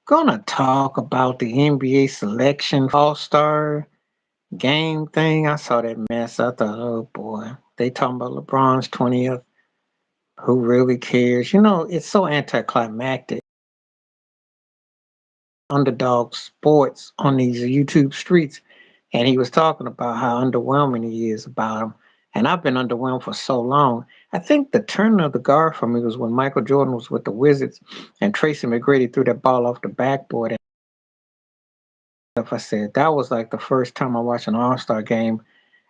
gonna talk about the NBA selection All-Star game thing. I saw that mess. I thought, oh boy, they talking about LeBron's 20th. Who really cares? It's so anticlimactic. Underdog sports on these YouTube streets, and he was talking about how underwhelming he is about them. And I've been underwhelmed for so long. I think the turn of the guard for me was when Michael Jordan was with the Wizards and Tracy McGrady threw that ball off the backboard. And if I said that was like the first time I watched an All-Star game,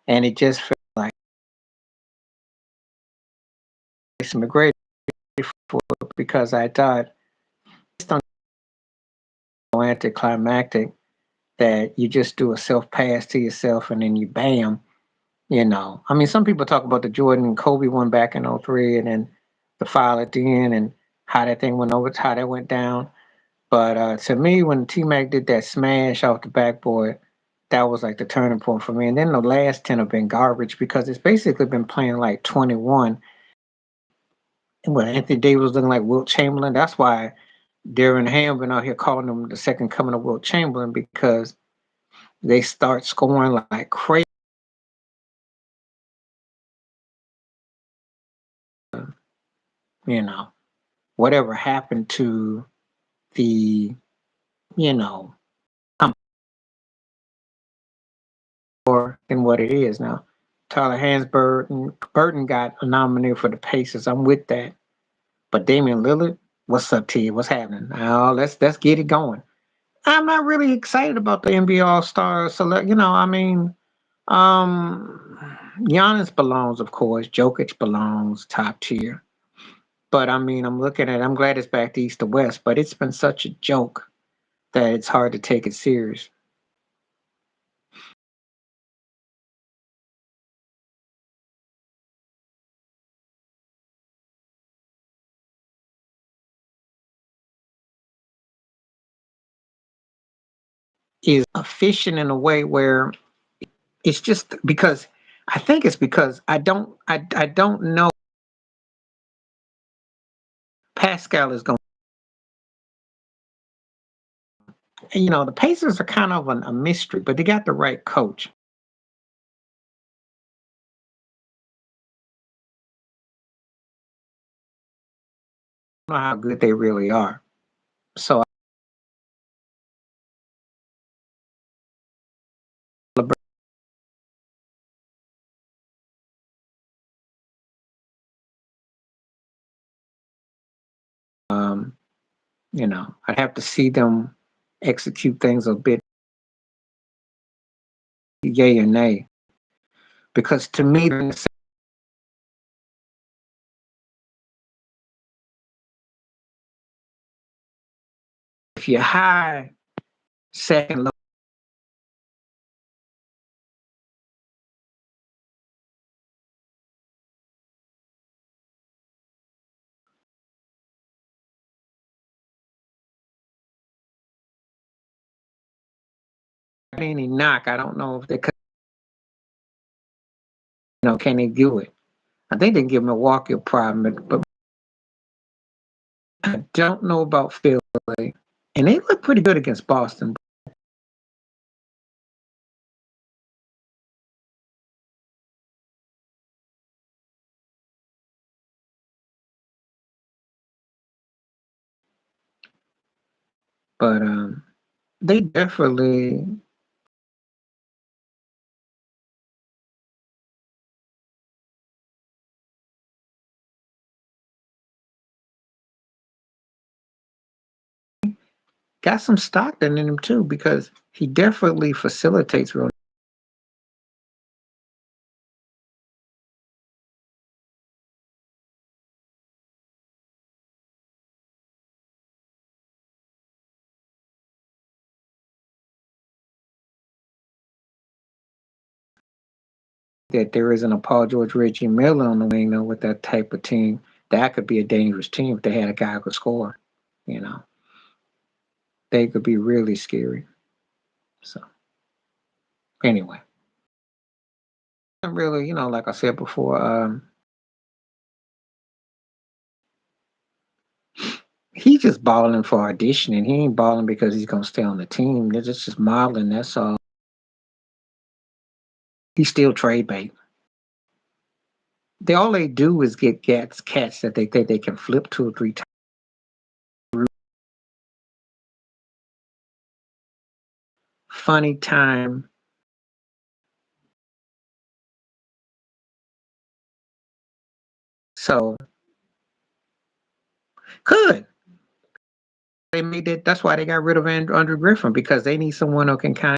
and it just felt like Tracy McGrady for because I thought it's so anticlimactic that you just do a self pass to yourself and then you bam. I mean, some people talk about the Jordan and Kobe one back in '03 and then the foul at the end and how that thing went over, how that went down. But to me, when T Mac did that smash off the backboard, that was like the turning point for me. And then the last 10 have been garbage because it's basically been playing like 21. And when Anthony Davis was looking like Wilt Chamberlain, that's why Darren Ham been out here calling him the second coming of Wilt Chamberlain because they start scoring like crazy. You know, whatever happened to the, you know, more than what it is now. Tyler Burton got nominated for the Pacers. I'm with that. But Damian Lillard, what's up to you? What's happening? Now let's get it going. I'm not really excited about the NBA All Star select. I mean, Giannis belongs, of course. Jokic belongs top tier. But I mean, I'm glad it's back to East to West, but it's been such a joke that it's hard to take it serious. Is efficient in a way where it's just because I think it's because I don't know Pascal is going. The Pacers are kind of a mystery, but they got the right coach. I don't know how good they really are. So um, I'd have to see them execute things a bit yay or nay. Because to me, if you're high second level, any knock, I don't know if they could, can they do it? I think they give Milwaukee a problem, but I don't know about Philly. And they look pretty good against Boston. But they definitely got some Stockton in him too because he definitely facilitates real. That there isn't a Paul George, Reggie Miller on the wing though with that type of team. That could be a dangerous team if they had a guy who could score. You know, they could be really scary. So anyway, really, like I said before, he he's just balling for auditioning. He ain't balling because he's gonna stay on the team. They're just modeling. That's all. He's still trade bait. All they do is get cats that they think they can flip 2 or 3 times. Funny time. So good. They made that. That's why they got rid of Andrew Griffin, because they need someone who can kind.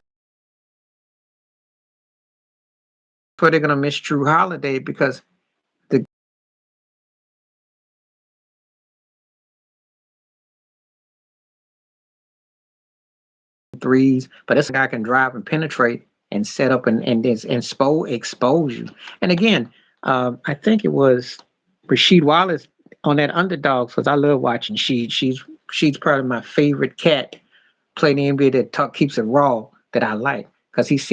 So they're gonna miss Drew Holiday because the threes, but this guy can drive and penetrate and set up and expose you. And again, I think it was Rasheed Wallace on that Underdogs, because I love watching she's probably my favorite cat playing the NBA that keeps it raw, that I like, because he's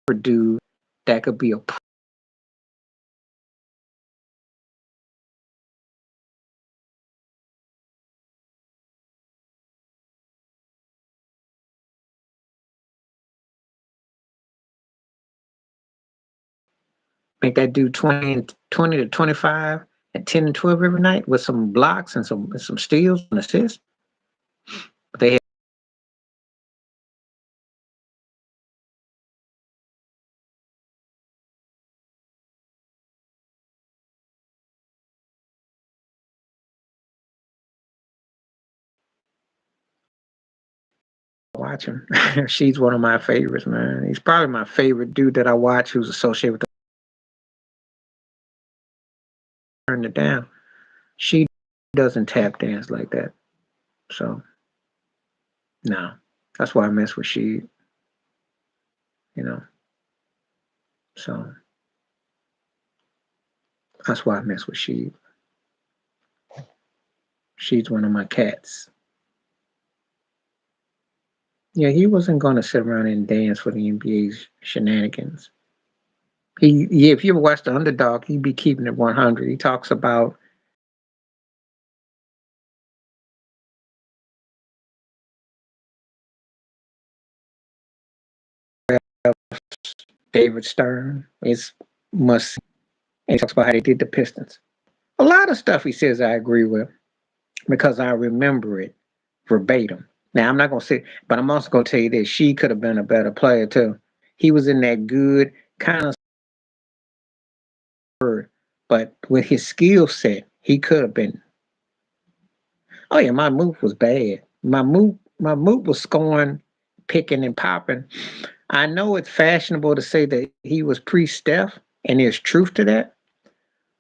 a dude that could be a. Make that dude 20 to 25 and 10 and 12 every night with some blocks and some steals and assists. But they watch him. She's one of my favorites, man. He's probably my favorite dude that I watch who's associated with the turn it down. She doesn't tap dance like that. So no. That's why I mess with she, you know. So that's why I mess with she. She's one of my cats. Yeah, he wasn't gonna sit around and dance for the NBA's shenanigans. Yeah, if you ever watch the Underdog, he'd be keeping it 100. He talks about David Stern. It's must. And he talks about how they did the Pistons. A lot of stuff he says I agree with because I remember it verbatim. Now I'm not gonna say, but I'm also gonna tell you that she could have been a better player too. He was in that good kind of word, but with his skill set, he could have been. Oh yeah, my move was bad. My move was scoring, picking and popping. I know it's fashionable to say that he was pre-Steph, and there's truth to that,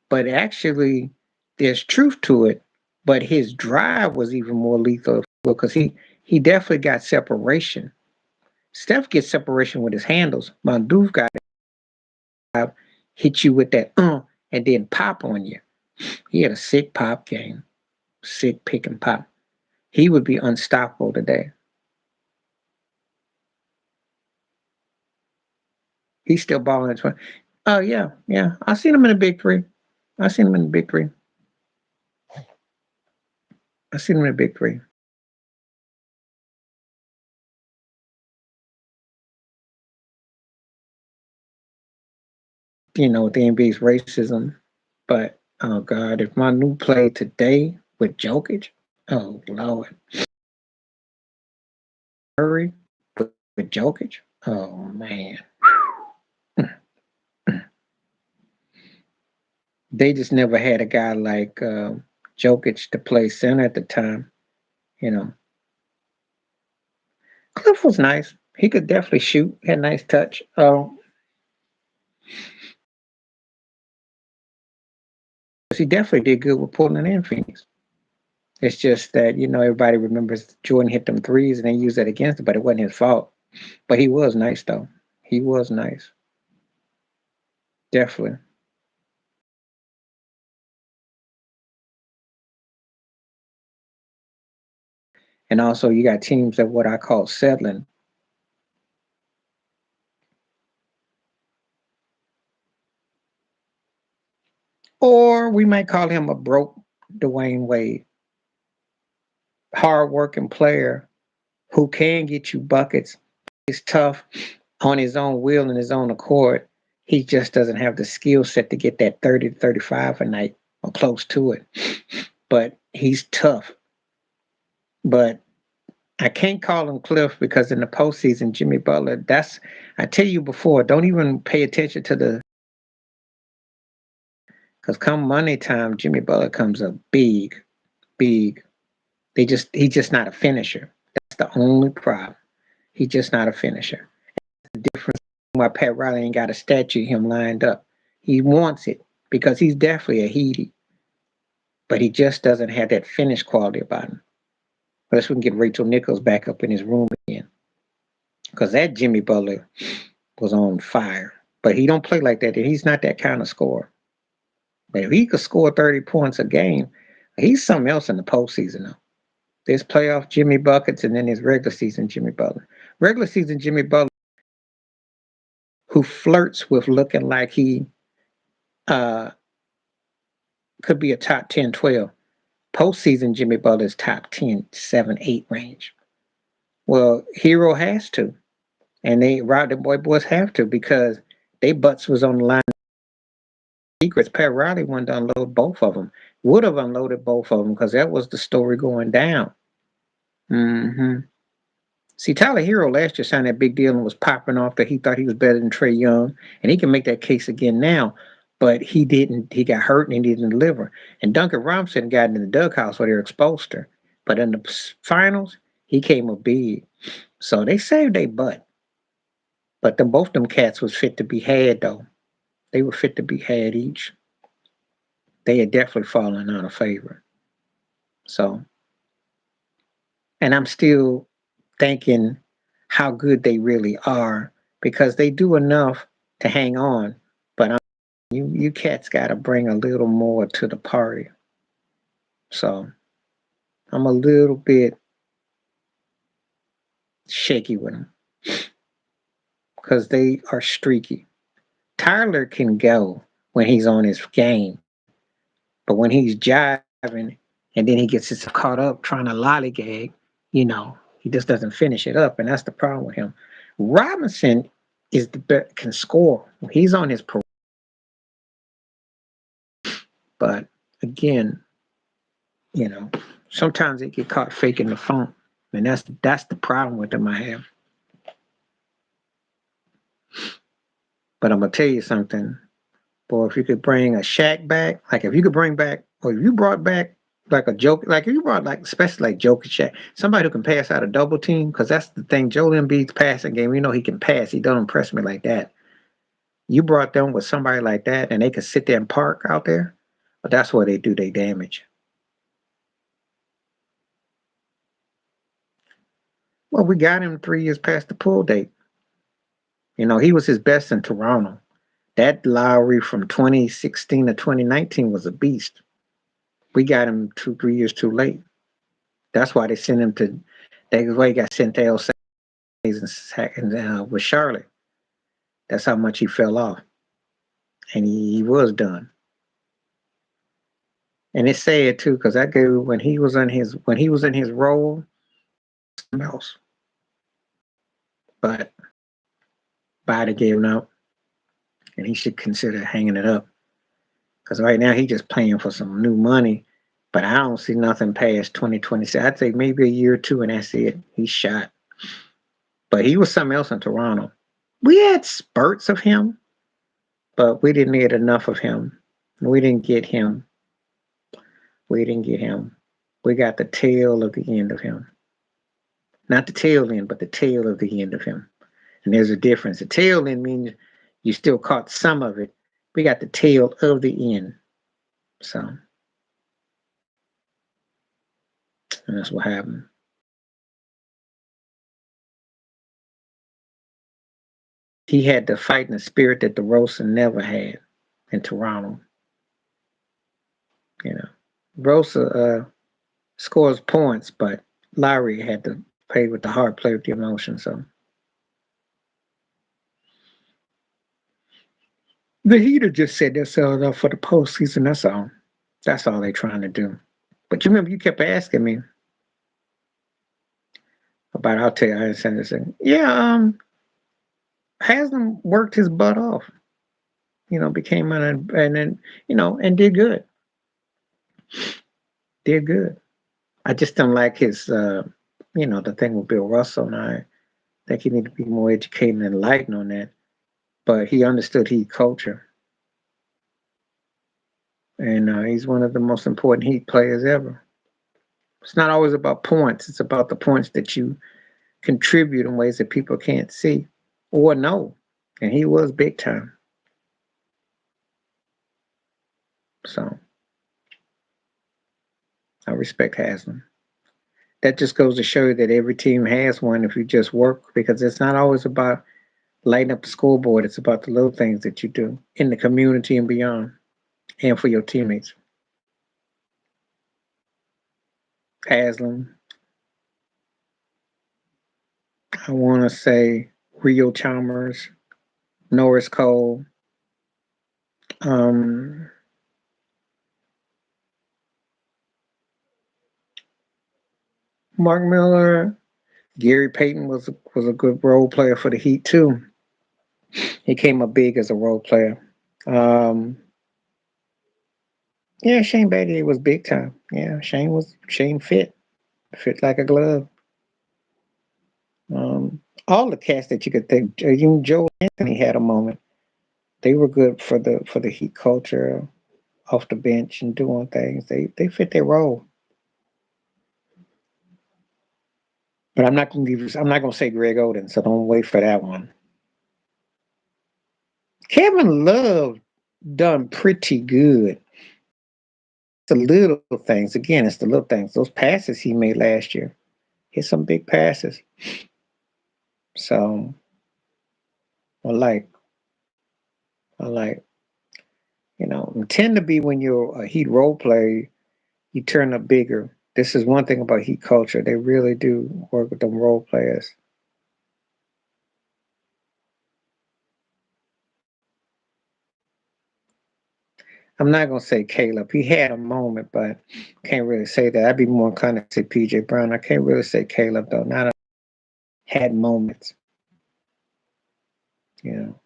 but actually there's truth to it. But his drive was even more lethal because he definitely got separation. Steph gets separation with his handles. Mondouf got hit you with that and then pop on you. He had a sick pop game, sick pick and pop. He would be unstoppable today. He's still balling at 20. Oh yeah, yeah. I seen him in the big three. I seen him in the big three. I seen him in the big three. With the NBA's racism. But oh God, if my new play today with Jokic, oh Lord, hurry with Jokic, oh man, they just never had a guy like Jokic to play center at the time. You know, Cliff was nice. He could definitely shoot. Had a nice touch. Oh, he definitely did good with Portland and Phoenix. It's just that everybody remembers Jordan hit them threes and they used that against him, but it wasn't his fault. But he was nice though. He was nice, definitely. And also, you got teams that what I call settling. or we might call him a broke Dwayne Wade, hard-working player who can get you buckets. He's tough on his own will and his own accord. He just doesn't have the skill set to get that 30 to 35 a night or close to it. But he's tough. But I can't call him Cliff because in the postseason, Jimmy Butler, I tell you before, don't even pay attention to because come money time, Jimmy Butler comes up big, big. He's just not a finisher. That's the only problem. He's just not a finisher. The difference why Pat Riley ain't got a statue of him lined up. He wants it because he's definitely a heaty, but he just doesn't have that finish quality about him. Unless we can get Rachel Nichols back up in his room again. Because that Jimmy Butler was on fire. But he don't play like that. He's not that kind of scorer. But if he could score 30 points a game, he's something else in the postseason, though. There's playoff Jimmy Buckets and then there's regular season Jimmy Butler. Regular season Jimmy Butler, who flirts with looking like he could be a top 10, 12. Postseason Jimmy Butler's top 10, 7, 8 range. Well, Hero has to. And the boys have to because they butts was on the line. Secrets. Pat Riley wanted to unload both of them. Would have unloaded both of them because that was the story going down. See, Tyler Hero last year signed that big deal and was popping off that he thought he was better than Trae Young, and he can make that case again now. But he didn't. He got hurt and he didn't deliver. And Duncan Robinson got in the dughouse where they exposed her. But in the finals, he came up big. So they saved their butt. But both them cats was fit to be had, though. They were fit to be had each. They had definitely fallen out of favor. So, and I'm still thinking how good they really are because they do enough to hang on. But you cats got to bring a little more to the party. So, I'm a little bit shaky with them because they are streaky. Tyler can go when he's on his game, but when he's jiving and then he gets himself caught up trying to lollygag, he just doesn't finish it up, and that's the problem with him. Robinson is the best, can score. He's on his parade. But again, sometimes they get caught faking the funk, and that's the problem with them I have. But I'm gonna tell you something, boy. If you could bring a Shaq back, like if you could bring back, or if you brought back like a joke, like if you brought like especially like Joker Shaq, somebody who can pass out a double team, because that's the thing. Joel Embiid's passing game, he can pass. He don't impress me like that. You brought them with somebody like that, and they could sit there and park out there. But that's what they do. They damage. Well, we got him 3 years past the pull date. He was his best in Toronto. That Lowry from 2016 to 2019 was a beast. We got him 3 years too late. That's why they sent him to. That's why he got sent to LA with Charlotte. That's how much he fell off, and he was done. And it's sad too, because that guy when he was in his role, something else. But Biden gave him out, and he should consider hanging it up. Because right now he's just playing for some new money. But I don't see nothing past 2026. I'd say maybe a year or two, and that's it. He's shot. But he was something else in Toronto. We had spurts of him, but we didn't get enough of him. We didn't get him. We got the tail of the end of him. Not the tail end, but the tail of the end of him. And there's a difference. The tail end means you still caught some of it. We got the tail of the end. So, and that's what happened. He had the fight and the spirit that DeRozan never had in Toronto. Rosa scores points, but Lowry had to play with the heart, play with the emotion. So the Heat just set themselves up for the postseason. That's all. That's all they're trying to do. But you remember you kept asking me about, I'll tell you, I understand this thing. Yeah, Haslam worked his butt off, became and then, and did good. Did good. I just don't like his, the thing with Bill Russell, and I think he need to be more educated and enlightened on that. But he understood Heat culture, and he's one of the most important Heat players ever. It's not always about points; it's about the points that you contribute in ways that people can't see or know. And he was big time. So I respect Haslam. That just goes to show you that every team has one if you just work, because it's not always about lighting up the scoreboard. It's about the little things that you do in the community and beyond, and for your teammates. Haslam, I want to say Rio Chalmers, Norris Cole, um, Mark Miller, Gary Payton was a good role player for the Heat too. He came up big as a role player. Um, yeah, Shane Battier was big time. Yeah, Shane fit like a glove. All the cast that you could think, even Joe Anthony had a moment. They were good for the Heat culture off the bench and doing things. They fit their role. But I'm not gonna say Greg Oden, so don't wait for that one. Kevin Love done pretty good. The little things. Again, it's the little things. Those passes he made last year. Hit some big passes. So I like, I like, tend to be when you're a Heat role player, you turn up bigger. This is one thing about Heat culture. They really do work with them role players. I'm not gonna say Caleb. He had a moment, but can't really say that. I'd be more inclined to say PJ Brown. I can't really say Caleb though. Not a, had moments, you know.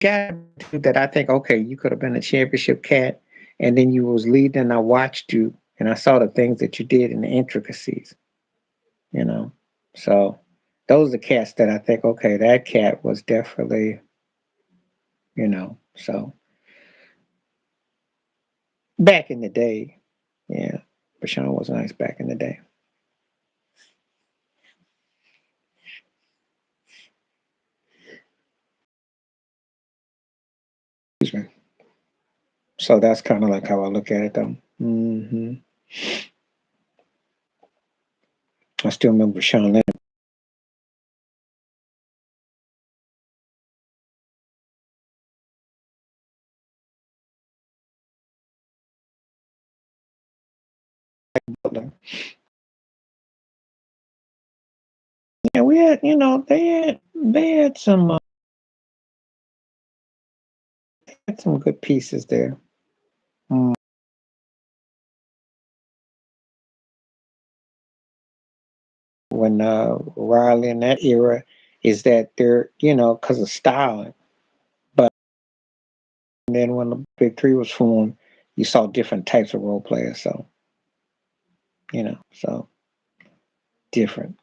Got that I think, okay, you could have been a championship cat, and then you was leading, and I watched you, and I saw the things that you did and the intricacies, you know. So those are cats that I think, okay, that cat was definitely, so back in the day, yeah. Bashan was nice back in the day. Excuse me. So that's kind of like how I look at it, though. I still remember Sean Lennon. Yeah, we had, they had some good pieces there. Mm. When Riley in that era is that they're, because of styling. But then when the Big Three was formed, you saw different types of role players. So, so different,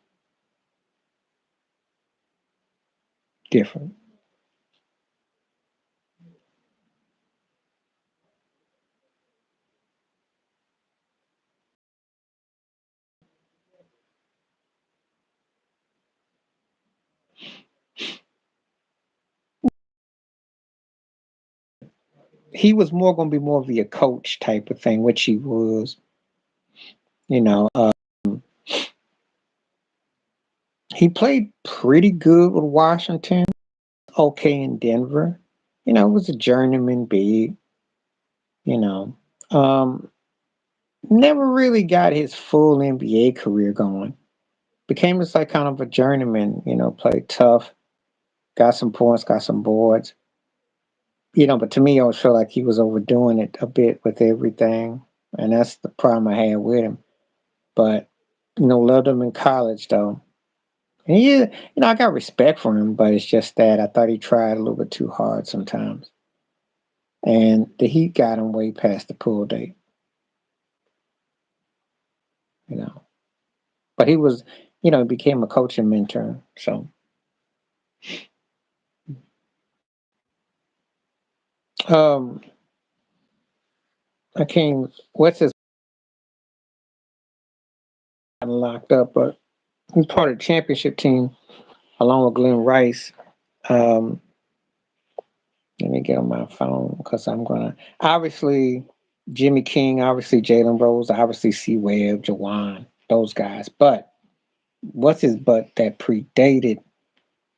different. He was more going to be more of a coach type of thing, which he was. You know, he played pretty good with Washington. Okay in Denver. It was a journeyman big. You know, um, never really got his full NBA career going. Became just like kind of a journeyman. Played tough, got some points, got some boards. But to me, I always felt like he was overdoing it a bit with everything, and that's the problem I had with him. But loved him in college though. And I got respect for him, but it's just that I thought he tried a little bit too hard sometimes, and the Heat got him way past the pool date. You know, but he was, he became a coaching mentor. So, um, I came. What's his locked up, but he's part of the championship team along with Glenn Rice. Um, Let me get on my phone because I'm gonna obviously Jimmy King, obviously Jalen Rose, obviously C Webb, Jawan, those guys. But what's his butt that predated?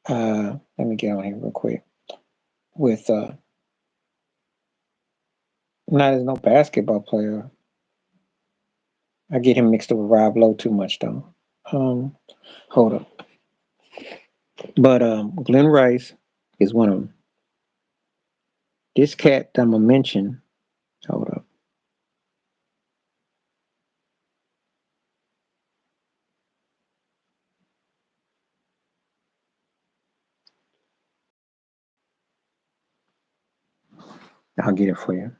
Let me get on here real quick with not as no basketball player. I get him mixed up with Rob Lowe too much though. Um, Hold up. But Glenn Rice is one of them. This cat that I'm gonna mention. Hold up. I'll get it for you.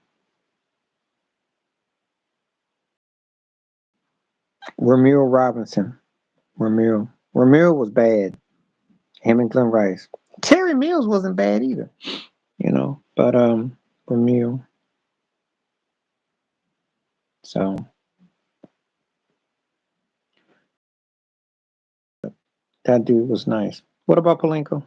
Ramiro Robinson. Ramiro was bad. Him and Glenn Rice. Terry Mills wasn't bad either, but Ramiro. So that dude was nice. What about Palenko?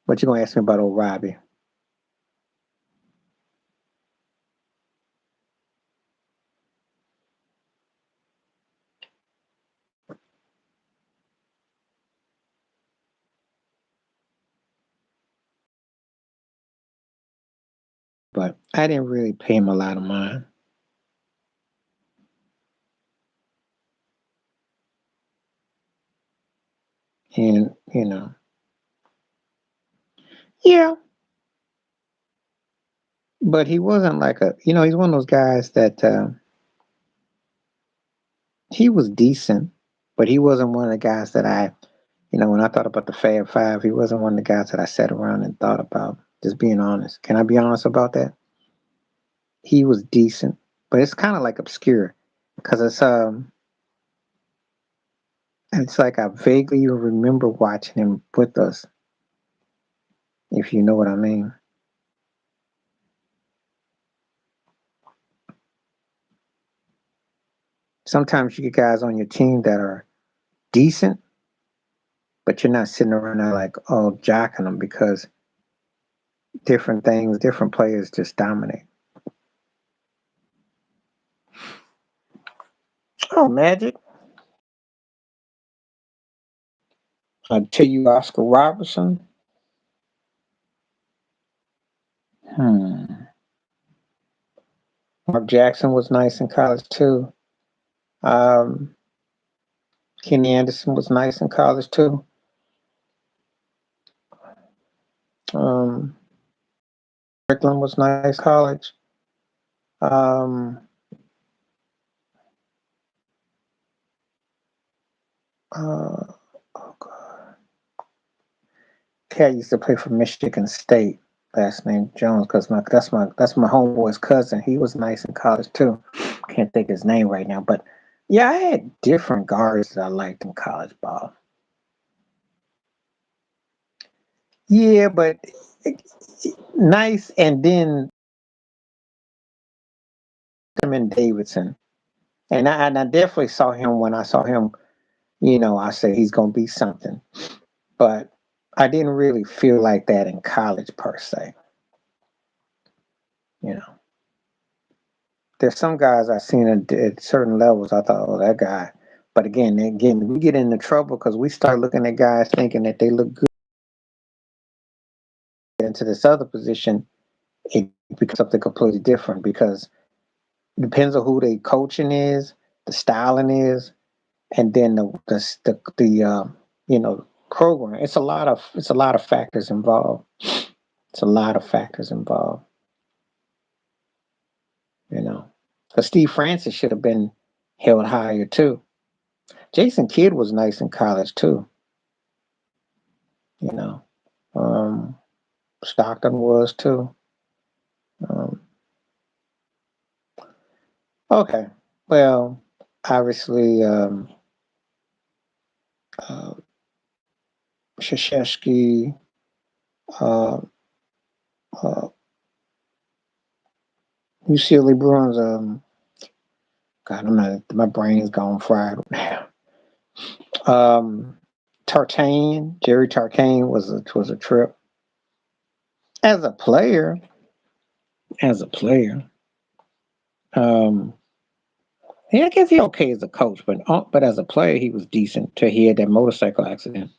What you gonna ask me about old Robbie? But I didn't really pay him a lot of mind. And yeah, but he wasn't like he's one of those guys that he was decent, but he wasn't one of the guys that when I thought about the Fab Five, he wasn't one of the guys that I sat around and thought about. Just being honest. Can I be honest about that? He was decent, but it's kind of like obscure because it's like I vaguely remember watching him with us, if you know what I mean. Sometimes you get guys on your team that are decent, but you're not sitting around there like, oh, jocking them because different things, different players just dominate. Oh, Magic. I'll tell you Oscar Robertson. Hmm. Mark Jackson was nice in college too. Um, Kenny Anderson was nice in college too. Um, Strickland was nice in college. Um, uh, oh God. Cat used to play for Michigan State. Last name Jones, because that's my homeboy's cousin. He was nice in college too. Can't think his name right now, but yeah, I had different guards that I liked in college ball. Yeah, but nice, and then Tim Davidson, and I definitely saw him when I saw him. I said he's gonna be something, but I didn't really feel like that in college per se. You know, there's some guys I've seen at certain levels. I thought, oh, that guy. But again, we get into trouble because we start looking at guys thinking that they look good into this other position. It becomes something completely different because it depends on who the coaching is, the styling is, and then program. It's a lot of factors involved. It's a lot of factors involved. You know, because Steve Francis should have been held higher too. Jason Kidd was nice in college too. You know, um, Stockton was too. Um, okay, well, obviously, uh, Krzyzewski, uh, uh, UCLA Bruins. God, I'm not. My brain's gone fried now. Um, Jerry Tarkane was a trip as a player. As a player, um, yeah, I guess he okay as a coach, but as a player, he was decent till he had that motorcycle accident.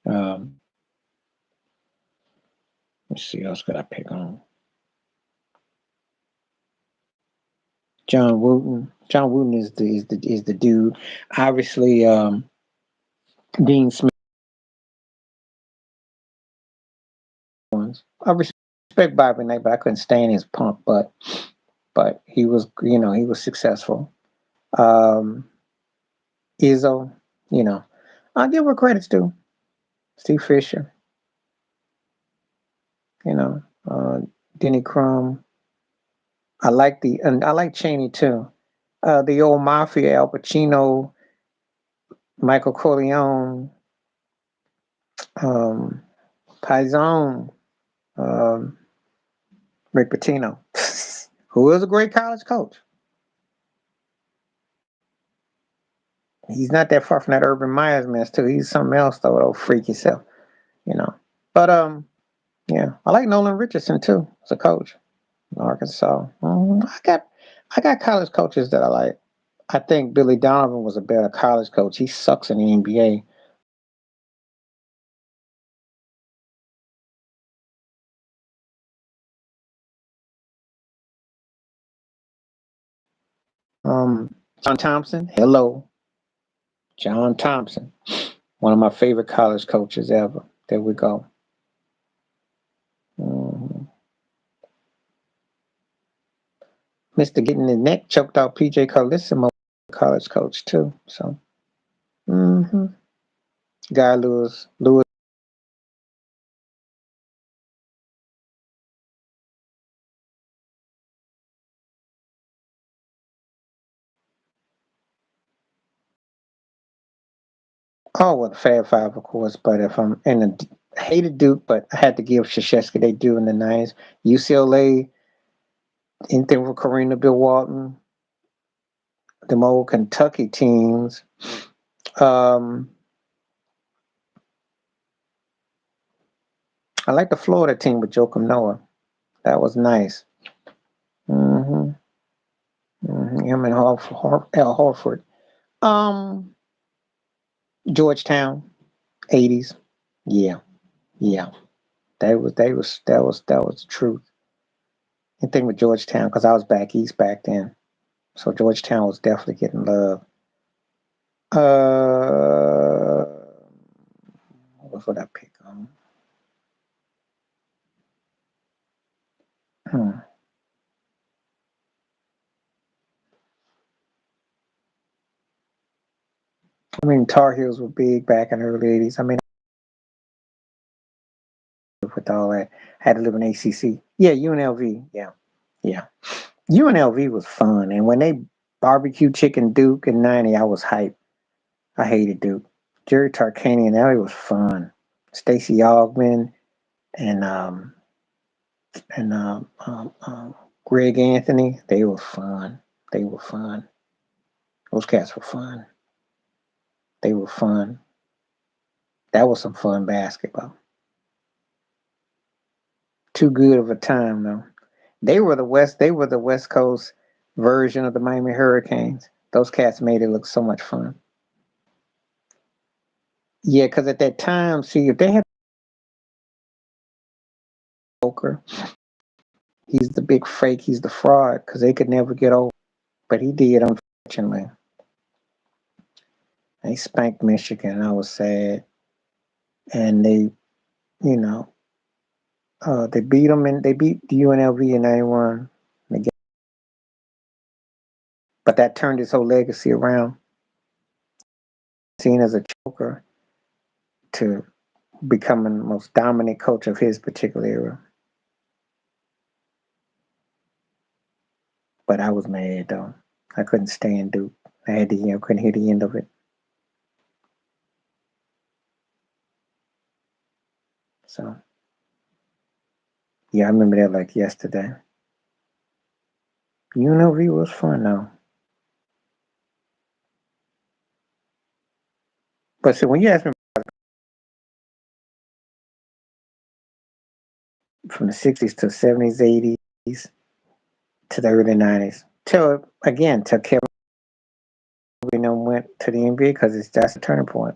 Um, let's see, what else could I pick on? John Wooten. John Wooten is the dude. Obviously, Dean Smith. I respect Bobby Knight, but I couldn't stand his punk. But he was successful. Um, Izzo, you know, I'll give where credit's due. Steve Fisher, you know, Denny Crum. I like Cheney too. The old mafia, Al Pacino, Michael Corleone, um, Pizone, um, Rick Pitino, who is a great college coach. He's not that far from that Urban Myers mess too. He's something else though, old freaky self, you know. But yeah, I like Nolan Richardson too as a coach in Arkansas. I got college coaches that I like. I think Billy Donovan was a better college coach. He sucks in the NBA. John Thompson, hello, John Thompson, one of my favorite college coaches ever. There we go. Mhm. Mr. Getting his neck choked out, PJ Carlissimo, college coach too. So, hmm Guy Lewis. Oh, well, the Fab Five, of course. But if I'm in hated Duke, but I had to give Krzyzewski they do in the '90s. UCLA, anything with Karina Bill Walton, the old Kentucky teams. Um, I like the Florida team with Joakim Noah. That was nice. hmm Him and Al Horford. Um, Georgetown, '80s. Yeah, yeah. That was the truth. Anything with Georgetown because I was back east back then, so Georgetown was definitely getting love. Uh, what would I pick on? Hmm. I mean, Tar Heels were big back in the early '80s. I mean, with all that, had to live in ACC. Yeah, UNLV. Yeah, yeah. UNLV was fun, and when they barbecue chicken Duke in '90, I was hyped. I hated Duke. Jerry Tarkanian, that was fun. Stacey Augman and and Greg Anthony, they were fun. They were fun. Those cats were fun. They were fun. That was some fun basketball. Too good of a time though. They were the West Coast version of the Miami Hurricanes. Those cats made it look so much fun. Yeah, because at that time, see, if they had Poker, he's the big fake, he's the fraud, because they could never get over. But he did, unfortunately. They spanked Michigan. I was sad, and you know, they beat them, and they beat the UNLV in '91. But that turned his whole legacy around, seen as a choker to becoming the most dominant coach of his particular era. But I was mad though. I couldn't stand Duke. I had to, couldn't hear the end of it. So yeah, I remember that like yesterday. UNLV was fun though. But see, when you ask me from the '60s to '70s, '80s to the early '90s, till Kevin went to the NBA because that's a turning point.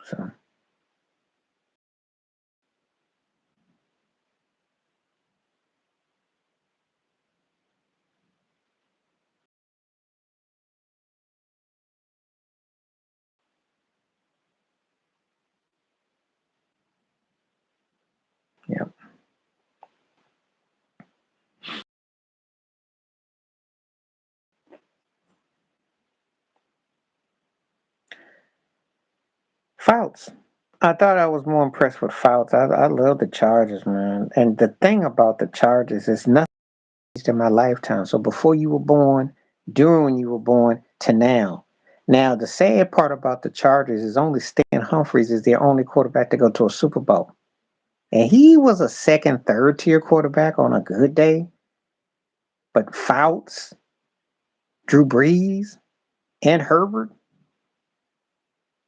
So yeah, Fouts. I thought I was more impressed with Fouts. I love the Chargers, man. And the thing about the Chargers is nothing changed in my lifetime. So before you were born, during when you were born, to now. Now the sad part about the Chargers is only Stan Humphries is their only quarterback to go to a Super Bowl. And he was a second, third tier quarterback on a good day. But Fouts, Drew Brees, and Herbert,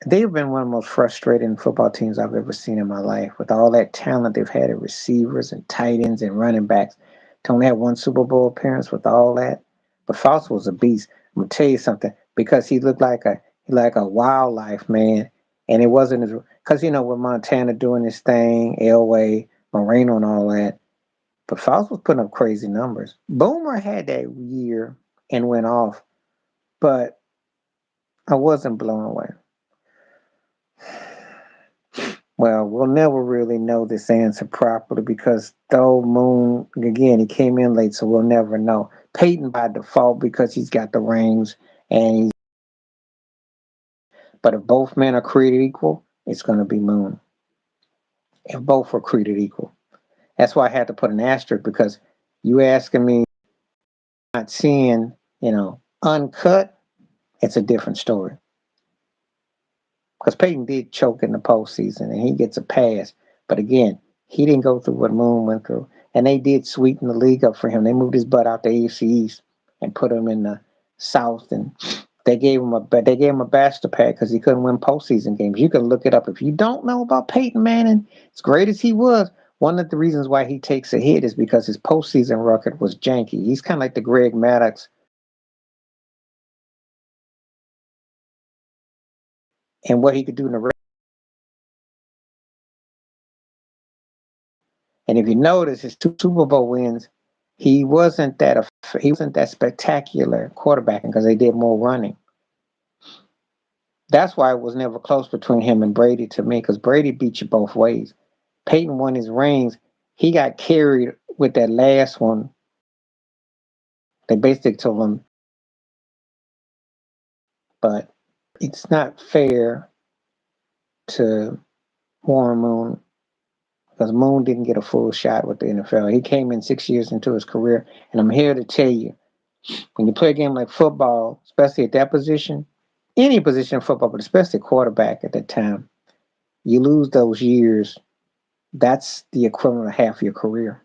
they've been one of the most frustrating football teams I've ever seen in my life. With all that talent they've had at receivers and tight ends and running backs, to only have one Super Bowl appearance with all that. But Fauci was a beast. I'm gonna tell you something because he looked like a wildlife man, and it wasn't as because with Montana doing his thing, Elway, Moreno, and all that. But Fauci was putting up crazy numbers. Boomer had that year and went off, but I wasn't blown away. Well, we'll never really know this answer properly because though Moon, again, he came in late, so we'll never know. Peyton by default because he's got the rings, but if both men are created equal, it's going to be Moon. If both are created equal. That's why I had to put an asterisk because you asking me not seeing, uncut, it's a different story. Because Peyton did choke in the postseason and he gets a pass. But again, he didn't go through what Moon went through. And they did sweeten the league up for him. They moved his butt out the AFC East and put him in the South. And they gave him a bastard pad because he couldn't win postseason games. You can look it up. If you don't know about Peyton Manning, as great as he was, one of the reasons why he takes a hit is because his postseason record was janky. He's kind of like the Greg Maddox. And what he could do in the And if you notice his two Super Bowl wins, he wasn't that spectacular quarterbacking because they did more running. That's why it was never close between him and Brady to me because Brady beat you both ways. Peyton won his rings. He got carried with that last one. They basically told him, but it's not fair to Warren Moon because Moon didn't get a full shot with the NFL. He came in 6 years into his career, and I'm here to tell you, when you play a game like football, especially at that position, any position in football, but especially quarterback at that time, you lose those years. That's the equivalent of half your career.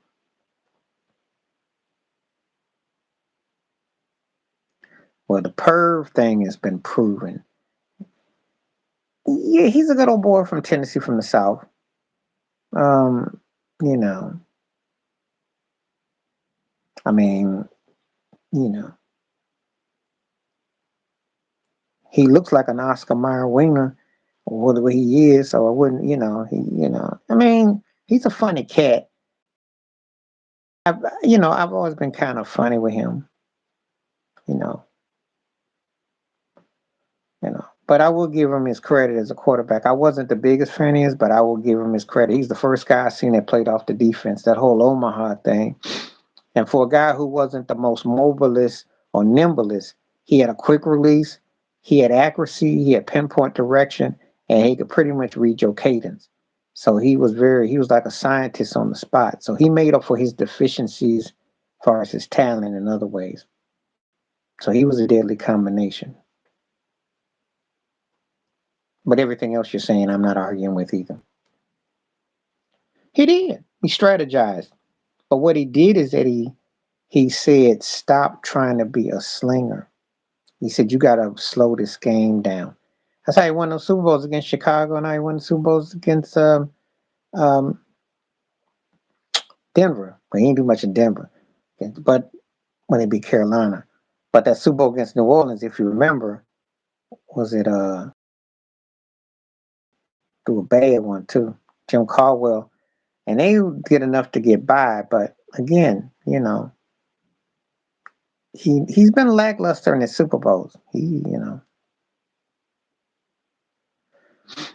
Well, the perv thing has been proven. Yeah, he's a good old boy from Tennessee, from the South. Um, you know, I mean, you know, he looks like an Oscar Mayer winger what he is, so I wouldn't, I mean, he's a funny cat. I've always been kind of funny with him, you know, But I will give him his credit as a quarterback. I wasn't the biggest fan of his, but I will give him his credit. He's the first guy I seen that played off the defense, that whole Omaha thing. And for a guy who wasn't the most mobilest or nimblest, he had a quick release, he had accuracy, he had pinpoint direction, and he could pretty much read your cadence. So he was like a scientist on the spot. So he made up for his deficiencies as far as his talent in other ways. So he was a deadly combination. But everything else you're saying, I'm not arguing with either. He did. He strategized. But what he did is that he said, stop trying to be a slinger. He said, you got to slow this game down. That's how he won those Super Bowls against Chicago, and how he won the Super Bowls against um, Denver. But he didn't do much in Denver. But when they beat Carolina. But that Super Bowl against New Orleans, if you remember, was it through a bad one too. Jim Caldwell. And they did enough to get by, but again, he's been lackluster in his Super Bowls.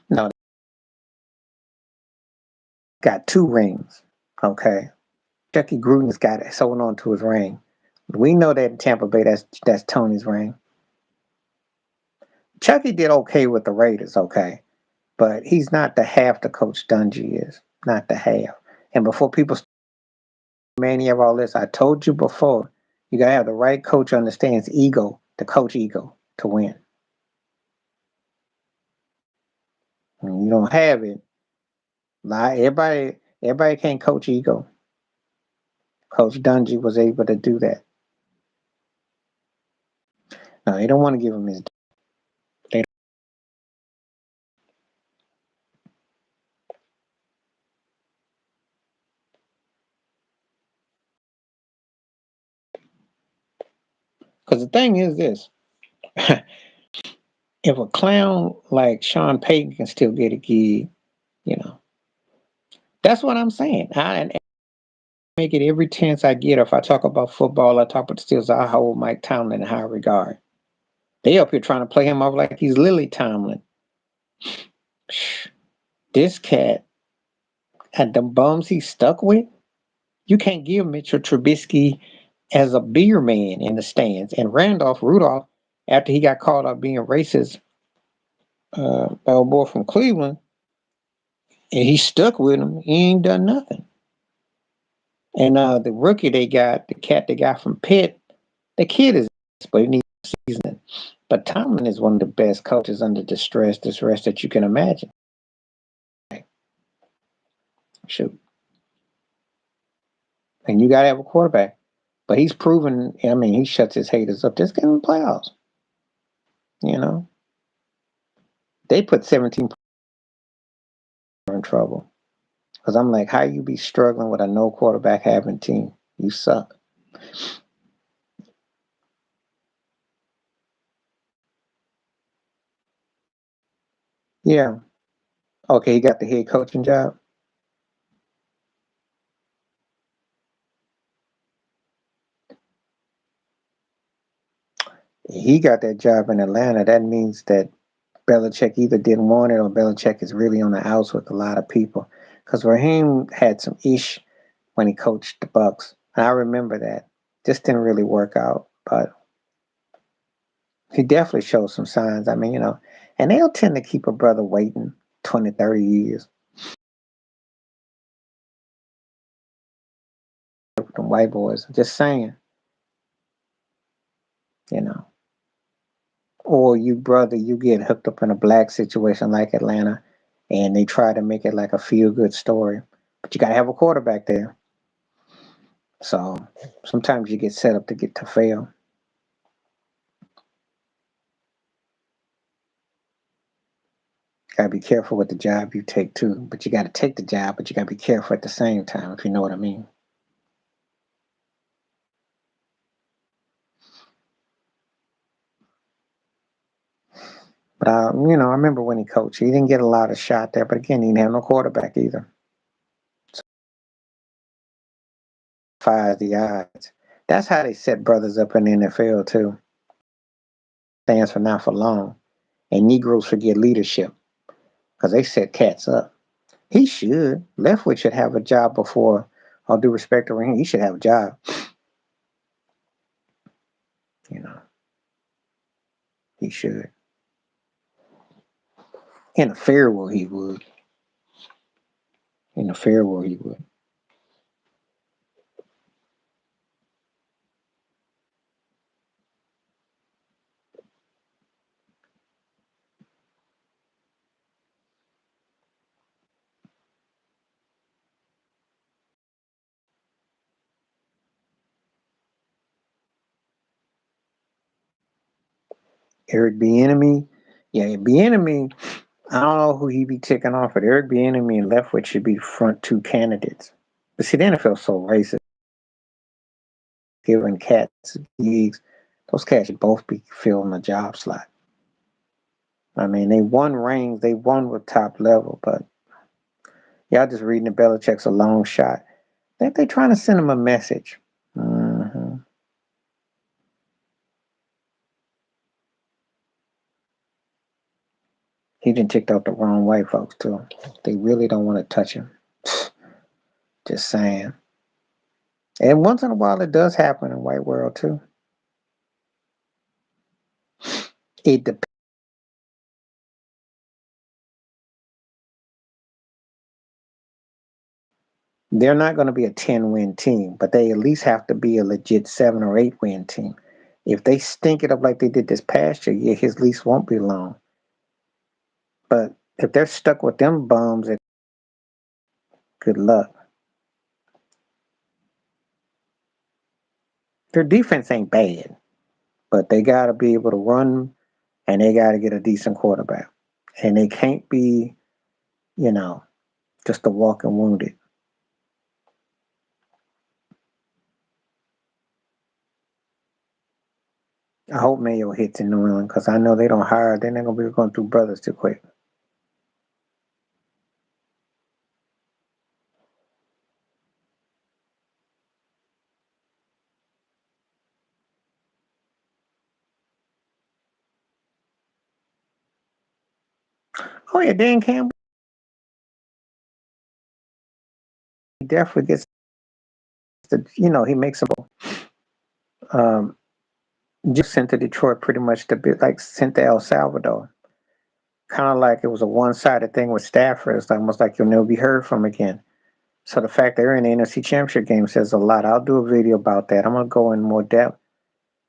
No, got 2 rings. Okay, Chucky Gruden's got it, holding on to his ring. We know that in Tampa Bay, that's Tony's ring. Chucky did okay with the Raiders, okay, but he's not the half the coach Dungy is. Not the half. And before people mania of all this, I told you before, you gotta have the right coach who understands ego, to coach ego to win. When you don't have it, everybody can't coach ego. Coach Dungy was able to do that. No, they don't want to give him his. Because the thing is this: if a clown like Sean Payton can still get a gig, you know, that's what I'm saying. I make it every chance I get. If I talk about football, I talk about the Steelers, I hold Mike Tomlin in high regard. They up here trying to play him off like he's Lily Tomlin. This cat and the bums he's stuck with, you can't give Mitchell Trubisky as a beer man in the stands. And Rudolph, after he got caught up being racist by a boy from Cleveland, and he stuck with him, he ain't done nothing. And the rookie they got, the cat they got from Pitt, the kid is, but he needs seasoning. But Tomlin is one of the best coaches under distress that you can imagine. Shoot. And you got to have a quarterback. But he's proven, I mean, he shuts his haters up. Just get in the playoffs. They put 17 in trouble. Because I'm like, how you be struggling with a no quarterback having team? You suck. Yeah. Okay, he got the head coaching job. He got that job in Atlanta. That means that Belichick either didn't want it or Belichick is really on the outs with a lot of people. Because Raheem had some ish when he coached the Bucks. And I remember that. Just didn't really work out. But he definitely showed some signs. I mean, and they'll tend to keep a brother waiting 20, 30 years. Them white boys. Just saying, you know. Or you get hooked up in a black situation like Atlanta and they try to make it like a feel good story. But you gotta have a quarterback there. So sometimes you get set up to fail. Gotta be careful with the job you take too. But you gotta take the job, but you gotta be careful at the same time, if you know what I mean. But I remember when he coached, he didn't get a lot of shot there. But again, he didn't have no quarterback either. Fires the odds. That's how they set brothers up in the NFL too. Stands for not for long, and Negroes forget leadership because they set cats up. He should. Leftwich should have a job before. All due respect to him, he should have a job. You know, he should. In a fair world, he would. In a fair world, he would. Eric Bieniemy, yeah, Bieniemy. I don't know who he be ticking off, but Eric Bieniemy and Leftwich should be front two candidates. But see, the NFL is so racist, giving cats gigs. Those cats should both be filling a job slot. I mean, they won rings, they won with top level, but y'all just reading the Belichick's a long shot. I think they trying to send him a message. Mm-hmm. He done ticked out the wrong way, folks, too. They really don't want to touch him. Just saying. And once in a while, it does happen in white world, too. It depends. They're not going to be a 10-win team, but they at least have to be a legit 7 or 8-win team. If they stink it up like they did this past year, yeah, his lease won't be long. But if they're stuck with them bums, good luck. Their defense ain't bad, but they got to be able to run, and they got to get a decent quarterback. And they can't be, just a walking wounded. I hope Mayo hits in New England because I know they don't hire. They're not going to be going through brothers too quick. Oh, yeah, Dan Campbell. He definitely gets he makes a just sent to Detroit pretty much to be like sent to El Salvador. Kind of like it was a one-sided thing with Stafford. It's almost like you'll never be heard from again. So the fact they're in the NFC Championship game says a lot. I'll do a video about that. I'm gonna go in more depth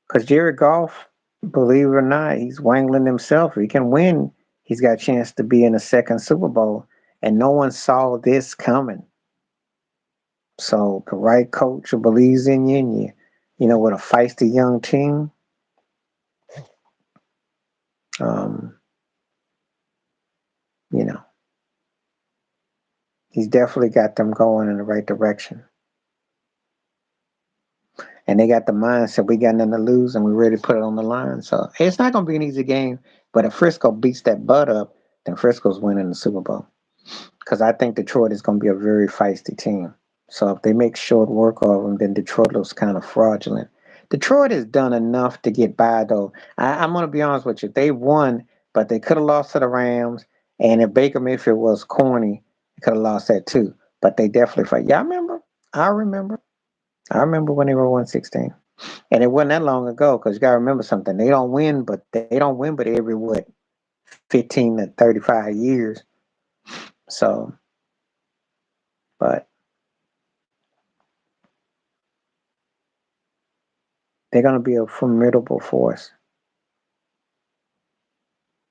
because Jared Goff, believe it or not, he's wangling himself. If he can win, he's got a chance to be in a second Super Bowl, and no one saw this coming. So the right coach who believes in you, and with a feisty young team, um, you know, he's definitely got them going in the right direction. And they got the mindset we got nothing to lose and we're ready to put it on the line. So it's not going to be an easy game. But if Frisco beats that butt up, then Frisco's winning the Super Bowl. Because I think Detroit is going to be a very feisty team. So if they make short work of them, then Detroit looks kind of fraudulent. Detroit has done enough to get by, though. I'm going to be honest with you. They won, but they could have lost to the Rams. And if Baker Mayfield was corny, they could have lost that too. But they definitely fight. Yeah, I remember. I remember when they were 116. And it wasn't that long ago because you got to remember something. They don't win, but every, 15 to 35 years. So, but they're going to be a formidable force.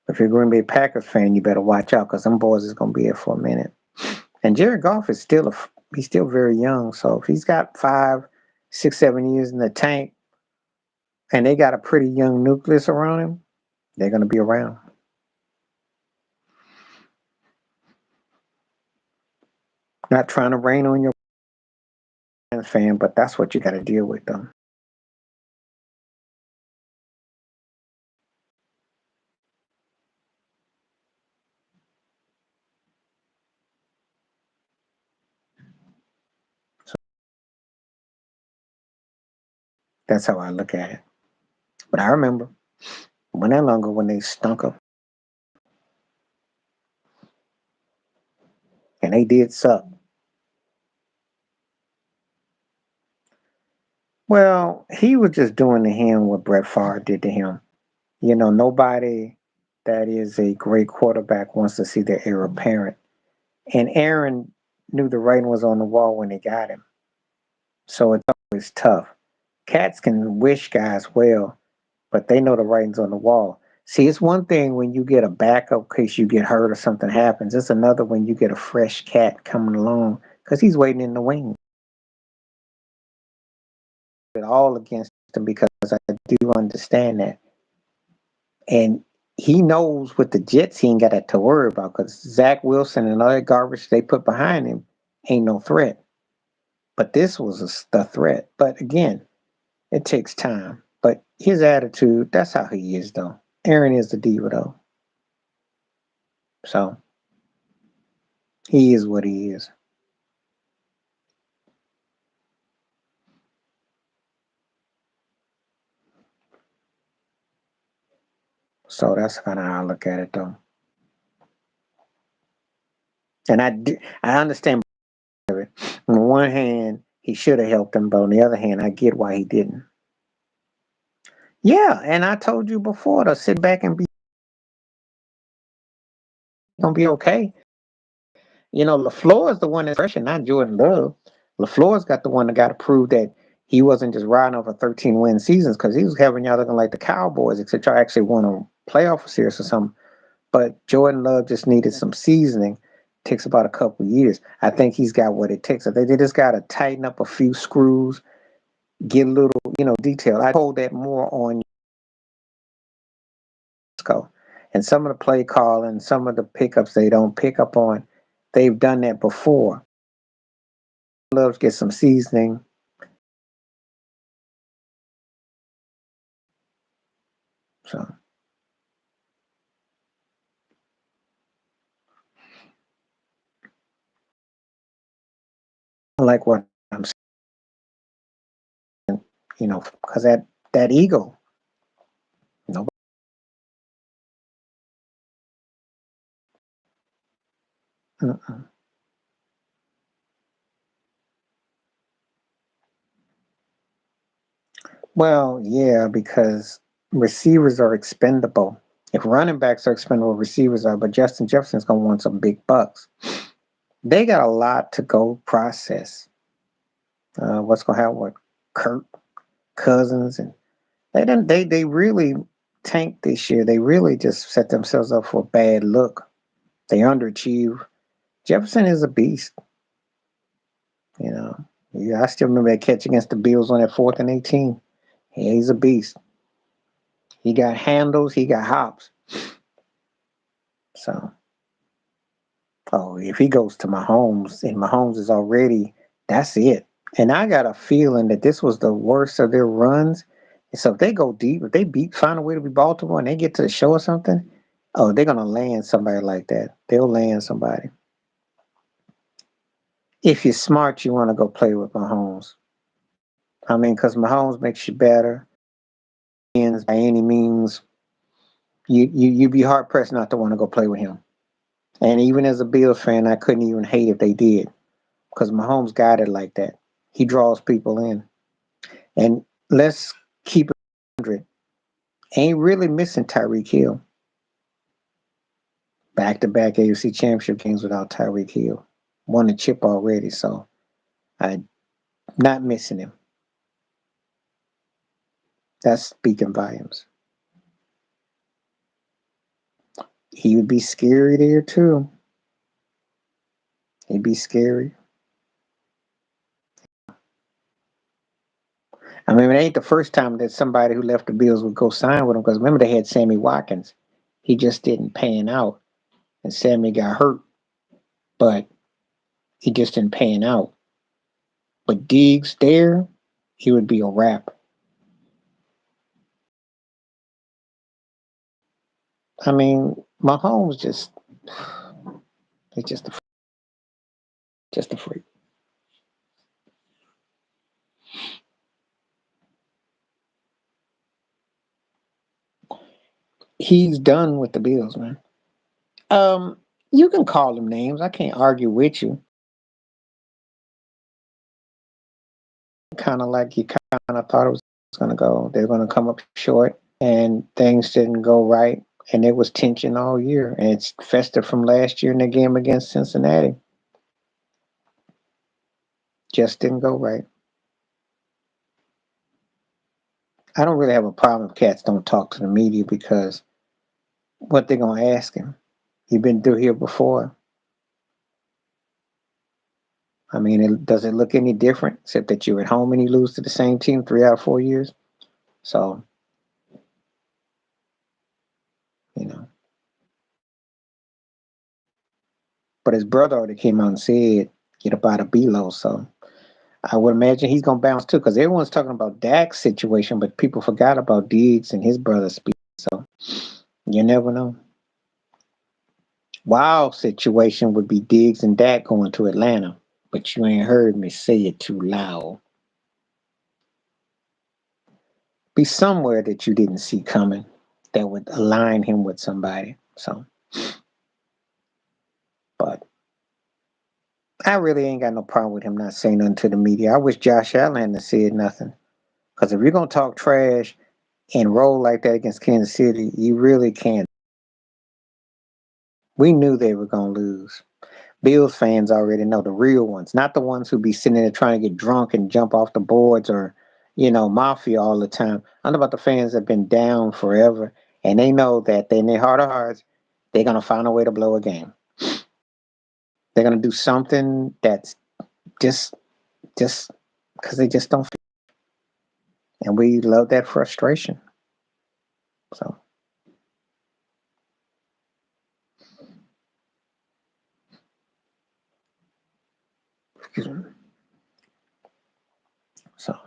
If you're a Green Bay Packers fan, you better watch out because them boys is going to be here for a minute. And Jared Goff is he's still very young. So if he's got 5, 6, 7 years in the tank and they got a pretty young nucleus around him, they're going to be around. Not trying to rain on your fan, but that's what you got to deal with them. That's how I look at it. But I remember when that long ago when they stunk up and they did suck. Well, he was just doing to him what Brett Favre did to him. You know, nobody that is a great quarterback wants to see their heir apparent. And Aaron knew the writing was on the wall when they got him. So it's always tough. Cats can wish guys well, but they know the writing's on the wall. See, it's one thing when you get a backup in case you get hurt or something happens. It's another when you get a fresh cat coming along because he's waiting in the wings. It all against him because I do understand that. And he knows with the Jets, he ain't got that to worry about because Zach Wilson and all that garbage they put behind him ain't no threat. But this was a threat. But again, it takes time. But his attitude, that's how he is, though. Aaron is the diva, though. So he is what he is. So that's kind of how I look at it, though. And I understand it. On the one hand, he should have helped him, but on the other hand, I get why he didn't. Yeah, and I told you before to sit back and be gonna be okay. You know, LaFleur is the one that's pressure, not Jordan Love. LaFleur's got the one that got to prove that he wasn't just riding over 13 win seasons because he was having y'all looking like the Cowboys, except y'all actually won a playoff series or something. But Jordan Love just needed some seasoning. Takes about a couple years. I think he's got what it takes. I think they just got to tighten up a few screws, get a little, detail. I hold that more on Cisco. And some of the play calling, some of the pickups they don't pick up on, they've done that before. Love get some seasoning. So, I like what I'm saying, because that ego, no, mm-mm. Well, yeah, because receivers are expendable. If running backs are expendable, receivers are, but Justin Jefferson's gonna want some big bucks. They got a lot to go process. What's gonna happen with Kirk Cousins, and they really tanked this year. They really just set themselves up for a bad look. They underachieve. Jefferson is a beast. You know, yeah, I still remember that catch against the Bills on that 4th and 18. Yeah, he's a beast. He got handles. He got hops. So, if he goes to Mahomes and Mahomes is already, that's it. And I got a feeling that this was the worst of their runs. So if they go deep, if they find a way to beat Baltimore and they get to the show or something, oh, they're gonna land somebody like that. They'll land somebody. If you're smart, you want to go play with Mahomes. I mean, because Mahomes makes you better. And by any means, you'd be hard pressed not to want to go play with him. And even as a Bills fan, I couldn't even hate if they did, because Mahomes got it like that. He draws people in. And let's keep it 100. Ain't really missing Tyreek Hill. Back-to-back AFC Championship games without Tyreek Hill. Won the chip already, so I not missing him. That's speaking volumes. He would be scary there too. He'd be scary. I mean, it ain't the first time that somebody who left the Bills would go sign with him, because remember they had Sammy Watkins. He just didn't pan out, and Sammy got hurt, but he just didn't pan out. But Diggs there, he would be a wrap. I mean, Mahomes he's just a freak. he's done with the Bills, man. You can call them names. I can't argue with you. Kind of like you kind of thought it was going to go. They're going to come up short, and things didn't go right, and it was tension all year, and it's festered from last year in the game against Cincinnati. Just didn't go right. I don't really have a problem if cats don't talk to the media because what they're going to ask him. You've been through here before. I mean, does it look any different except that you're at home and you lose to the same team 3 out of 4 years? So, you know. But his brother already came out and said, get up out of Below. So I would imagine he's going to bounce too because everyone's talking about Dak's situation, but people forgot about Diggs and his brother's speed. So you never know. Wild situation would be Diggs and Dak going to Atlanta, but you ain't heard me say it too loud. Be somewhere that you didn't see coming that would align him with somebody. So, but I really ain't got no problem with him not saying nothing to the media. I wish Josh Allen hadn't said nothing. Because if you're going to talk trash and roll like that against Kansas City, you really can't. We knew they were going to lose. Bills fans already know, the real ones, not the ones who be sitting there trying to get drunk and jump off the boards or, mafia all the time. I'm about the fans that have been down forever, and they know that in their heart of hearts, they're going to find a way to blow a game. They're going to do something that's just because they just don't feel. And we love that frustration. So. Excuse me. So.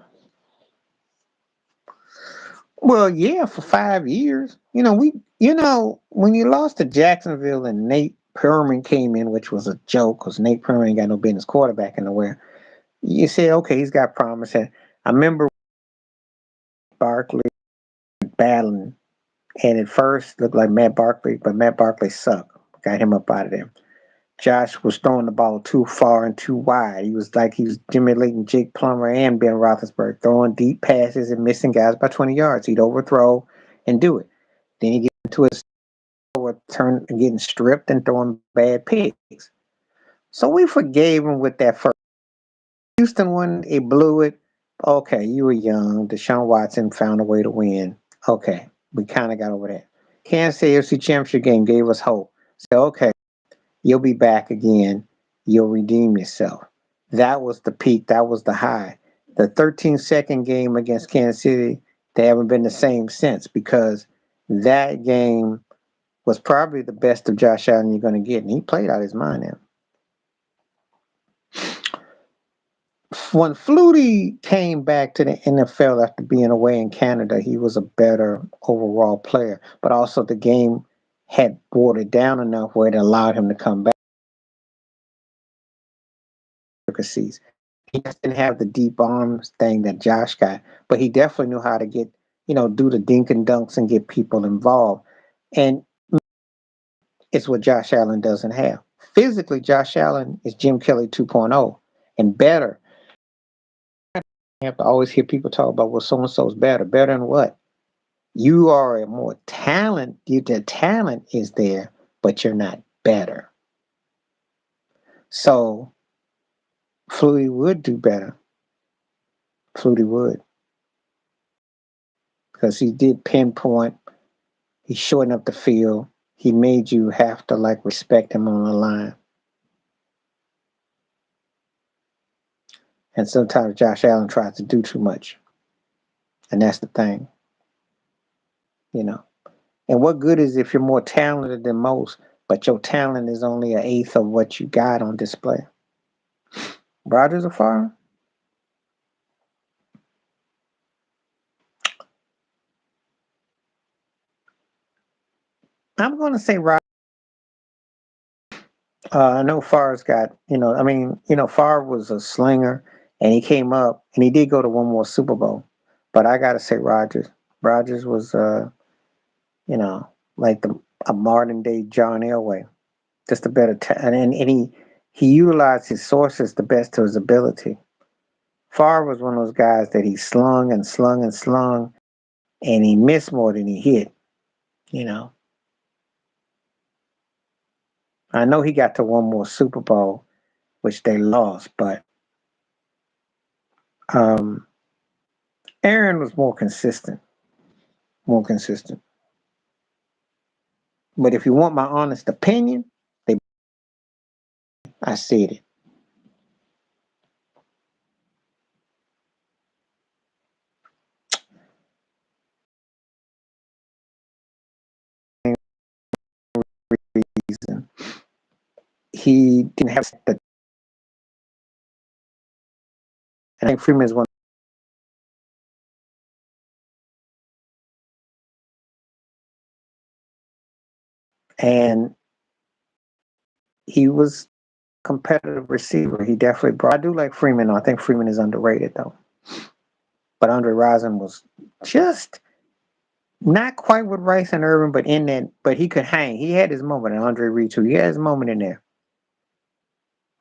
Well, yeah, for 5 years. When you lost to Jacksonville and Nate Perriman came in, which was a joke because Nate Perriman ain't got no business quarterbacking nowhere. You say, okay, he's got promise. And I remember Barkley battling, and at first looked like Matt Barkley, but Matt Barkley sucked. Got him up out of there. Josh was throwing the ball too far and too wide. He was emulating Jake Plummer and Ben Roethlisberger, throwing deep passes and missing guys by 20 yards. He'd overthrow and do it. Then he get into his turn getting stripped and throwing bad picks. So we forgave him with that first. Houston one, he blew it. Okay, you were young. Deshaun Watson found a way to win. Okay, we kind of got over that. Kansas City AFC Championship game gave us hope. So, okay, you'll be back again. You'll redeem yourself. That was the peak. That was the high. The 13-second game against Kansas City, they haven't been the same since because that game was probably the best of Josh Allen you're going to get. And he played out his mind now. When Flutie came back to the NFL after being away in Canada, he was a better overall player. But also the game had watered down enough where it allowed him to come back. He just didn't have the deep arms thing that Josh got, but he definitely knew how to get, do the dink and dunks and get people involved. And it's what Josh Allen doesn't have. Physically, Josh Allen is Jim Kelly 2.0 and better. You have to always hear people talk about, well, so-and-so is better. Better than what? You are a more talent. The talent is there, but you're not better. So Flutie would do better. Flutie would. Because he did pinpoint. He shortened up the field. He made you have to respect him on the line. And sometimes Josh Allen tries to do too much. And that's the thing. And what good is if you're more talented than most, but your talent is only 1/8 of what you got on display? Rodgers or Favre? I'm going to say Rodgers. I know Favre's got, Favre was a slinger and he came up and he did go to one more Super Bowl. But I got to say Rodgers. Rodgers was, like a modern day John Elway, just a better and he utilized his sources the best to his ability. Favre was one of those guys that he slung and slung and slung, and he missed more than he hit. You know, I know he got to one more Super Bowl, which they lost, but um, Aaron was more consistent, more consistent. But if you want my honest opinion, they I said it. Reason he didn't have the. I think Freeman is one, and he was competitive receiver. He definitely brought. I do like Freeman. I think Freeman is underrated though. But Andre Rison was just not quite with Rice and Irvin, but in that. But he could hang. He had his moment. And Andre Reed too. He had his moment in there.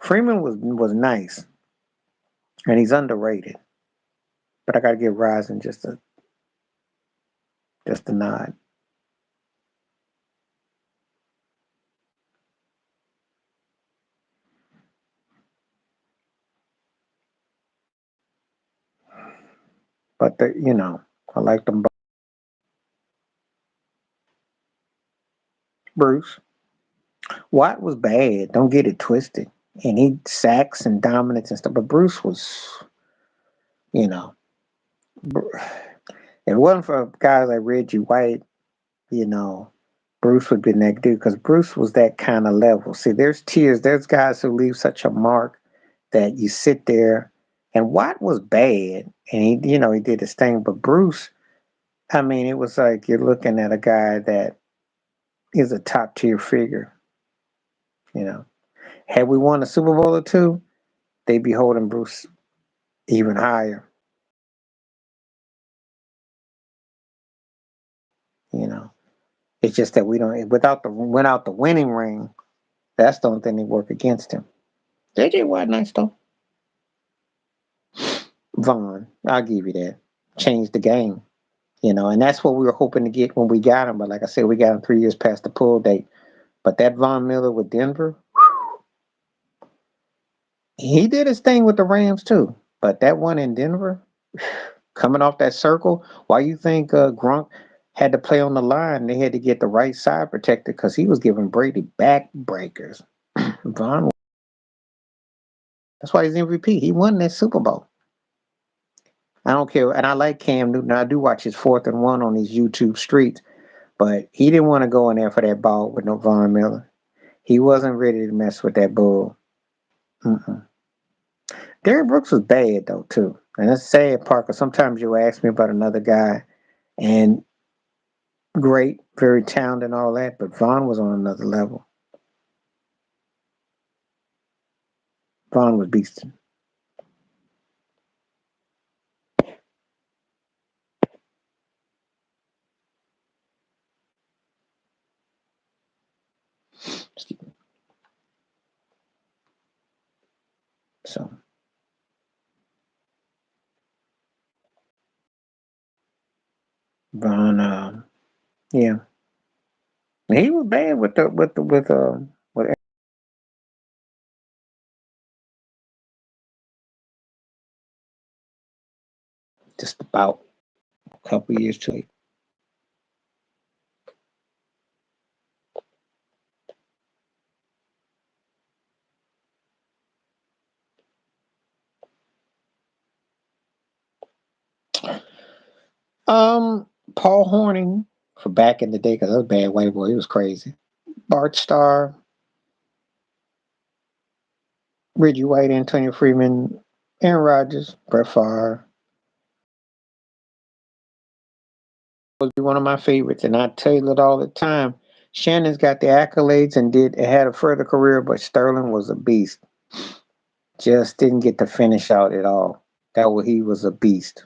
Freeman was nice, and he's underrated. But I got to give Rison just a nod. But I like them. Bruce Watt was bad. Don't get it twisted. And he sacks and dominance and stuff. But Bruce was, you know, if it wasn't for guys like Reggie White, you know, Bruce would be that dude because Bruce was that kind of level. See, there's guys who leave such a mark that you sit there. And Watt was bad, and he did his thing. But Bruce, I mean, it was like you're looking at a guy that is a top tier figure. You know, had we won a Super Bowl or two, they'd be holding Bruce even higher. You know, it's just that we don't without the winning ring. That's the only thing that work against him. JJ Watt nice though. Vaughn, I'll give you that. Changed the game. And that's what we were hoping to get when we got him. But like I said, we got him 3 years past the pull date. But that Von Miller with Denver, he did his thing with the Rams too. But that one in Denver, coming off that circle, why you think Gronk had to play on the line? They had to get the right side protected because he was giving Brady back breakers. Von, that's why he's MVP. He won that Super Bowl. I don't care, and I like Cam Newton. I do watch his 4th and 1 on these YouTube streets, but he didn't want to go in there for that ball with no Von Miller. He wasn't ready to mess with that bull. Mm-mm. Derrick Brooks was bad though too, and that's sad, Parker. Sometimes you ask me about another guy, and great, very talented and all that, but Vaughn was on another level. Vaughn was beasting. So Vaughn, yeah, he was bad with just about a couple years too late. Paul Horning for back in the day because that was bad white boy. He was crazy. Bart Starr, Reggie White, Antonio Freeman, Aaron Rodgers, Brett Favre would be one of my favorites, and I tell you it all the time. Shannon's got the accolades and had a further career, but Sterling was a beast. Just didn't get to finish out at all. He was a beast.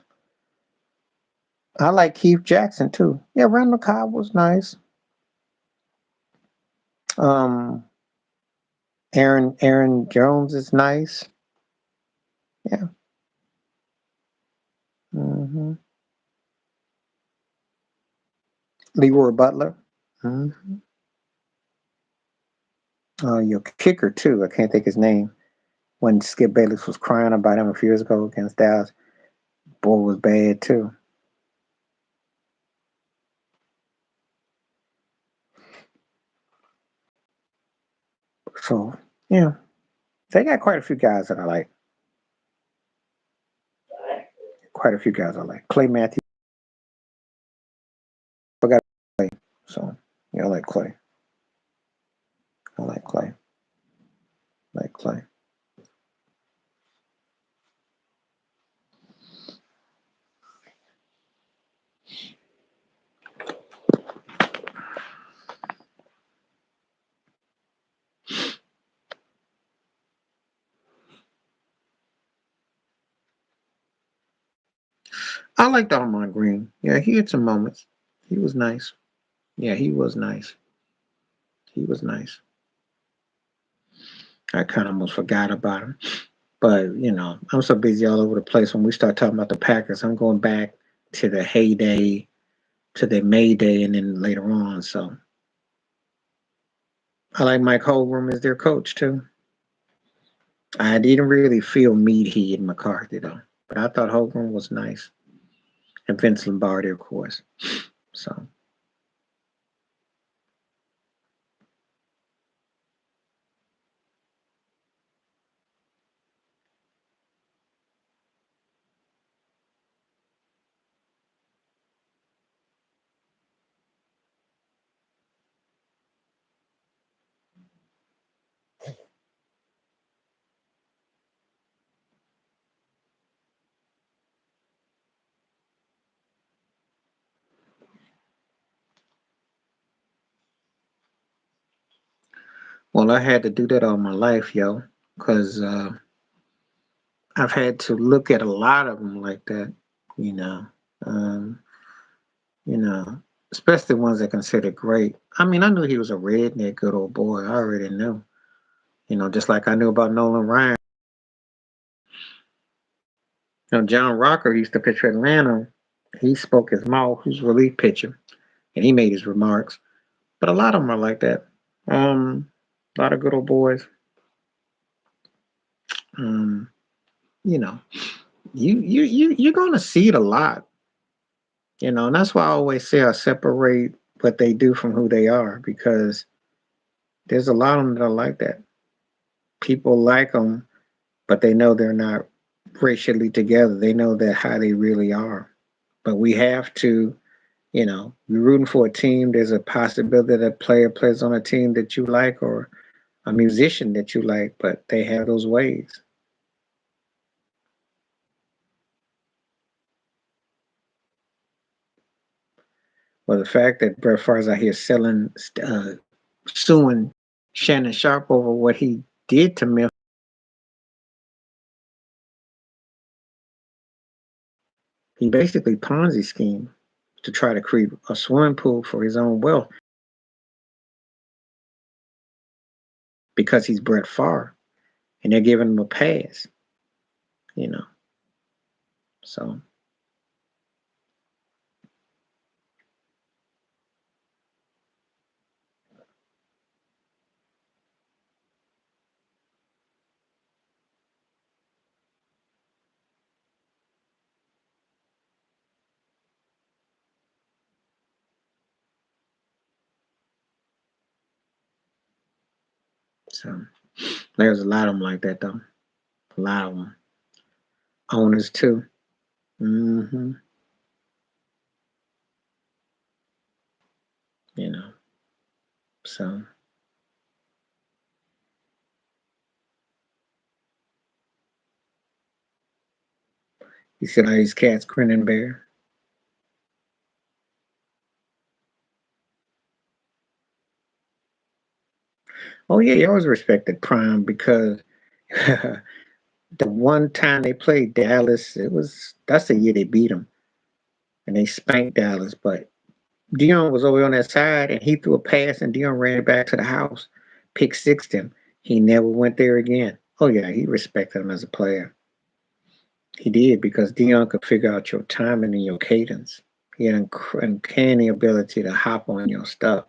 I like Keith Jackson too. Yeah, Randall Cobb was nice. Um, Aaron Jones is nice. Yeah. hmm Leroy Butler. hmm Your kicker too. I can't think his name. When Skip Bayless was crying about him a few years ago against Dallas, boy was bad too. So yeah, they got quite a few guys that I like. Quite a few guys I like. Clay Matthews. Forgot Clay. So yeah, I like Clay. I like Clay. Like Clay. I liked Armand Green. Yeah, he had some moments. He was nice. Yeah, he was nice. He was nice. I kind of almost forgot about him. But, I'm so busy all over the place. When we start talking about the Packers, I'm going back to the heyday, to the Mayday, and then later on. So I like Mike Holmgren as their coach, too. I didn't really feel Meathead and McCarthy, though. But I thought Holmgren was nice. And Vince Lombardi, of course. So, well, I had to do that all my life, yo. Because I've had to look at a lot of them like that, you know. Um, you know, especially ones that consider great. I mean, I knew he was a redneck, good old boy. I already knew. Just like I knew about Nolan Ryan. John Rocker used to pitch for Atlanta. He spoke his mouth. He was a relief pitcher, and he made his remarks. But a lot of them are like that. A lot of good old boys. Um, you know, you're gonna see it a lot. And that's why I always say I separate what they do from who they are because there's a lot of them that are like that. People like them, but they know they're not racially together. They know that how they really are. But we have to, you're rooting for a team. There's a possibility that a player plays on a team that you like or a musician that you like, but they have those ways. Well, the fact that Brett Favre's out here suing Shannon Sharp over what he did to Memphis, he basically Ponzi scheme to try to create a swimming pool for his own wealth because he's Brett Favre, and they're giving him a pass. You know, so so there's a lot of them like that though. A lot of them owners too. hmm You know, so you see all these cats grinning bear. Oh yeah, you always respected Prime because the one time they played Dallas, that's the year they beat them and they spanked Dallas. But Dion was over on that side and he threw a pass and Dion ran it back to the house, pick sixed him. He never went there again. Oh yeah, he respected him as a player. He did because Dion could figure out your timing and your cadence. He had an uncanny ability to hop on your stuff.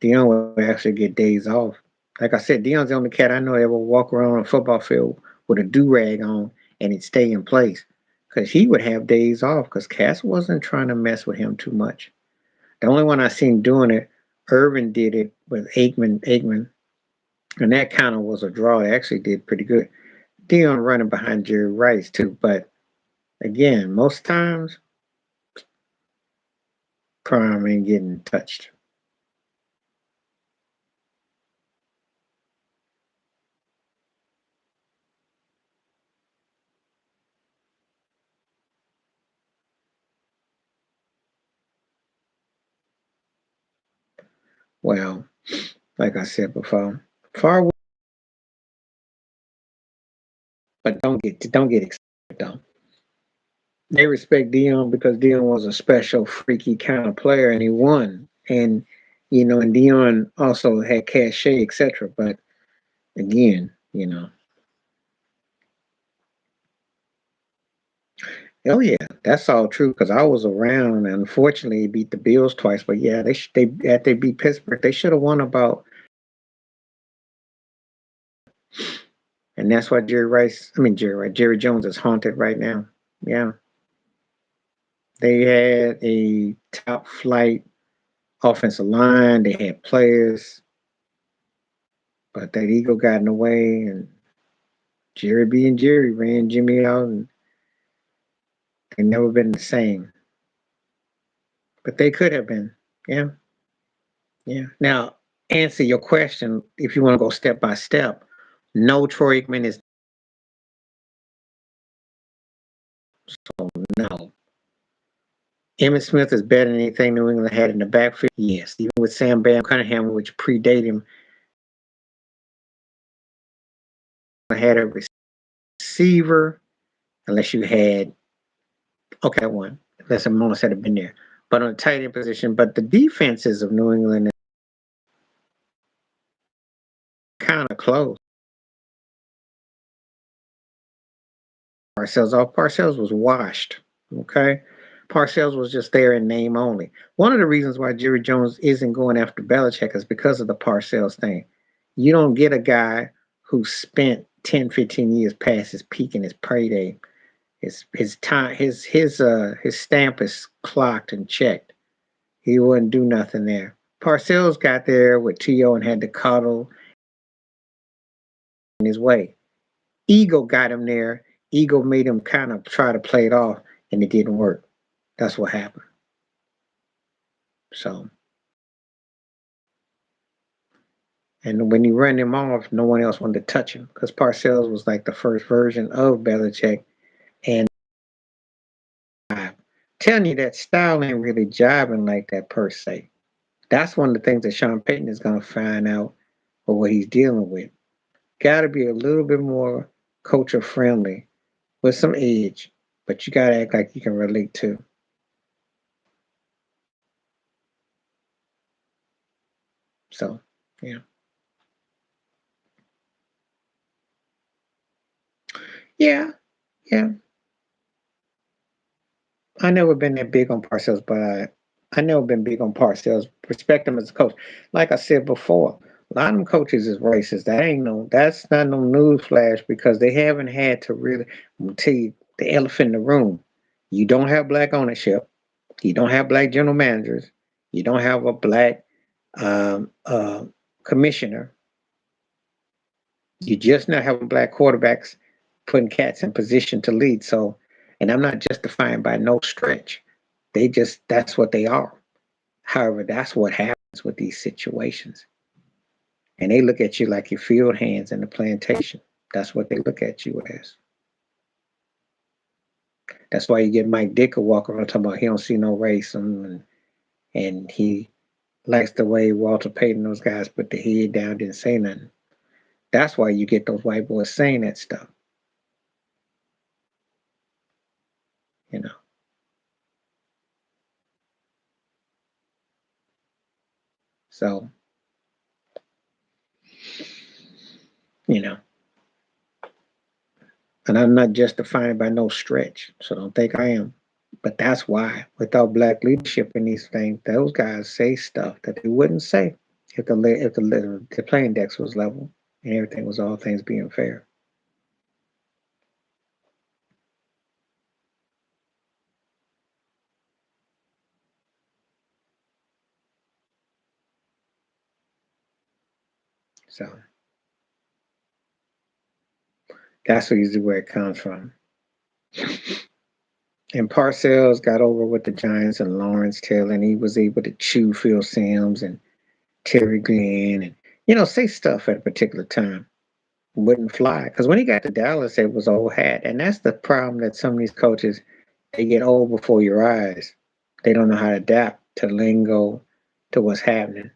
Dion would actually get days off. Like I said, Dion's the only cat I know ever walk around on a football field with a do rag on and it stay in place. Because he would have days off because Cass wasn't trying to mess with him too much. The only one I seen doing it, Irvin did it with Aikman, and that kind of was a draw. It actually did pretty good. Dion running behind Jerry Rice too, but again, most times Prime ain't getting touched. Well, like I said before, far away, but don't get excited though. They respect Dion because Dion was a special, freaky kind of player, and he won. And and Dion also had cachet, etc. But again, oh yeah, that's all true because I was around. And unfortunately, he beat the Bills twice. But yeah, they after they beat Pittsburgh, they should have won about. And that's why Jerry Jones is haunted right now. Yeah, they had a top flight offensive line. They had players, but that ego got in the way, and Jerry being Jerry ran Jimmy out, and they never been the same. But they could have been. Yeah, yeah. Now, answer your question if you want to go step by step. No, Troy Aikman is no. Emmitt Smith is better than anything New England had in the backfield. Yes, even with Sam Bam Cunningham, which predate him, had a receiver unless you had one unless Monos had been there, but on the tight end position. But the defenses of New England are kind of close. Parcells was washed. Okay. Parcells was just there in name only. One of the reasons why Jerry Jones isn't going after Belichick is because of the Parcells thing. You don't get a guy who spent 10, 15 years past his peak and his payday. His time his stamp is clocked and checked. He wouldn't do nothing there. Parcells got there with T.O. and had to cuddle in his way. Ego got him there. Ego made him kind of try to play it off, and it didn't work. That's what happened. So, and when he ran him off, no one else wanted to touch him because Parcells was like the first version of Belichick. And I'm telling you, that style ain't really jiving like that per se. That's one of the things that Sean Payton is going to find out or what he's dealing with. Got to be a little bit more culture friendly with some edge, but you got to act like you can relate to. So, yeah. Yeah, yeah. I never been that big on Parcells, but I never been big on Parcells. Respect him as a coach. Like I said before, a lot of them coaches is racist. That's not no news flash because they haven't had to really. I'm gonna tell you the elephant in the room. You don't have black ownership. You don't have black general managers. You don't have a black um, uh, commissioner. You just not having black quarterbacks putting cats in position to lead. So, and I'm not justifying by no stretch. That's what they are. However, that's what happens with these situations. And they look at you like your field hands in the plantation. That's what they look at you as. That's why you get Mike Dicker walking around talking about he don't see no race and he likes the way Walter Payton those guys put the head down, didn't say nothing. That's why you get those white boys saying that stuff. You know. So, you know, and I'm not justifying it by no stretch. So don't think I am. But that's why, without black leadership in these things, those guys say stuff that they wouldn't say if the playing decks was level and everything was all things being fair. So that's usually where it comes from. And Parcells got over with the Giants and Lawrence Taylor, and he was able to chew Phil Simms and Terry Glenn and say stuff at a particular time. Wouldn't fly because when he got to Dallas, it was old hat, and that's the problem that some of these coaches they get old before your eyes. They don't know how to adapt to lingo, to what's happening.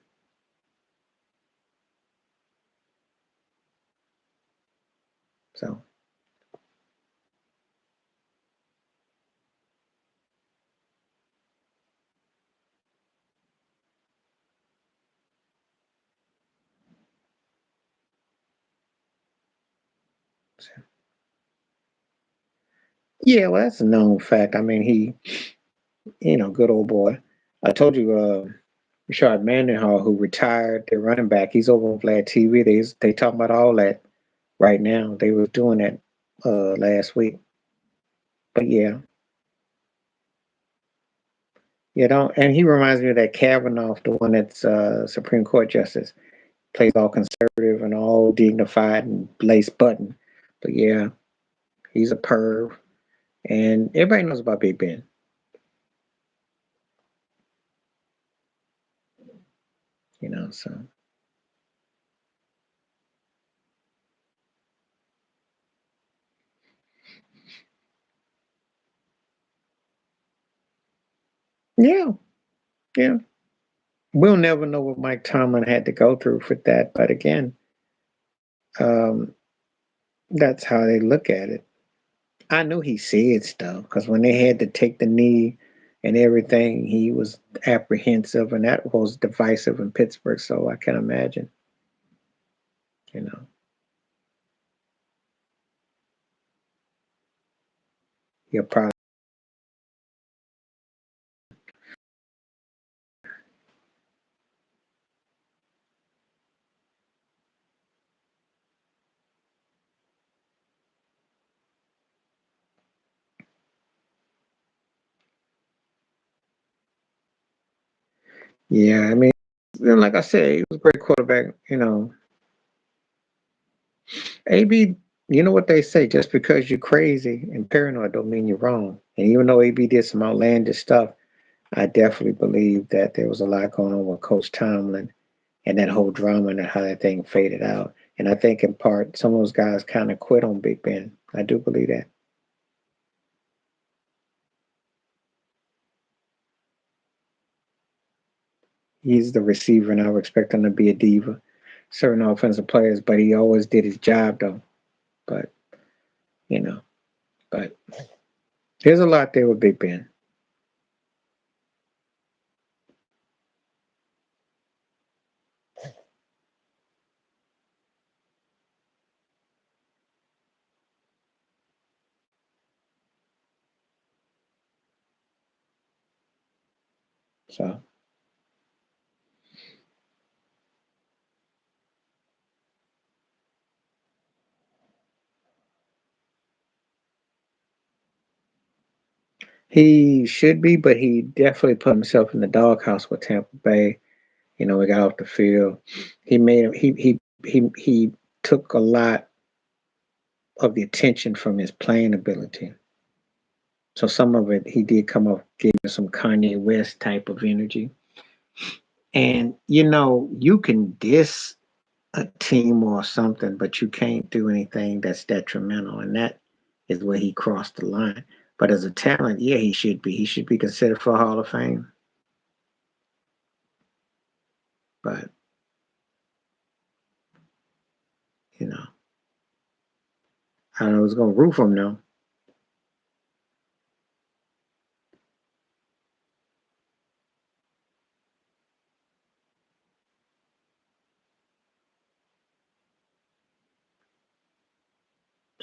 So yeah, well, that's a known fact. I mean, good old boy. I told you, Rashard Mendenhall, who retired, their running back, he's over on Vlad TV. They talking about all that right now. They were doing that last week. But yeah, don't. And he reminds me of that Kavanaugh, the one that's Supreme Court justice, plays all conservative and all dignified and lace button. But yeah, he's a perv, and everybody knows about Big Ben. So yeah, yeah. We'll never know what Mike Tomlin had to go through for that, but again, um, that's how they look at it. I knew he said stuff because when they had to take the knee and everything, he was apprehensive, and that was divisive in Pittsburgh. So I can imagine, you know, he'll probably. Yeah, I mean, like I said, he was a great quarterback. AB. You know what they say? Just because you're crazy and paranoid don't mean you're wrong. And even though AB did some outlandish stuff, I definitely believe that there was a lot going on with Coach Tomlin and that whole drama and how that thing faded out. And I think in part some of those guys kind of quit on Big Ben. I do believe that. He's the receiver, and I would expect him to be a diva. Certain offensive players, but he always did his job though. But you know, but there's a lot there with Big Ben. So he should be, but he definitely put himself in the doghouse with Tampa Bay. We got off the field. He made he took a lot of the attention from his playing ability. So some of it he did come up giving some Kanye West type of energy. And you can diss a team or something, but you can't do anything that's detrimental. And that is where he crossed the line. But as a talent, yeah, he should be. He should be considered for Hall of Fame. But, you know, I don't know who's gonna root for him though.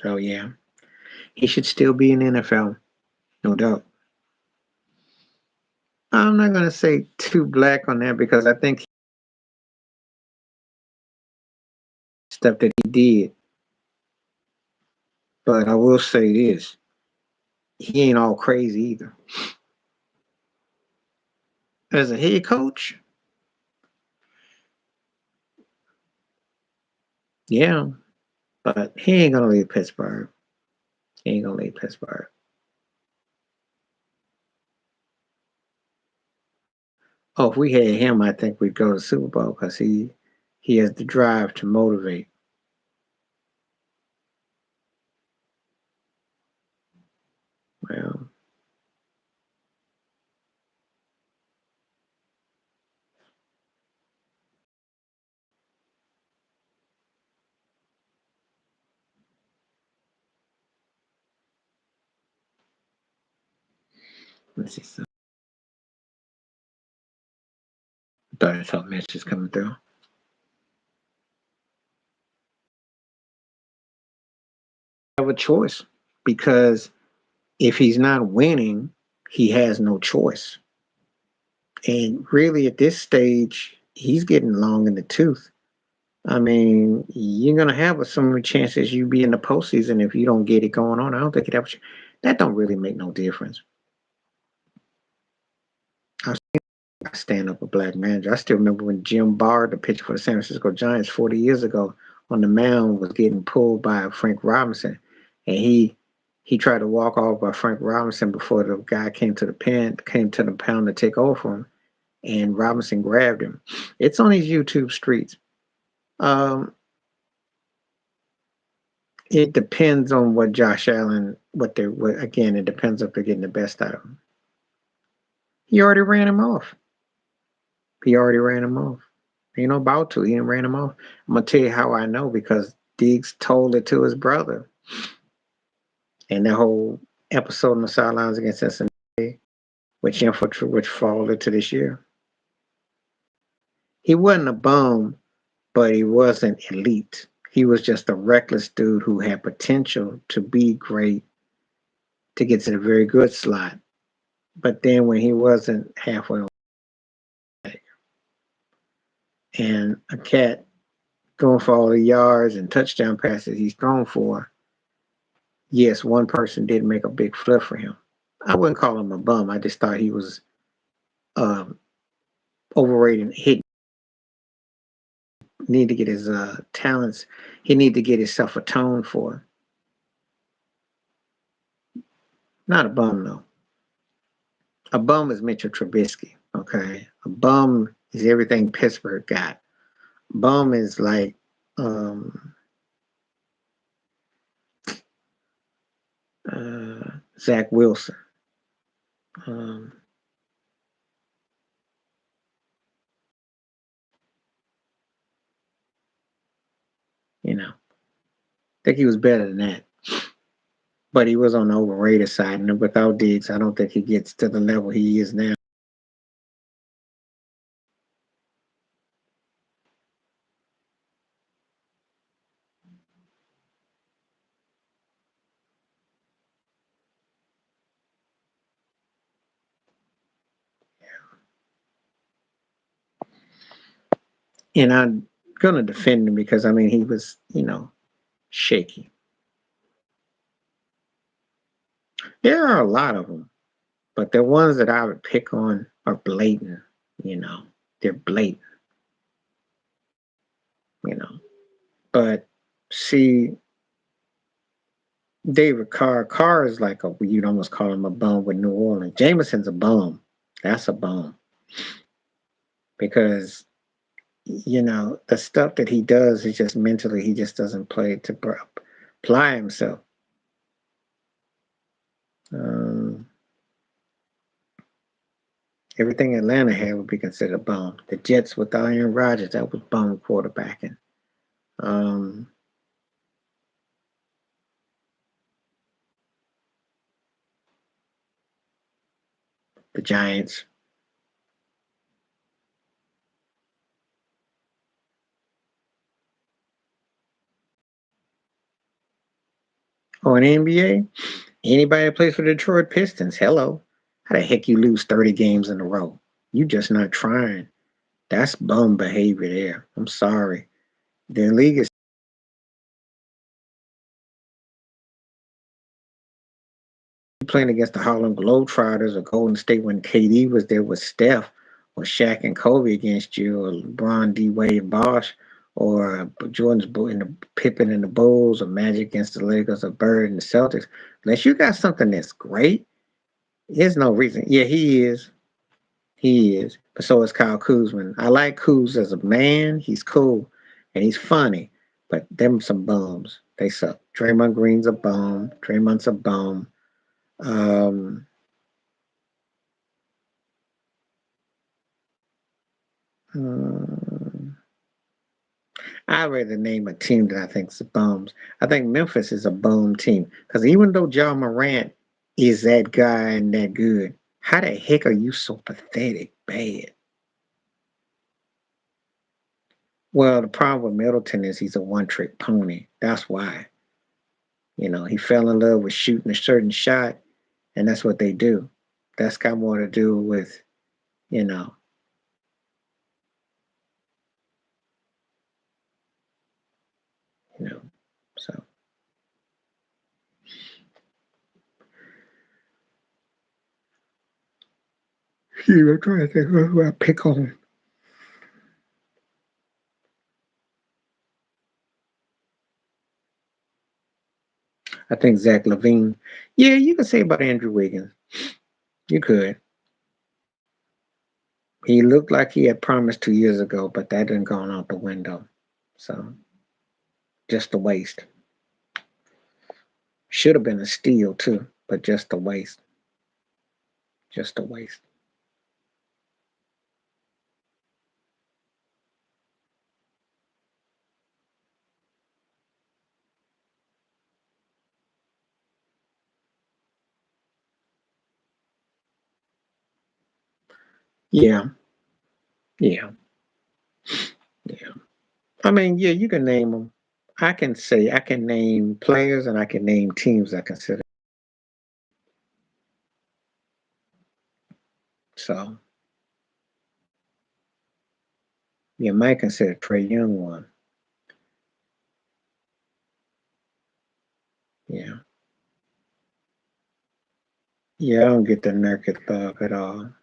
So yeah, he should still be in the NFL, no doubt. I'm not gonna say too black on that because I think stuff that he did, but I will say this: he ain't all crazy either. As a head coach, yeah, but he ain't gonna leave Pittsburgh. He ain't gonna leave Pittsburgh. Oh, if we had him, I think we'd go to the Super Bowl because he has the drive to motivate. Well, let's see. So, I thought Mitch is coming through. Have a choice because if he's not winning, he has no choice. And really, at this stage, he's getting long in the tooth. I mean, you're gonna have so many chances you be in the postseason if you don't get it going on. I don't think that don't really make no difference. I stand up a black manager. I still remember when Jim Barr, the pitcher for the San Francisco Giants 40 years ago, on the mound was getting pulled by Frank Robinson, and he tried to walk off by Frank Robinson before the guy came to the pound to take over from him, and Robinson grabbed him. It's on these YouTube streets. Um, it depends on what Josh Allen, again, it depends if they're getting the best out of him. He already ran him off. He already ran him off. Ain't no about to. He ran him off. I'm gonna tell you how I know because Diggs told it to his brother. And that whole episode on the sidelines against Cincinnati, which followed into this year. He wasn't a bum, but he wasn't elite. He was just a reckless dude who had potential to be great, to get to the very good slot. But then when he wasn't halfway, and a cat going for all the yards and touchdown passes he's thrown for, yes, one person did make a big flip for him. I wouldn't call him a bum. I just thought he was um, overrated. He need to get his talents. He need to get himself atoned for. Not a bum though. A bum is Mitchell Trubisky. Okay, a bum is everything Pittsburgh got. Bum is like Zach Wilson. Um, I think he was better than that. But he was on the overrated side, and without Diggs, I don't think he gets to the level he is now. And I'm gonna defend him because I mean he was, shaky. There are a lot of them, but the ones that I would pick on are blatant. You know, they're blatant. You know, but see, David Carr is like you'd almost call him a bum with New Orleans. Jameson's a bum. That's a bum because the stuff that he does is just mentally he just doesn't play to apply himself. Um, Everything Atlanta had would be considered bum. The Jets with Aaron Rodgers, that was bum quarterbacking. Um, the Giants. Oh, in the NBA, anybody that plays for the Detroit Pistons, hello. How the heck you lose 30 games in a row? You just not trying. That's bum behavior there. I'm sorry. The league is playing against the Harlem Globetrotters or Golden State when KD was there with Steph or Shaq and Kobe against you or LeBron, D. Wade, Bosh or Jordan's in the Pippen and the Bulls or Magic against the Lakers or Bird and the Celtics. Unless you got something that's great, there's no reason. Yeah, he is. He is. But so is Kyle Kuzma. I like Kuz as a man. He's cool and he's funny. But them some bums. They suck. Draymond Green's a bum. Draymond's a bum. Um, uh, I'd rather name a team that I think's bums. I think Memphis is a bum team. Because even though John Morant is that guy and that good, how the heck are you so pathetic bad? Well, the problem with Middleton is he's a one-trick pony. That's why. He fell in love with shooting a certain shot, and that's what they do. That's got more to do with, you know, you know. So yeah, I'm trying to think who I pick on. I think Zach Levine. Yeah, you could say about Andrew Wiggins. You could. He looked like he had promised 2 years ago, but that didn't gone out the window. So just a waste. Should have been a steal too, but just a waste. Just a waste. Yeah, yeah, yeah. I mean, yeah, you can name them. I can name players and I can name teams I consider. So you might consider Trey Young one. Yeah. Yeah, I don't get the Nurkic love at all.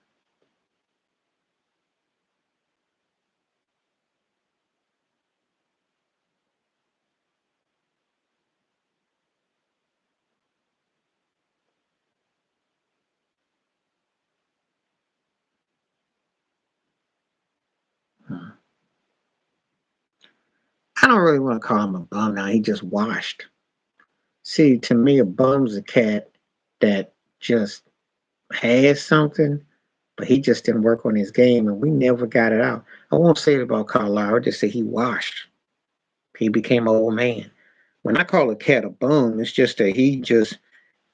Hmm. I don't really want to call him a bum now. He just washed. See, to me, a bum's a cat that just has something, but he just didn't work on his game, and we never got it out. I won't say it about Kyle Lowry. Just say he washed. He became an old man. When I call a cat a bum, it's just that he just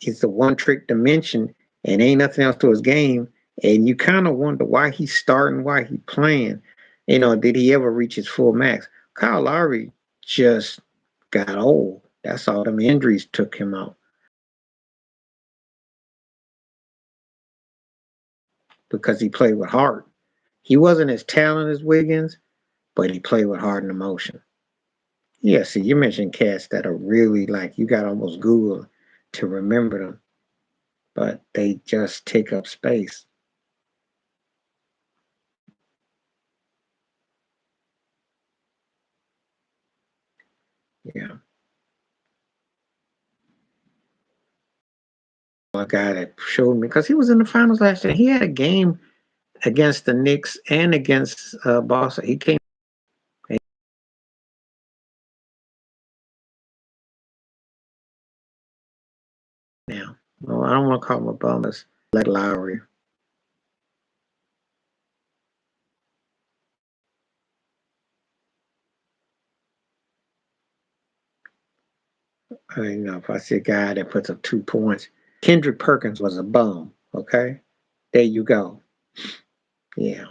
is the one trick dimension, and ain't nothing else to his game. And you kind of wonder why he's starting, why he playing. Did he ever reach his full max? Kyle Lowry just got old. That's all. Them injuries took him out because he played with heart. He wasn't as talented as Wiggins, but he played with heart and emotion. Yeah, see, you mentioned cats that are really like you got almost Google to remember them, but they just take up space. Yeah, a guy that showed me because he was in the finals last year. He had a game against the Knicks and against Boston. He came now. Well, I don't want to call him a bum. It's like Lowry. If I see a guy that puts up 2 points, Kendrick Perkins was a bum. Okay, there you go. Yeah,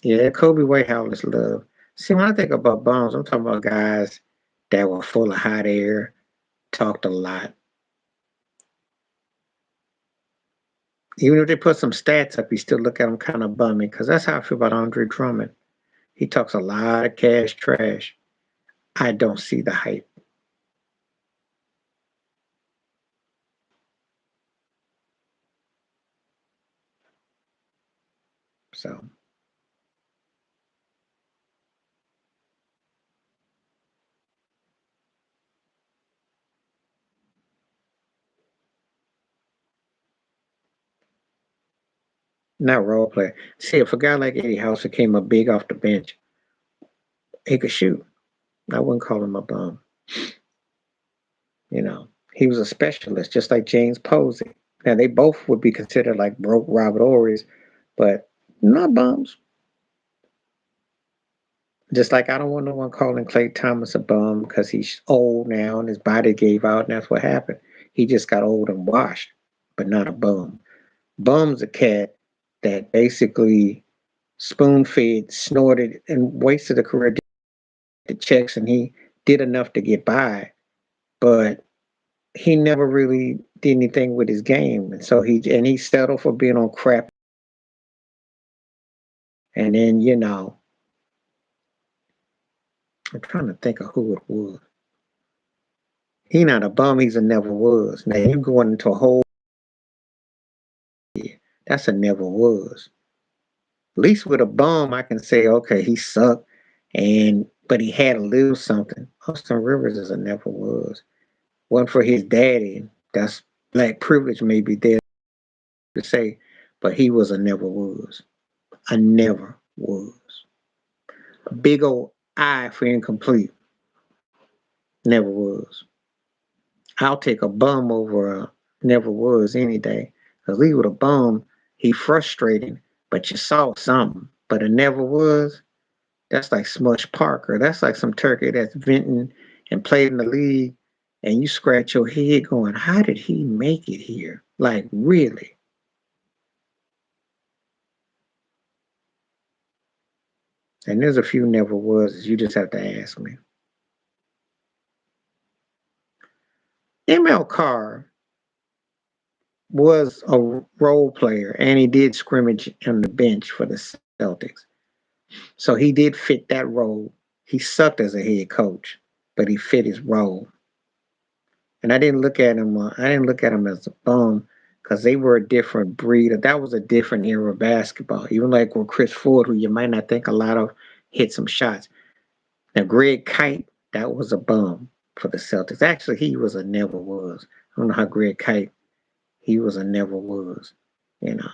yeah. Kobe Whitehouse love. See, when I think about bums, I'm talking about guys that were full of hot air, talked a lot. Even if they put some stats up, you still look at him kind of bummy because that's how I feel about Andre Drummond. He talks a lot of cash trash. I don't see the hype. So not role play. See, if a guy like Eddie Hauser came up big off the bench, he could shoot. I wouldn't call him a bum. You know, he was a specialist, just like James Posey. Now they both would be considered like broke Robert Ory's, but not bums. Just like I don't want no one calling Clay Thomas a bum because he's old now and his body gave out, and that's what happened. He just got old and washed, but not a bum. Bum's a cat that basically spoon fed, snorted, and wasted a career the checks, and he did enough to get by, but he never really did anything with his game, and so he settled for being on crap. And then I'm trying to think of who it was. He not a bum. He's a never was. Now you going into a whole. That's a never was. At least with a bum, I can say, okay, he sucked, but he had a little something. Austin Rivers is a never was. One for his daddy. That's black privilege, maybe there to say, but he was a never was. A never was. A big old I for incomplete. Never was. I'll take a bum over a never was any day. Because leave with a bum, he frustrating, but you saw something. But a never was, that's like Smush Parker. That's like some turkey that's venting and played in the league, and you scratch your head going, how did he make it here? Like, really? And there's a few never was. You just have to ask me. ML Carr was a role player, and he did scrimmage on the bench for the Celtics. So he did fit that role. He sucked as a head coach, but he fit his role. And I didn't look at him. I didn't look at him as a bum because they were a different breed. That was a different era of basketball. Even like with Chris Ford, who you might not think a lot of, hit some shots. Now Greg Kite, that was a bum for the Celtics. Actually, he was a never was. I don't know how Greg Kite. He was a never was. You know.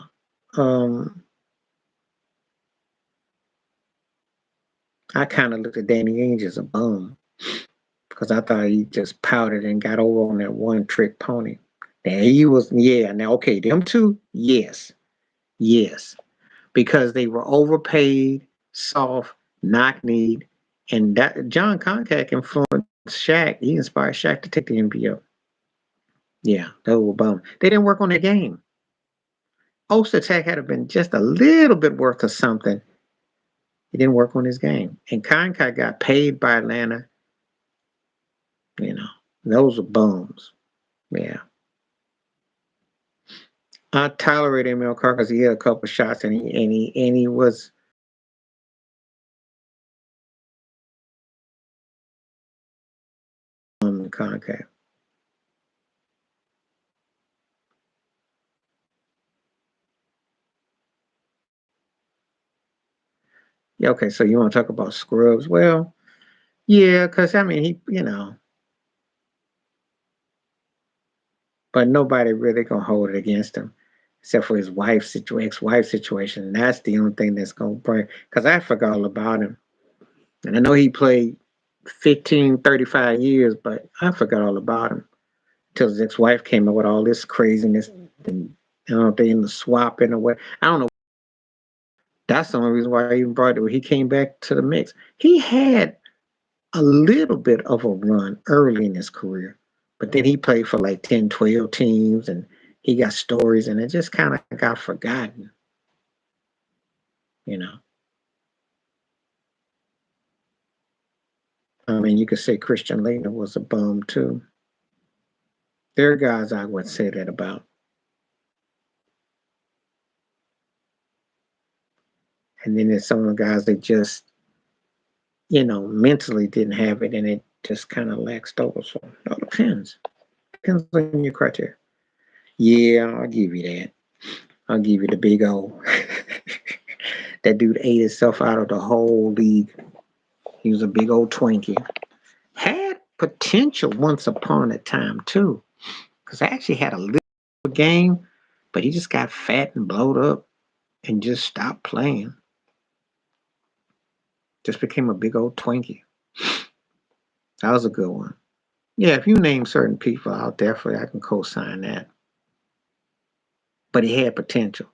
I kind of looked at Danny Ainge as a bum because I thought he just powdered and got over on that one trick pony. Now he was, yeah. Now, okay, them two, yes, yes, because they were overpaid, soft, knock-kneed, and that John Concac influenced Shaq. He inspired Shaq to take the NBA. Yeah, they were bum. They didn't work on their game. Ulster Tech had been just a little bit worth of something. He didn't work on his game, and Concac got paid by Atlanta. You know, those are bums. Yeah. I tolerate Emil Carr because he had a couple shots and he was Concact. Yeah, okay, so you want to talk about scrubs? Well, yeah, because I mean but nobody really gonna hold it against him except for his ex-wife situation. And that's the only thing that's gonna bring because I forgot all about him. And I know he played 15, 35 years, but I forgot all about him until his ex-wife came up with all this craziness and I don't know if they in the swapping or what. I don't know. That's the only reason why I even brought it. When he came back to the mix, he had a little bit of a run early in his career, but then he played for like 10, 12 teams and he got stories and it just kind of got forgotten, you know. I mean, you could say Christian Laettner was a bum too. There are guys I would say that about. And then there's some of the guys that just, mentally didn't have it and it just kind of laxed over. So it all depends. Depends on your criteria. Yeah, I'll give you that. I'll give you the big O. That dude ate himself out of the whole league. He was a big old Twinkie. Had potential once upon a time too, because I actually had a little game, but he just got fat and blowed up and just stopped playing. Just became a big old Twinkie. That was a good one. Yeah, if you name certain people, I can co-sign that. But he had potential.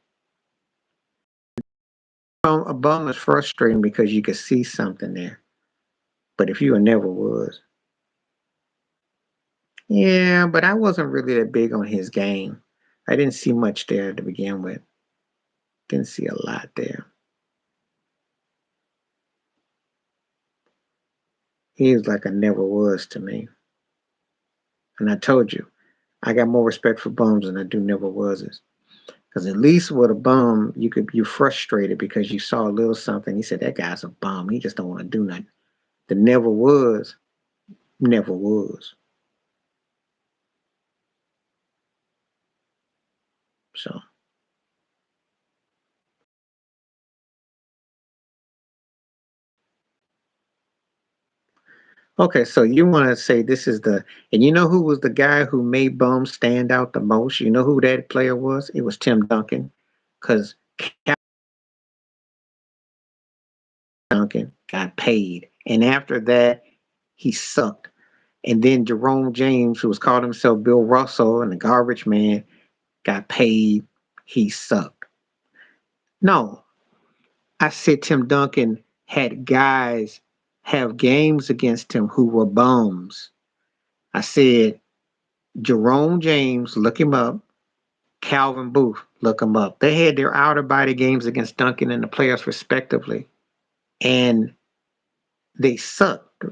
A bum is frustrating because you could see something there. But if you never was, yeah, but I wasn't really that big on his game. I didn't see much there to begin with. Didn't see a lot there. He was like a never was to me. And I told you, I got more respect for bums than I do never was. Because at least with a bum, you frustrated because you saw a little something. He said that guy's a bum. He just don't want to do nothing. The never was, never was. So okay, so you want to say this is and you know who was the guy who made bums stand out the most? You know who that player was? It was Tim Duncan, because Duncan got paid, and after that, he sucked. And then Jerome James, who was called himself Bill Russell and the garbage man, got paid. He sucked. No, I said Tim Duncan had guys have games against him who were bums. I said Jerome James, look him up. Calvin Booth, look him up. They had their outer body games against Duncan and the playoffs respectively, and they sucked.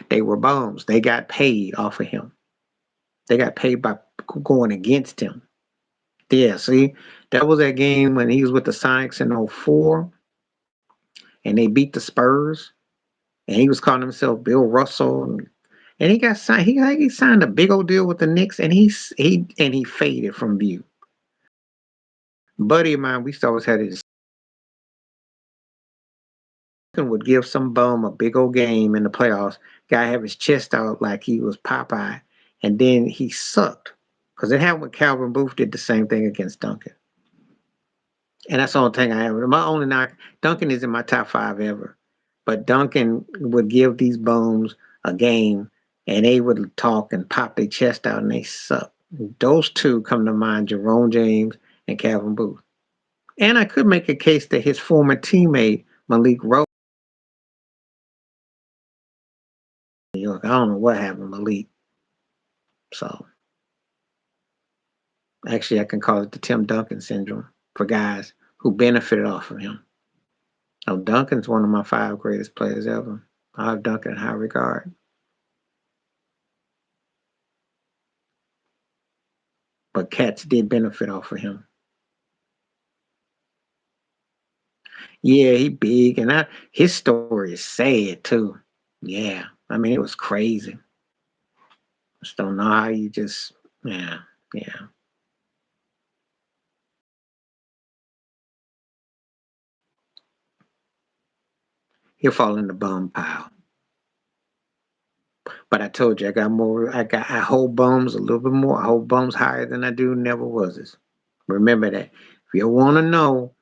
They were bums. They got paid off of him. They got paid by going against him. Yeah, see, that was that game when he was with the Sonics in '04, and they beat the Spurs, and he was calling himself Bill Russell, and he got signed. He signed a big old deal with the Knicks, and he faded from view. Buddy of mine, we used to always had this would give some bum a big old game in the playoffs. Guy have his chest out like he was Popeye, and then he sucked because it happened when Calvin Booth did the same thing against Duncan. And that's the only thing I have. My only knock, Duncan is in my top five ever. But Duncan would give these bums a game and they would talk and pop their chest out and they suck. Those two come to mind, Jerome James and Calvin Booth. And I could make a case that his former teammate, Malik Rose, New York. I don't know what happened, Malik. So actually I can call it the Tim Duncan syndrome for guys who benefited off of him. Oh, Duncan's one of my five greatest players ever. I have Duncan in high regard. But cats did benefit off of him. Yeah, he big, and his story is sad too. Yeah, I mean it was crazy. Just don't know how you just yeah. He'll fall in the bum pile. But I told you I got more. I hold bums a little bit more. I hold bums higher than I do never was. Remember that. If you want to know,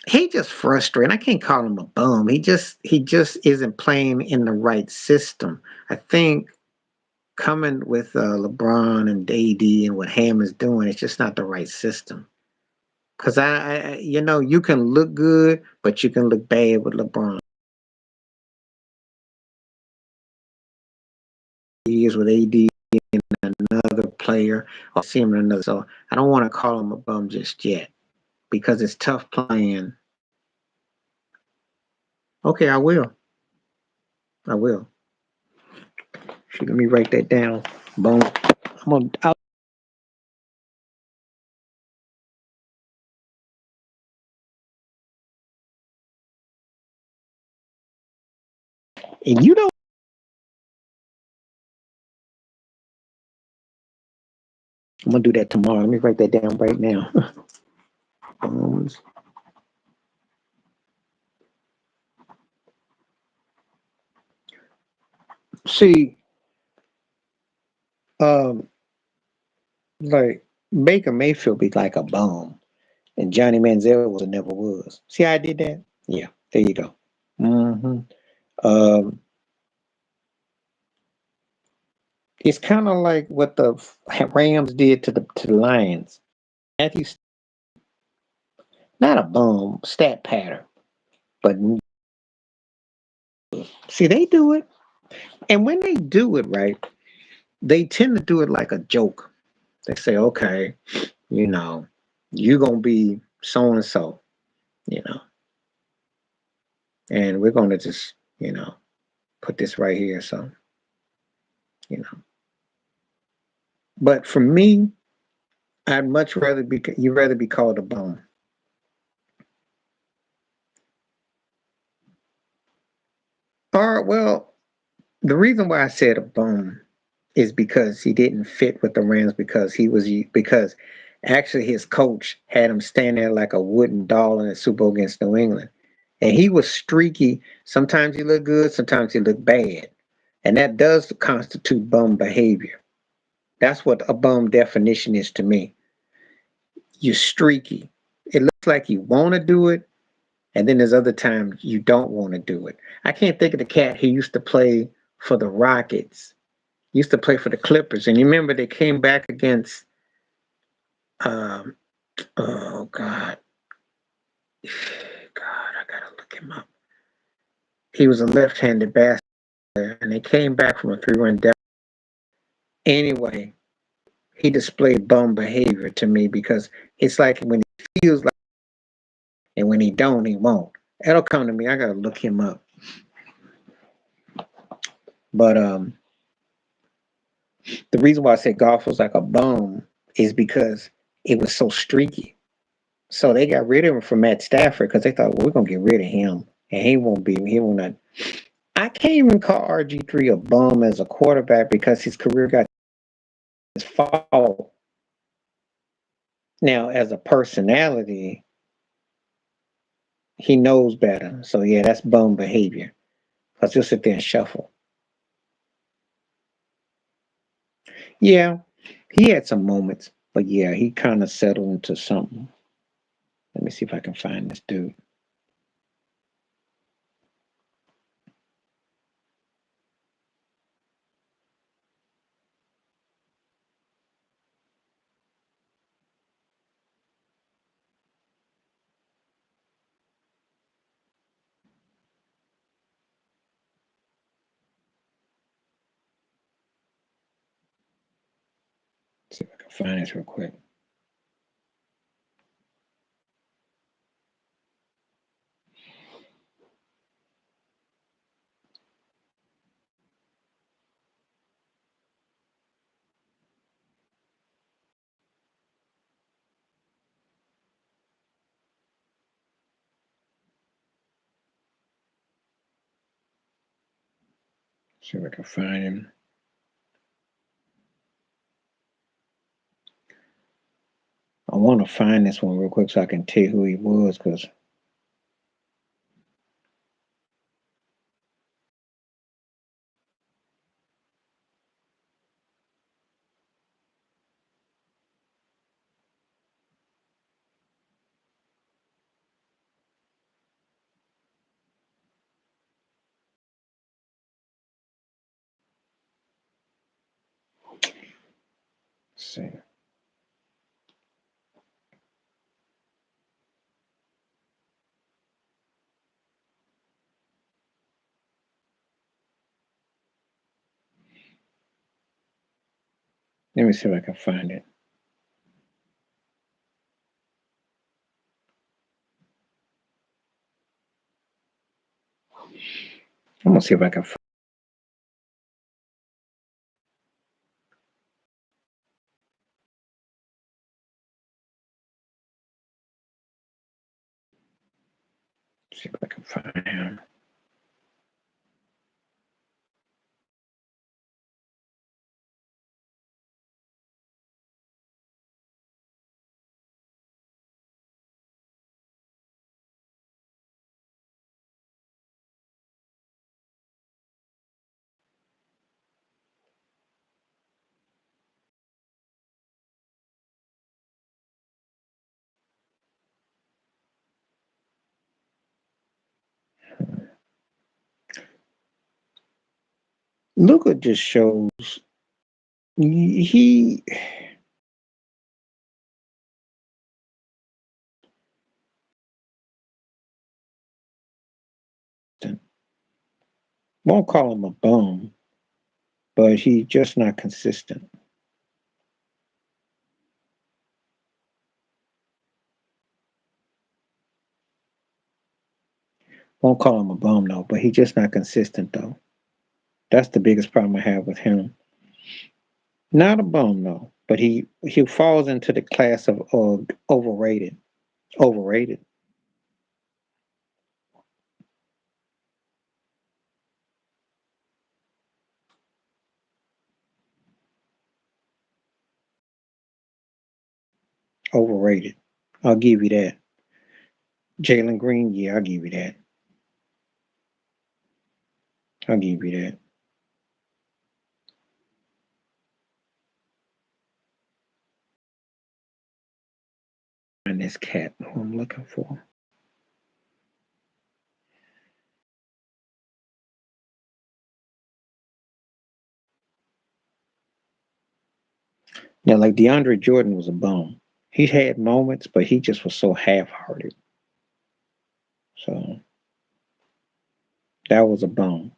he just frustrated. I can't call him a bum. He just isn't playing in the right system. I think coming with LeBron and AD and what Ham is doing, it's just not the right system. Because you can look good, but you can look bad with LeBron. He is with AD and another player, or see him in another. So I don't want to call him a bum just yet because it's tough playing. Okay, I will. I will. Shoot, let me write that down. Boom. And you know, I'm gonna do that tomorrow. Let me write that down right now. Bones. See, um, like Baker Mayfield be like a bum, and Johnny Manziel was or never was. See how I did that? Yeah, there you go. hmm Um, it's kind of like what the Rams did to the Lions. Matthew, not a bum, stat pattern, but see they do it, and when they do it right, they tend to do it like a joke. They say, okay, you know, you're gonna be so and so, you know, and we're gonna just, put this right here. So, you know, but for me, I'd much rather be you rather be called a bum. Or well, the reason why I said a bum is because he didn't fit with the Rams because actually his coach had him stand there like a wooden doll in a Super Bowl against New England. And he was streaky. Sometimes he looked good, sometimes he looked bad. And that does constitute bum behavior. That's what a bum definition is to me. You're streaky. It looks like you want to do it, and then there's other times you don't want to do it. I can't think of the cat who used to play for the Rockets, used to play for the Clippers, and you remember they came back against, um, oh God, I gotta look him up. He was a left-handed basketball player, and they came back from a three-run deficit. Anyway, he displayed bum behavior to me because it's like when he feels like, and when he don't, he won't. It'll come to me. I gotta look him up. But the reason why I say golf was like a bum is because it was so streaky. So they got rid of him from Matt Stafford because they thought, well, we're gonna get rid of him, and he will not. I can't even call RG3 a bum as a quarterback because his career got his fault. Now, as a personality, he knows better. So yeah, that's bum behavior. Because he'll sit there and shuffle. Yeah, he had some moments, but yeah, he kind of settled into something. Let me see if I can find this dude. Let's see if I can find this real quick. See if I can find him. I want to find this one real quick so I can tell you who he was, because see. Let me see if I can find it. I'm gonna see if I can see if I can find him. Luka just shows he won't call him a bum, but he's just not consistent. Won't call him a bum though, but he's just not consistent though. That's the biggest problem I have with him. Not a bum though, but he falls into the class of overrated. Overrated. Overrated. I'll give you that. Jalen Green, yeah, I'll give you that. I'll give you that. And this cat who I'm looking for. Now, like DeAndre Jordan was a bum. He had moments, but he just was so half-hearted. So that was a bum.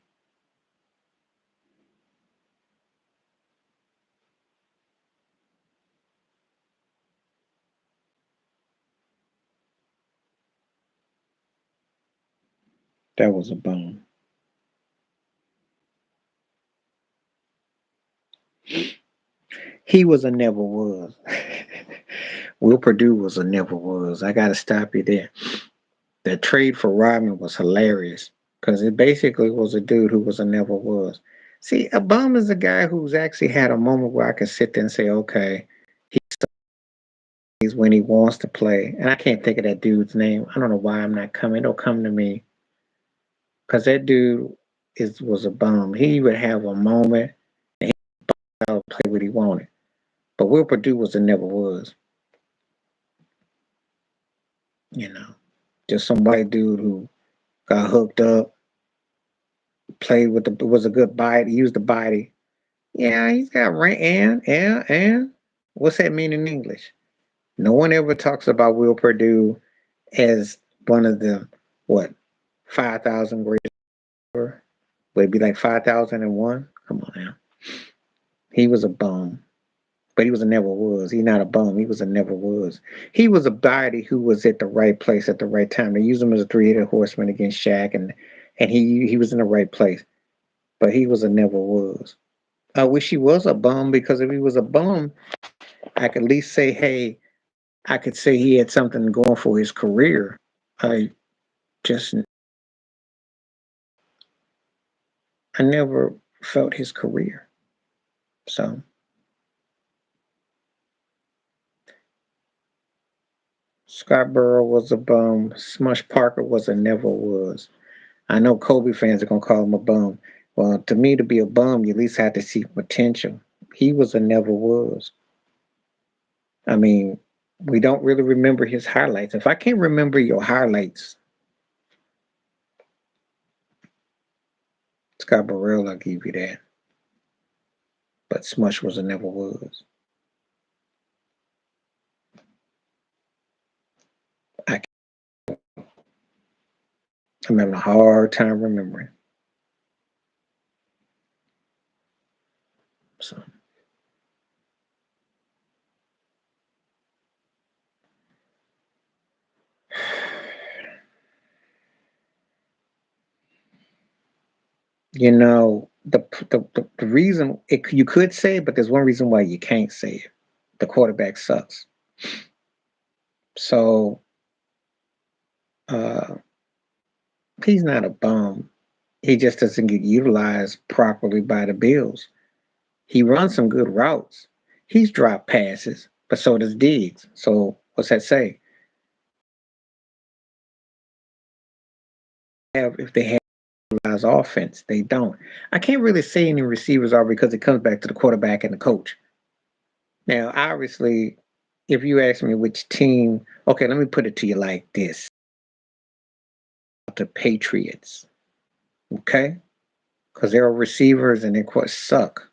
That was a bum. He was a never was. Will Purdue was a never was. I got to stop you there. The trade for Rodman was hilarious because it basically was a dude who was a never was. See, a bum is a guy who's actually had a moment where I can sit there and say, okay, he's when he wants to play. And I can't think of that dude's name. I don't know why I'm not coming. It'll come to me because that dude was a bum. He would have a moment and he would play what he wanted. But Will Purdue was a never was. You know, just some white dude who got hooked up, played with the was a good body, used the body. Yeah, he's got rank and what's that mean in English? No one ever talks about Will Purdue as one of the what 5,000 greatest ever. Would it be like 5,001? Come on now. He was a bum, but he was a never was. He's not a bum. He was a never was. He was a body who was at the right place at the right time. They used him as a three-headed horseman against Shaq, and he was in the right place. But he was a never was. I wish he was a bum because if he was a bum, I could at least say, hey, I could say he had something going for his career. I just I never felt his career. So Scarborough was a bum. Smush Parker was a never was. I know Kobe fans are gonna call him a bum. Well, to me, to be a bum, you at least have to see potential. He was a never was. I mean, we don't really remember his highlights. If I can't remember your highlights, Scarborough, I'll give you that. But Smush was a never was. I, I'm having a hard time remembering. So you know the reason you could say it, but there's one reason why you can't say it. The quarterback sucks. So uh, He's not a bum. He just doesn't get utilized properly by the Bills. He runs some good routes. He's dropped passes, but so does Diggs. So what's that say? If they have utilized offense, they don't. I can't really say any receivers are because it comes back to the quarterback and the coach. Now, obviously, if you ask me which team, okay, let me put it to you like this: the Patriots, okay, because their receivers and their course suck.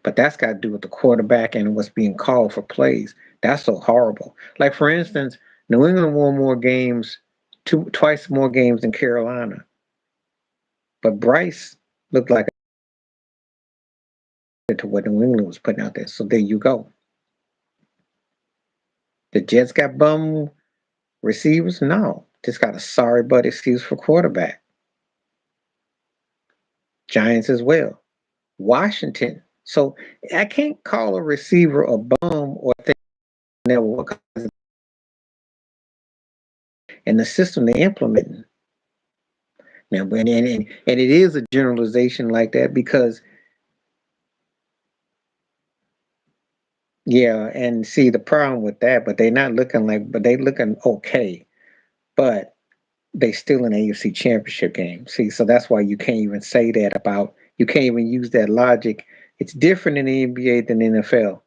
But that's got to do with the quarterback and what's being called for plays. That's so horrible. Like for instance, New England won more games, twice more games than Carolina. But Bryce looked like to what New England was putting out there. So there you go. The Jets got bum receivers? No. Just got a sorry but excuse for quarterback. Giants as well. Washington. So I can't call a receiver a bum or think never work in the system they're implementing. Now, and it is a generalization like that because, yeah, and see the problem with that, but they're not looking like, but they looking okay, but they still in the AFC Championship game. See, so that's why you can't even say that about, you can't even use that logic. It's different in the NBA than NFL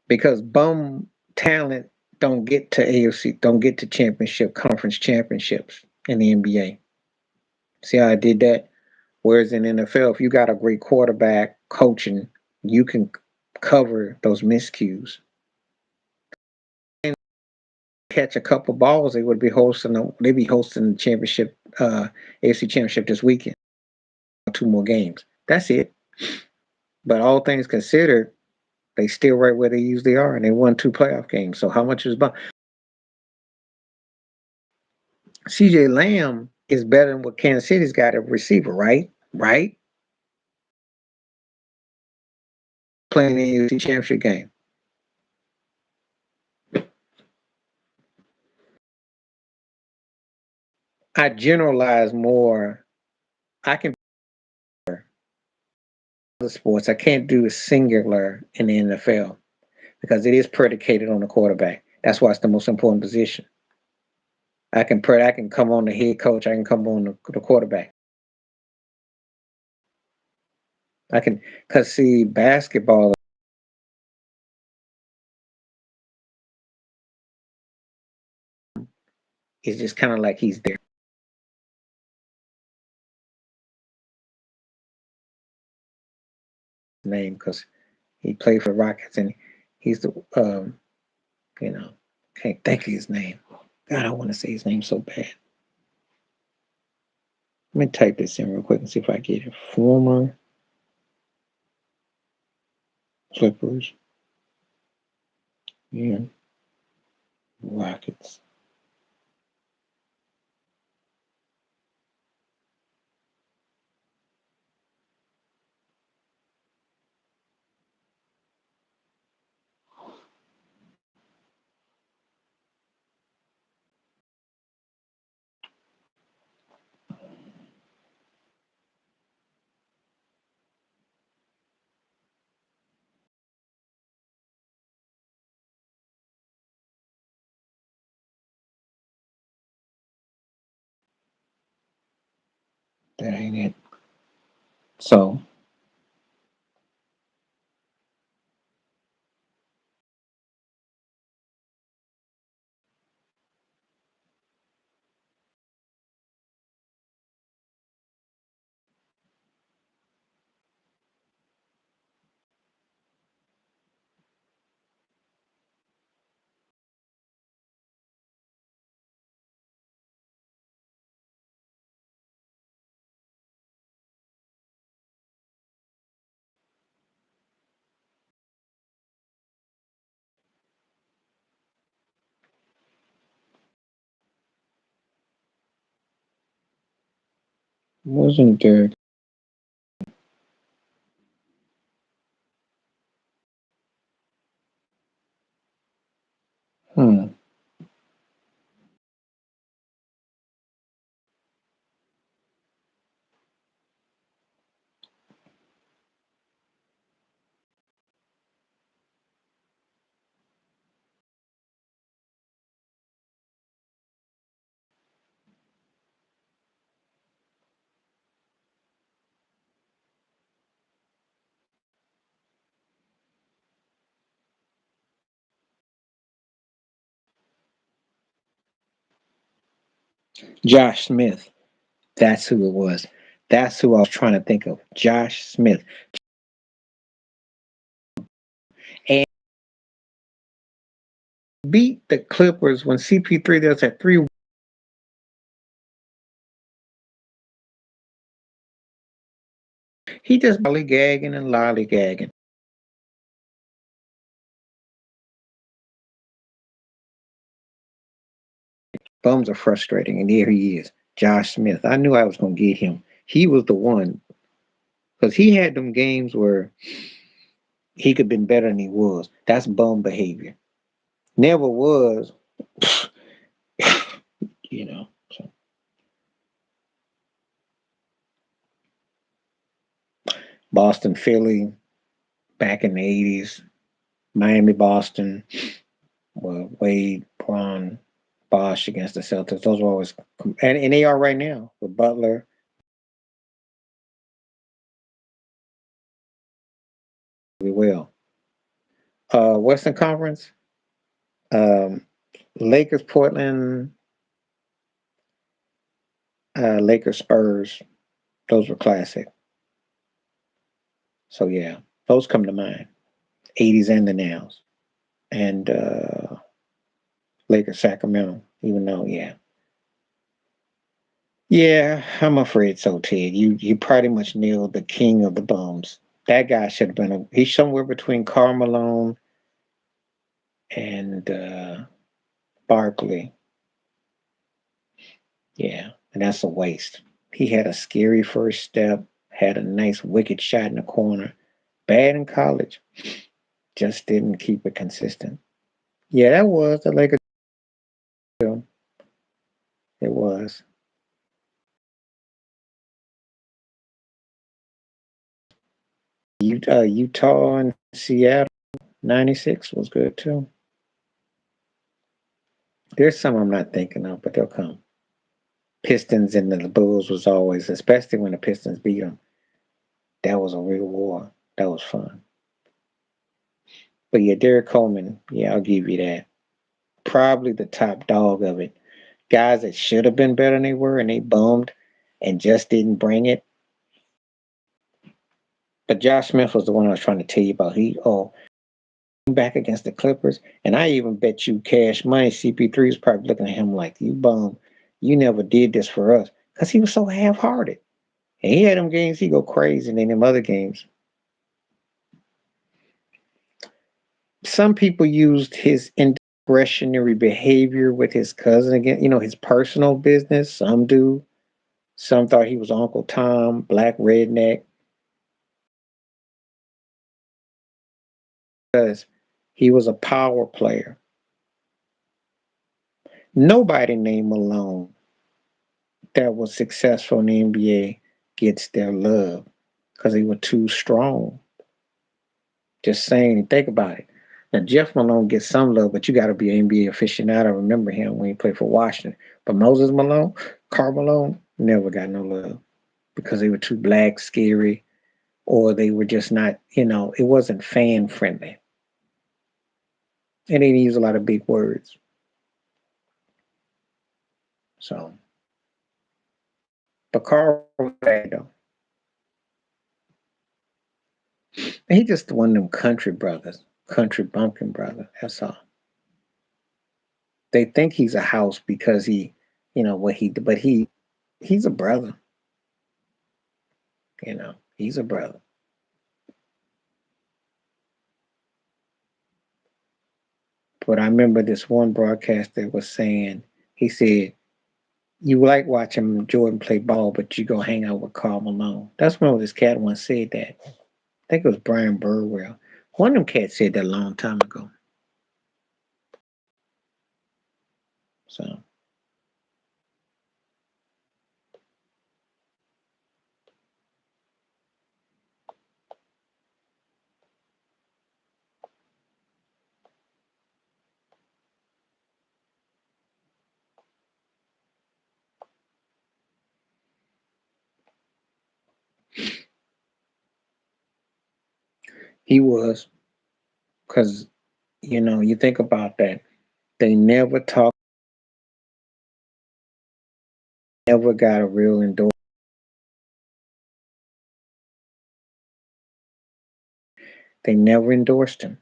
because bum talent don't get to AFC, don't get to championship, conference championships in the NBA. See how I did that? Whereas in NFL, if you got a great quarterback coaching, you can cover those miscues. And catch a couple balls, they would be hosting. They'd be hosting the championship, AFC Championship this weekend. Two more games. That's it. But all things considered, they still right where they usually are, and they won two playoff games. So how much is CJ Lamb is better than what Kansas City's got at receiver, right? Right? Playing the AFC Championship game. I generalize more. I can other sports. I can't do a singular in the NFL because it is predicated on the quarterback. That's why it's the most important position. I can come on the head coach. I can come on the quarterback. I can because see basketball is just kind of like he's there name because he played for Rockets and he's the you know, can't think of his name. God, I want to say his name so bad. Let me type this in real quick and see if I get it. Former Clippers, yeah, Rockets. That ain't it. So wasn't there? Hmm. Josh Smith. That's who it was. That's who I was trying to think of. Josh Smith. And beat the Clippers when CP3 there was at 3. He just lollygagging and lollygagging. Bums are frustrating, and here he is. Josh Smith. I knew I was gonna get him. He was the one. Because he had them games where he could have been better than he was. That's bum behavior. Never was, you know. So Boston, Philly, back in the 80s, Miami, Boston, well, Wade, Braun, Bosh against the Celtics. Those were always, and they are right now with Butler really well. Western Conference, um, Lakers, Portland, Lakers, Spurs. Those were classic. So yeah, those come to mind. 80s and the nows. And Lakers, Sacramento, even though, yeah. Yeah, I'm afraid so, Ted. You pretty much nailed the king of the bums. That guy should have been he's somewhere between Karl Malone and Barkley. Yeah, and that's a waste. He had a scary first step, had a nice wicked shot in the corner. Bad in college. Just didn't keep it consistent. Yeah, that was the Lakers. It was. Utah and Seattle, 96 was good too. There's some I'm not thinking of, but they'll come. Pistons and the Bulls was always, especially when the Pistons beat them, that was a real war. That was fun. But yeah, Derek Coleman, yeah, I'll give you that. Probably the top dog of it. Guys that should have been better than they were and they bummed and just didn't bring it. But Josh Smith was the one I was trying to tell you about. Back against the Clippers, and I even bet you cash money CP3 is probably looking at him like, you bum, you never did this for us. Because he was so half-hearted. And he had them games, he go crazy, and then them other games. Some people used his indiscretionary behavior with his cousin again, his personal business. Some do. Some thought he was Uncle Tom, black redneck, because he was a power player. Nobody named Malone that was successful in the NBA gets their love because they were too strong. Just saying, think about it. Now, Jeff Malone gets some love, but you got to be an NBA aficionado. Remember him when he played for Washington. But Moses Malone, Karl Malone, never got no love because they were too black, scary, or they were just not, it wasn't fan friendly. And they didn't use a lot of big words. So, but Carl was bad though. He just one of them country brothers, country bumpkin brother. That's all. They think he's a house because what he, but he's a brother. He's a brother. But I remember this one broadcaster was saying, he said, you like watching Jordan play ball, but you go hang out with Karl Malone. That's when this cat once said that. I think it was Brian Burwell. One of them cats said that a long time ago. So he was, because, you think about that. They never talk never got a real endorsement. They never endorsed him.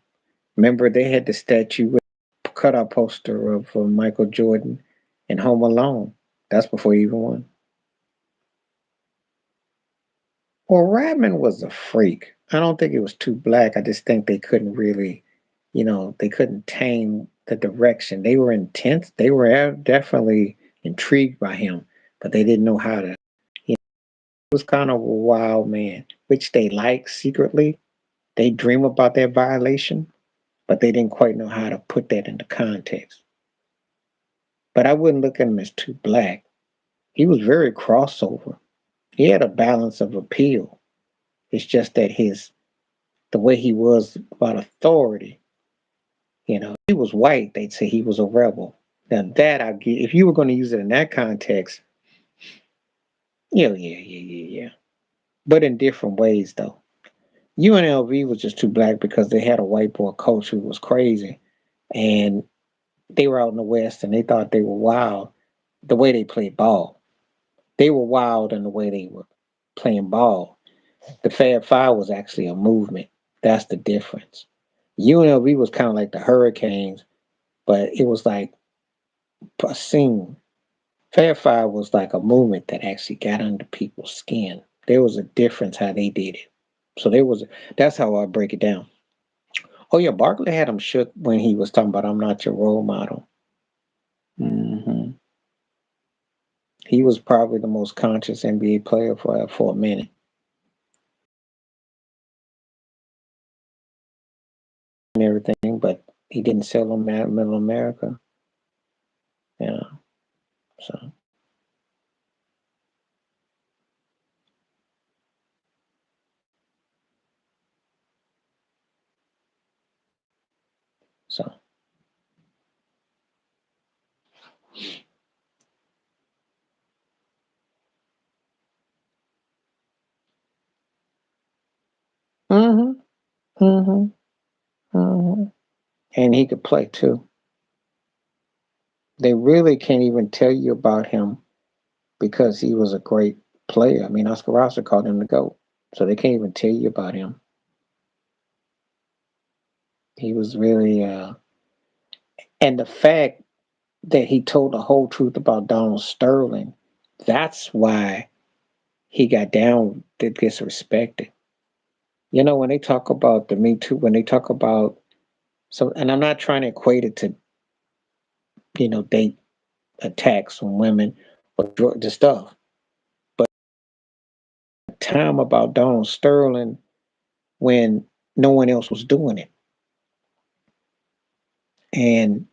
Remember, they had the statue with a cutout poster of Michael Jordan in Home Alone. That's before he even won. Well, Radman was a freak. I don't think it was too black. I just think they couldn't really, they couldn't tame the direction. They were intense. They were definitely intrigued by him, but they didn't know how to. He was kind of a wild man, which they like secretly. They dream about their violation, but they didn't quite know how to put that into context. But I wouldn't look at him as too black. He was very crossover. He had a balance of appeal. It's just that the way he was about authority, he was white, they'd say he was a rebel. Now that I get, if you were going to use it in that context, yeah. But in different ways though. UNLV was just too black because they had a white boy coach who was crazy, and they were out in the West and they thought they were wild the way they played ball. They were wild in the way they were playing ball. The Fab Five was actually a movement. That's the difference. UNLV was kind of like the Hurricanes, but it was like a scene. Fab Five was like a movement that actually got under people's skin. There was a difference how they did it. So that's how I break it down. Oh yeah, Barkley had him shook when he was talking about I'm not your role model. hmm He was probably the most conscious NBA player for a minute and everything, but he didn't sell in Middle America. Yeah, so so. hmm hmm hmm And he could play too. They really can't even tell you about him because he was a great player. I mean, Oscar Rosser called him the GOAT. So they can't even tell you about him. He was really, and the fact that he told the whole truth about Donald Sterling, that's why he got down, that gets respected. When they talk about the Me Too, when they talk about, so, and I'm not trying to equate it to, date attacks on women or the stuff, but time about Donald Sterling when no one else was doing it. And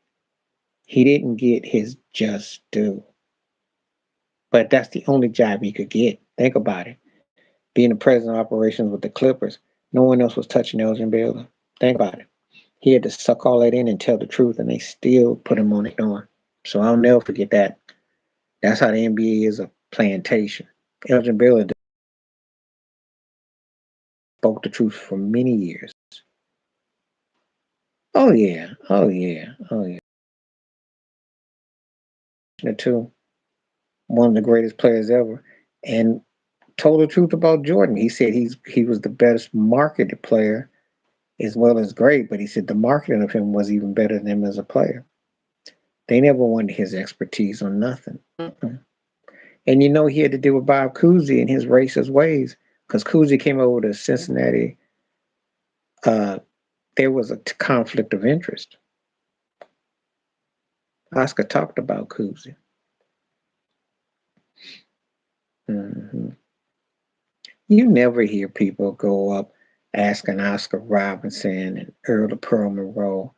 he didn't get his just due. But that's the only job he could get. Think about it. Being the president of operations with the Clippers, no one else was touching Elgin Baylor. Think about it. He had to suck all that in and tell the truth, and they still put him on the door. So I'll never forget that. That's how the NBA is a plantation. Elgin Baylor spoke the truth for many years. Oh yeah, oh yeah, oh yeah. Too, one of the greatest players ever, and told the truth about Jordan. He said he was the best marketed player as well as great, but he said the marketing of him was even better than him as a player. They never wanted his expertise on nothing. Mm-mm. And he had to deal with Bob Cousy and his racist ways because Cousy came over to Cincinnati. Uh, there was a conflict of interest. Oscar talked about Cousy. hmm You never hear people go up asking Oscar Robinson and Earl of Pearl Monroe.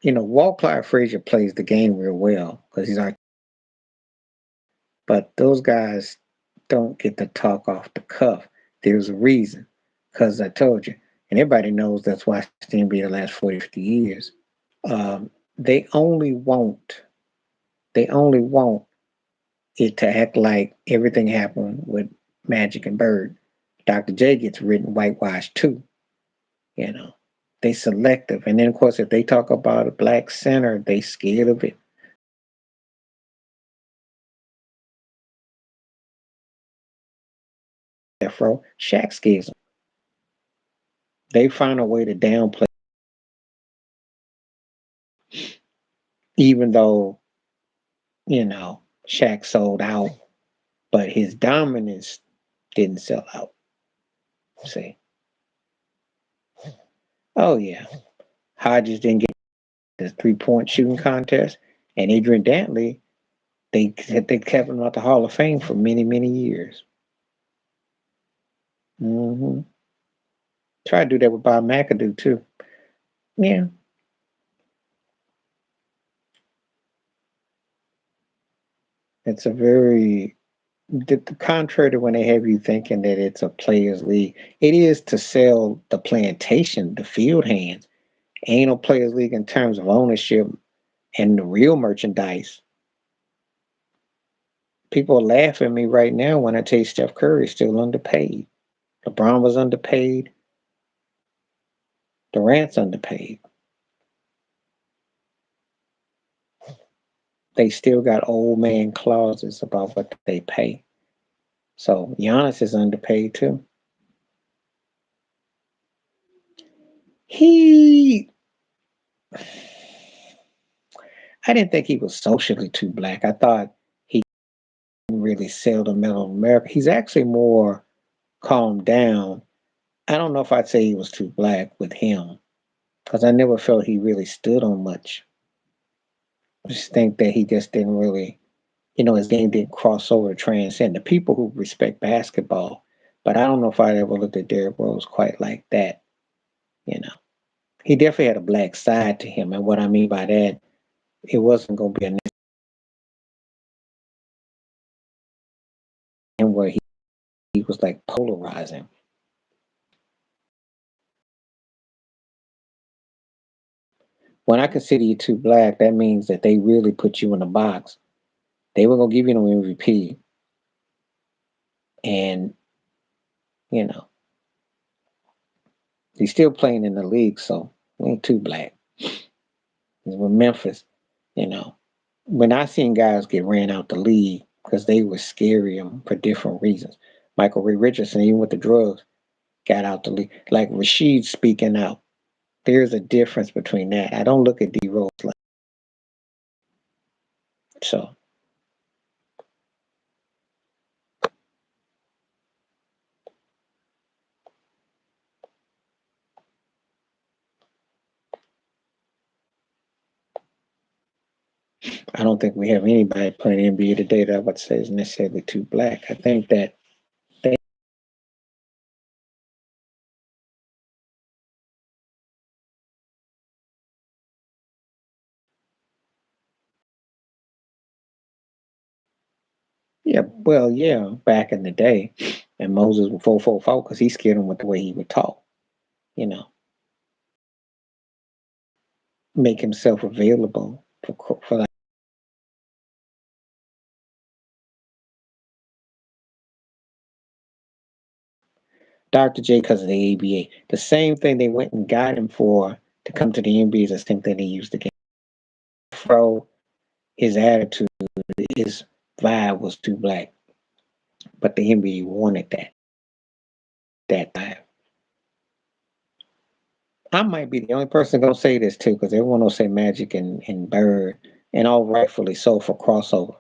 Walt Clyde Frazier plays the game real well because he's our. But those guys don't get to talk off the cuff. There's a reason, because I told you, and everybody knows that's why it's the NBA the last 40, 50 years. They only want it to act like everything happened with Magic and Bird. Dr. J gets written whitewashed too. You know, they selective, and then of course if they talk about a black center, they scared of it. afro. Shaq gives them. They find a way to downplay, even though, Shaq sold out, but his dominance didn't sell out. See? Oh, yeah. Hodges didn't get the 3-point shooting contest, and Adrian Dantley, they kept him out the Hall of Fame for many, many years. Try to do that with Bob McAdoo, too. Yeah. It's a very, the contrary to when they have you thinking that it's a players' league, it is to sell the plantation, the field hands. Ain't no players' league in terms of ownership and the real merchandise. People laugh at me right now when I tell you Steph Curry is still underpaid. LeBron was underpaid. Durant's underpaid. They still got old man clauses about what they pay. So Giannis is underpaid too. I didn't think he was socially too black. I thought he didn't really sell the middle America. He's actually more calmed down. I don't know if I'd say he was too black with him because I never felt he really stood on much. I just think that he just didn't really, his game didn't cross over, transcend the people who respect basketball. But I don't know if I ever looked at Derrick Rose quite like that. You know, he definitely had a black side to him, and what I mean by that, it wasn't going to be a name where he was like polarizing. When I consider you too black, that means that they really put you in a box. They were gonna give you no MVP, and you know he's still playing in the league, so he ain't too black. With Memphis, you know, when I seen guys get ran out the league because they were scary for different reasons. Michael Ray Richardson, even with the drugs, got out the league. Like Rashid speaking out. There's a difference between that. I don't look at D Rose like so. I don't think we have anybody playing NBA today that I would say is necessarily too black. I think that they yeah, well, yeah, back in the day, and Moses was 444 because he scared him with the way he would talk. You know, make himself available for like Dr. J because of the ABA. The same thing they went and got him for to come to the NBA is the same thing they used to get. Fro, his attitude, his vibe was too black, but the NBA wanted that vibe. I might be the only person gonna say this too, because everyone will say Magic and Bird, and all rightfully so for crossover.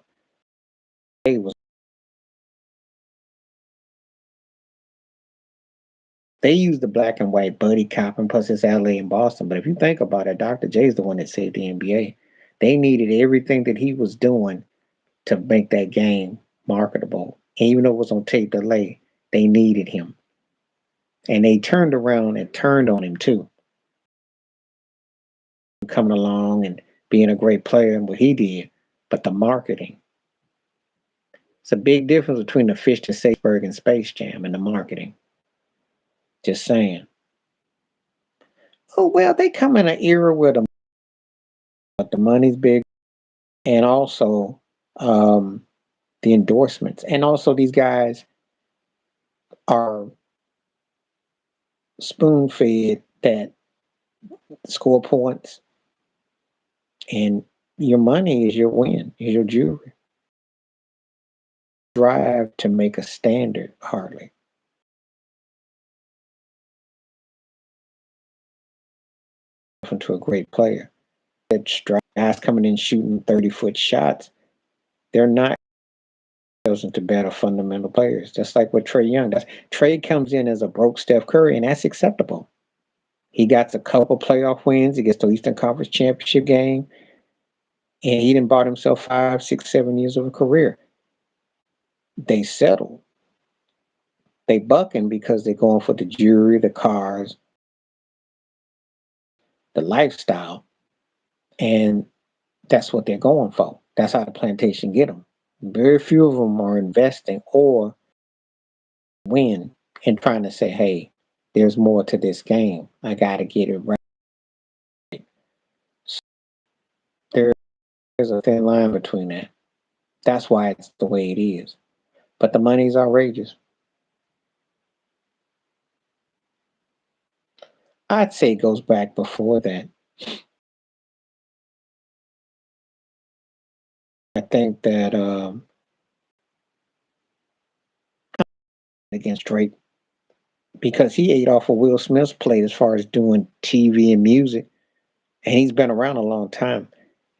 They used the black and white buddy cop, and plus it's LA and Boston. But if you think about it, Dr. J is the one that saved the NBA. They needed everything that he was doing to make that game marketable. And even though it was on tape delay, they needed him. And they turned around and turned on him too, coming along and being a great player and what he did. But the marketing. It's a big difference between the Fish to Sageberg and Space Jam and the marketing. Just saying. Oh well, they come in an era where the money's big, and also the endorsements, and also these guys are spoon fed that score points, and your money is your win, is your jewelry. Drive to make a standard, hardly. into a great player. That guys coming in shooting 30-foot shots, they're not into better fundamental players. Just like with Trey Young. Trey comes in as a broke Steph Curry, and that's acceptable. He got a couple playoff wins. He gets the Eastern Conference Championship game, and he didn't bought himself 5, 6, 7 years of a career. They settle. They bucking because they're going for the jewelry, the cars, the lifestyle, and that's what they're going for. That's how the plantation get them. Very few of them are investing or win and trying to say, hey, there's more to this game. I got to get it right. So there's a thin line between that. That's why it's the way it is. But the money's outrageous. I'd say it goes back before that. I think that against Drake, because he ate off of Will Smith's plate as far as doing TV and music, and he's been around a long time.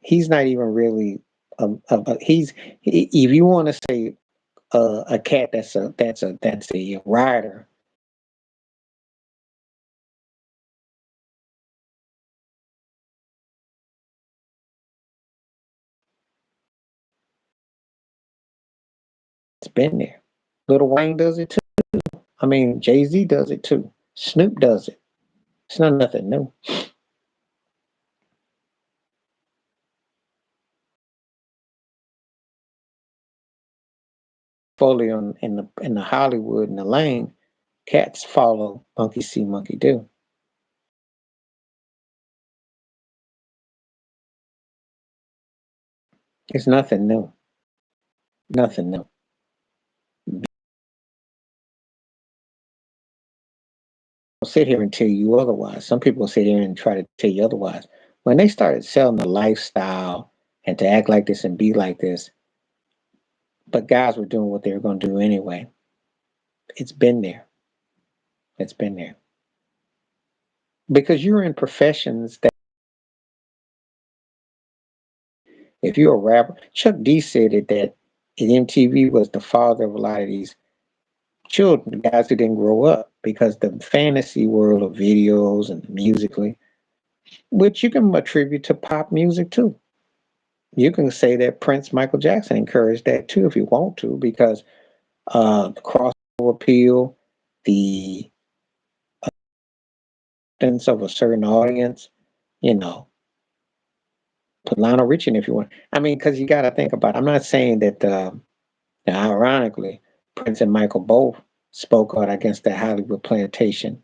He's not even really if you want to say a cat that's a rider. It's been there. Little Wayne does it too. I mean, Jay-Z does it too. Snoop does it. It's not nothing new. Foley in the Hollywood in the lane, cats follow monkey see, monkey do. It's nothing new. Nothing new. I'll sit here and tell you otherwise. Some people sit here and try to tell you otherwise. When they started selling the lifestyle and to act like this and be like this, but guys were doing what they were going to do anyway. It's been there. It's been there. Because you're in professions that if you're a rapper, Chuck D said it that MTV was the father of a lot of these children, guys who didn't grow up, because the fantasy world of videos and musically, which you can attribute to pop music too. You can say that Prince, Michael Jackson encouraged that too if you want to, because the crossover appeal, the sense of a certain audience, you know, put Lionel Richie in if you want. I mean, because you got to think about it. I'm not saying that, now, ironically, Prince and Michael both spoke out against the Hollywood plantation.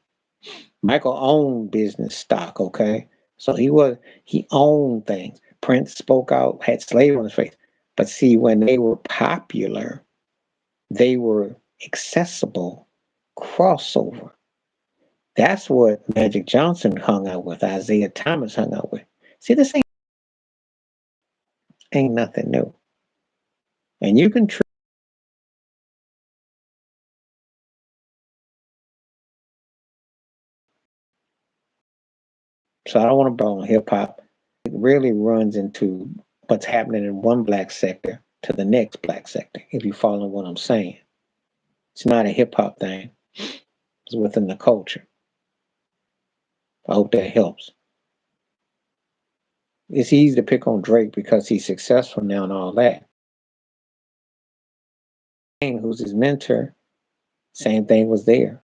Michael owned business stock, okay? So he owned things. Prince spoke out, had slave on his face. But see, when they were popular, they were accessible, crossover. That's what Magic Johnson hung out with, Isaiah Thomas hung out with. See, this ain't nothing new. And you can so I don't want to ball on hip hop. It really runs into what's happening in one black sector to the next black sector, if you follow what I'm saying. It's not a hip hop thing. It's within the culture. I hope that helps. It's easy to pick on Drake because he's successful now and all that. Who's his mentor, same thing was there.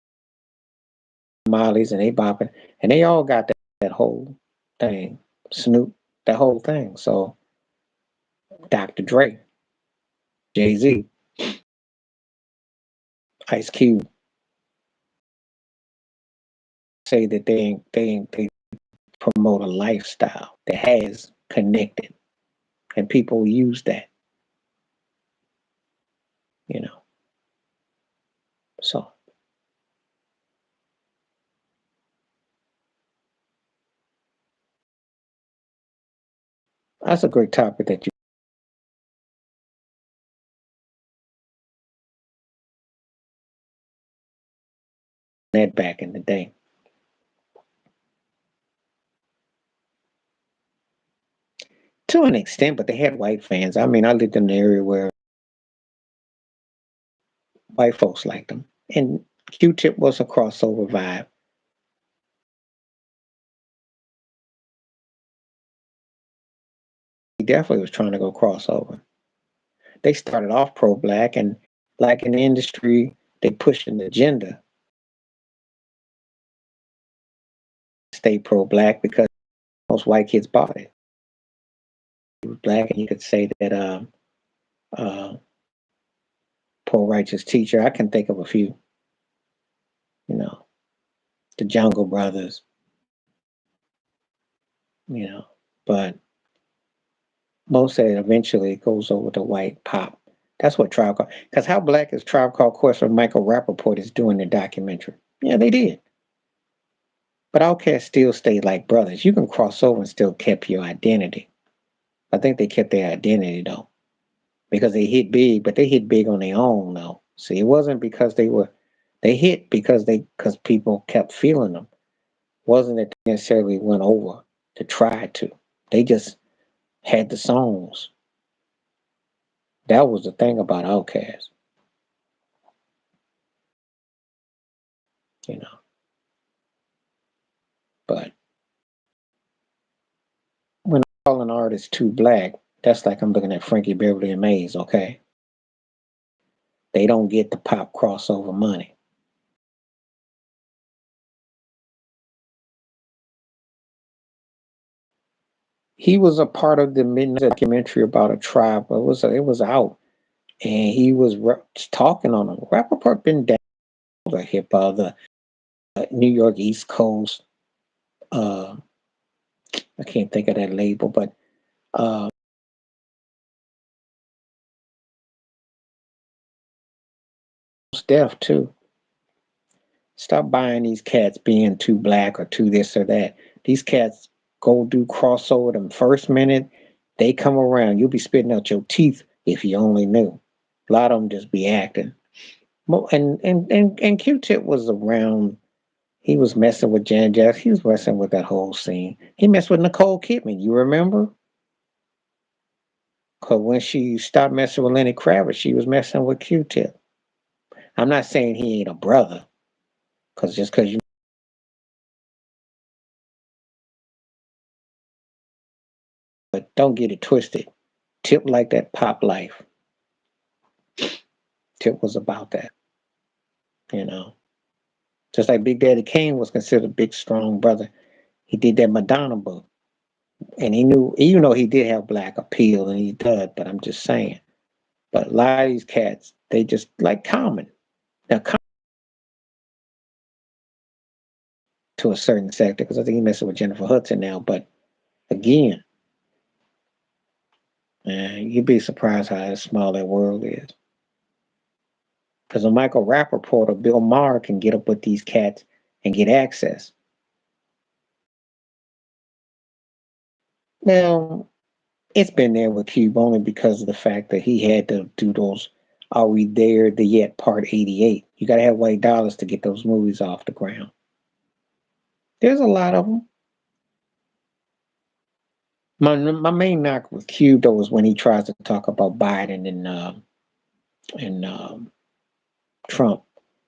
Molly's and they bopping, and they all got that whole thing. Snoop, that whole thing. So Dr. Dre, Jay-Z, Ice Cube say that they promote a lifestyle that has connected, and people use that, you know. So that's a great topic that you had back in the day. to an extent, but they had white fans. I mean, I lived in an area where white folks liked them, and Q-Tip was a crossover vibe. He definitely was trying to go crossover. They started off pro-black, and like in the industry, they pushed an agenda, stay pro-black because most white kids bought it. He was black, and you could say that uh, poor righteous teacher. I can think of a few, you know, the Jungle Brothers, you know, but most of it eventually goes over to white pop. That's what Tribe Called. Because how black is Tribe Called Quest when Michael Rappaport is doing the documentary? Yeah, they did. But Outkast still stayed like brothers. You can cross over and still keep your identity. I think they kept their identity though, because they hit big, but they hit big on their own though. See, it wasn't because they hit because people kept feeling them. It wasn't that they necessarily went over to try to. They just had the songs. That was the thing about Outkast, you know. But when I call an artist too black, that's like I'm looking at Frankie Beverly and Maze, okay? They don't get the pop crossover money. He was a part of the midnight documentary about a tribe. It was out, and he was talking on them. Rappaport been down the hip hop, the New York East Coast. Uh, I can't think of that label, but uh, Steph too. Stop buying these cats being too black or too this or that. These cats go do crossover them first minute. They come around. You'll be spitting out your teeth if you only knew. A lot of them just be acting. And Q-Tip was around. He was messing with Janet Jackson. He was messing with that whole scene. He messed with Nicole Kidman. You remember? Because when she stopped messing with Lenny Kravitz, she was messing with Q-Tip. I'm not saying he ain't a brother, because just because you, but don't get it twisted. Tip like that pop life. Tip was about that, you know. Just like Big Daddy Kane was considered a big, strong brother. He did that Madonna book. And he knew, even though he did have black appeal, and he does, but I'm just saying. But a lot of these cats, they just like Common. Now, Common to a certain sector, because I think he's messing with Jennifer Hudson now. But again, man, you'd be surprised how small that world is. Because a Michael Rappaport or Bill Maher can get up with these cats and get access. Now, it's been there with Cube only because of the fact that he had to do those Are We There the Yet Part 88. You got to have white dollars to get those movies off the ground. There's a lot of them. My main knock with Cube though is when he tries to talk about Biden and Trump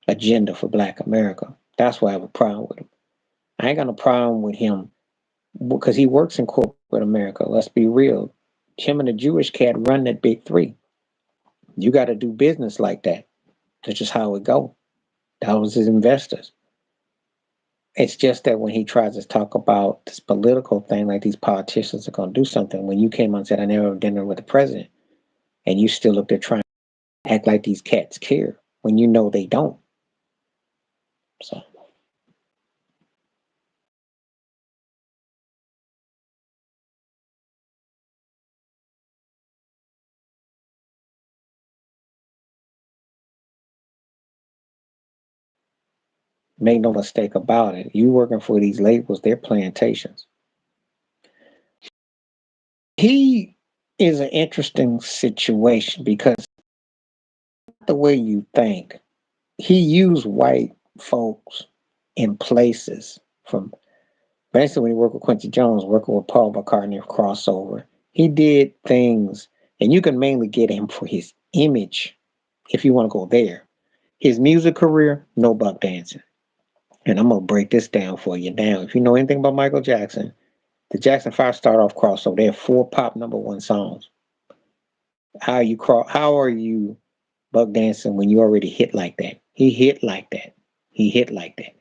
agenda for Black America. That's why I have a problem with him. I ain't got no problem with him because he works in corporate America. Let's be real. Him and the Jewish cat run that big three. You got to do business like that. That's just how it go. That was his investors. It's just that when he tries to talk about this political thing, like these politicians are going to do something, when you came on and said, I never have dinner with the president, and you still up there trying to act like these cats care when you know they don't. So make no mistake about it. You working for these labels, they're plantations. He is an interesting situation because the way you think, he used white folks in places from basically when he worked with Quincy Jones, working with Paul McCartney crossover. He did things, and you can mainly get him for his image if you want to go there. His music career, no buck dancing. And I'm gonna break this down for you now. If you know anything about Michael Jackson, the Jackson 5 start off crossover. They have 4 pop #1 songs. How are you buck dancing when you already hit like that? He hit like that. He hit like that.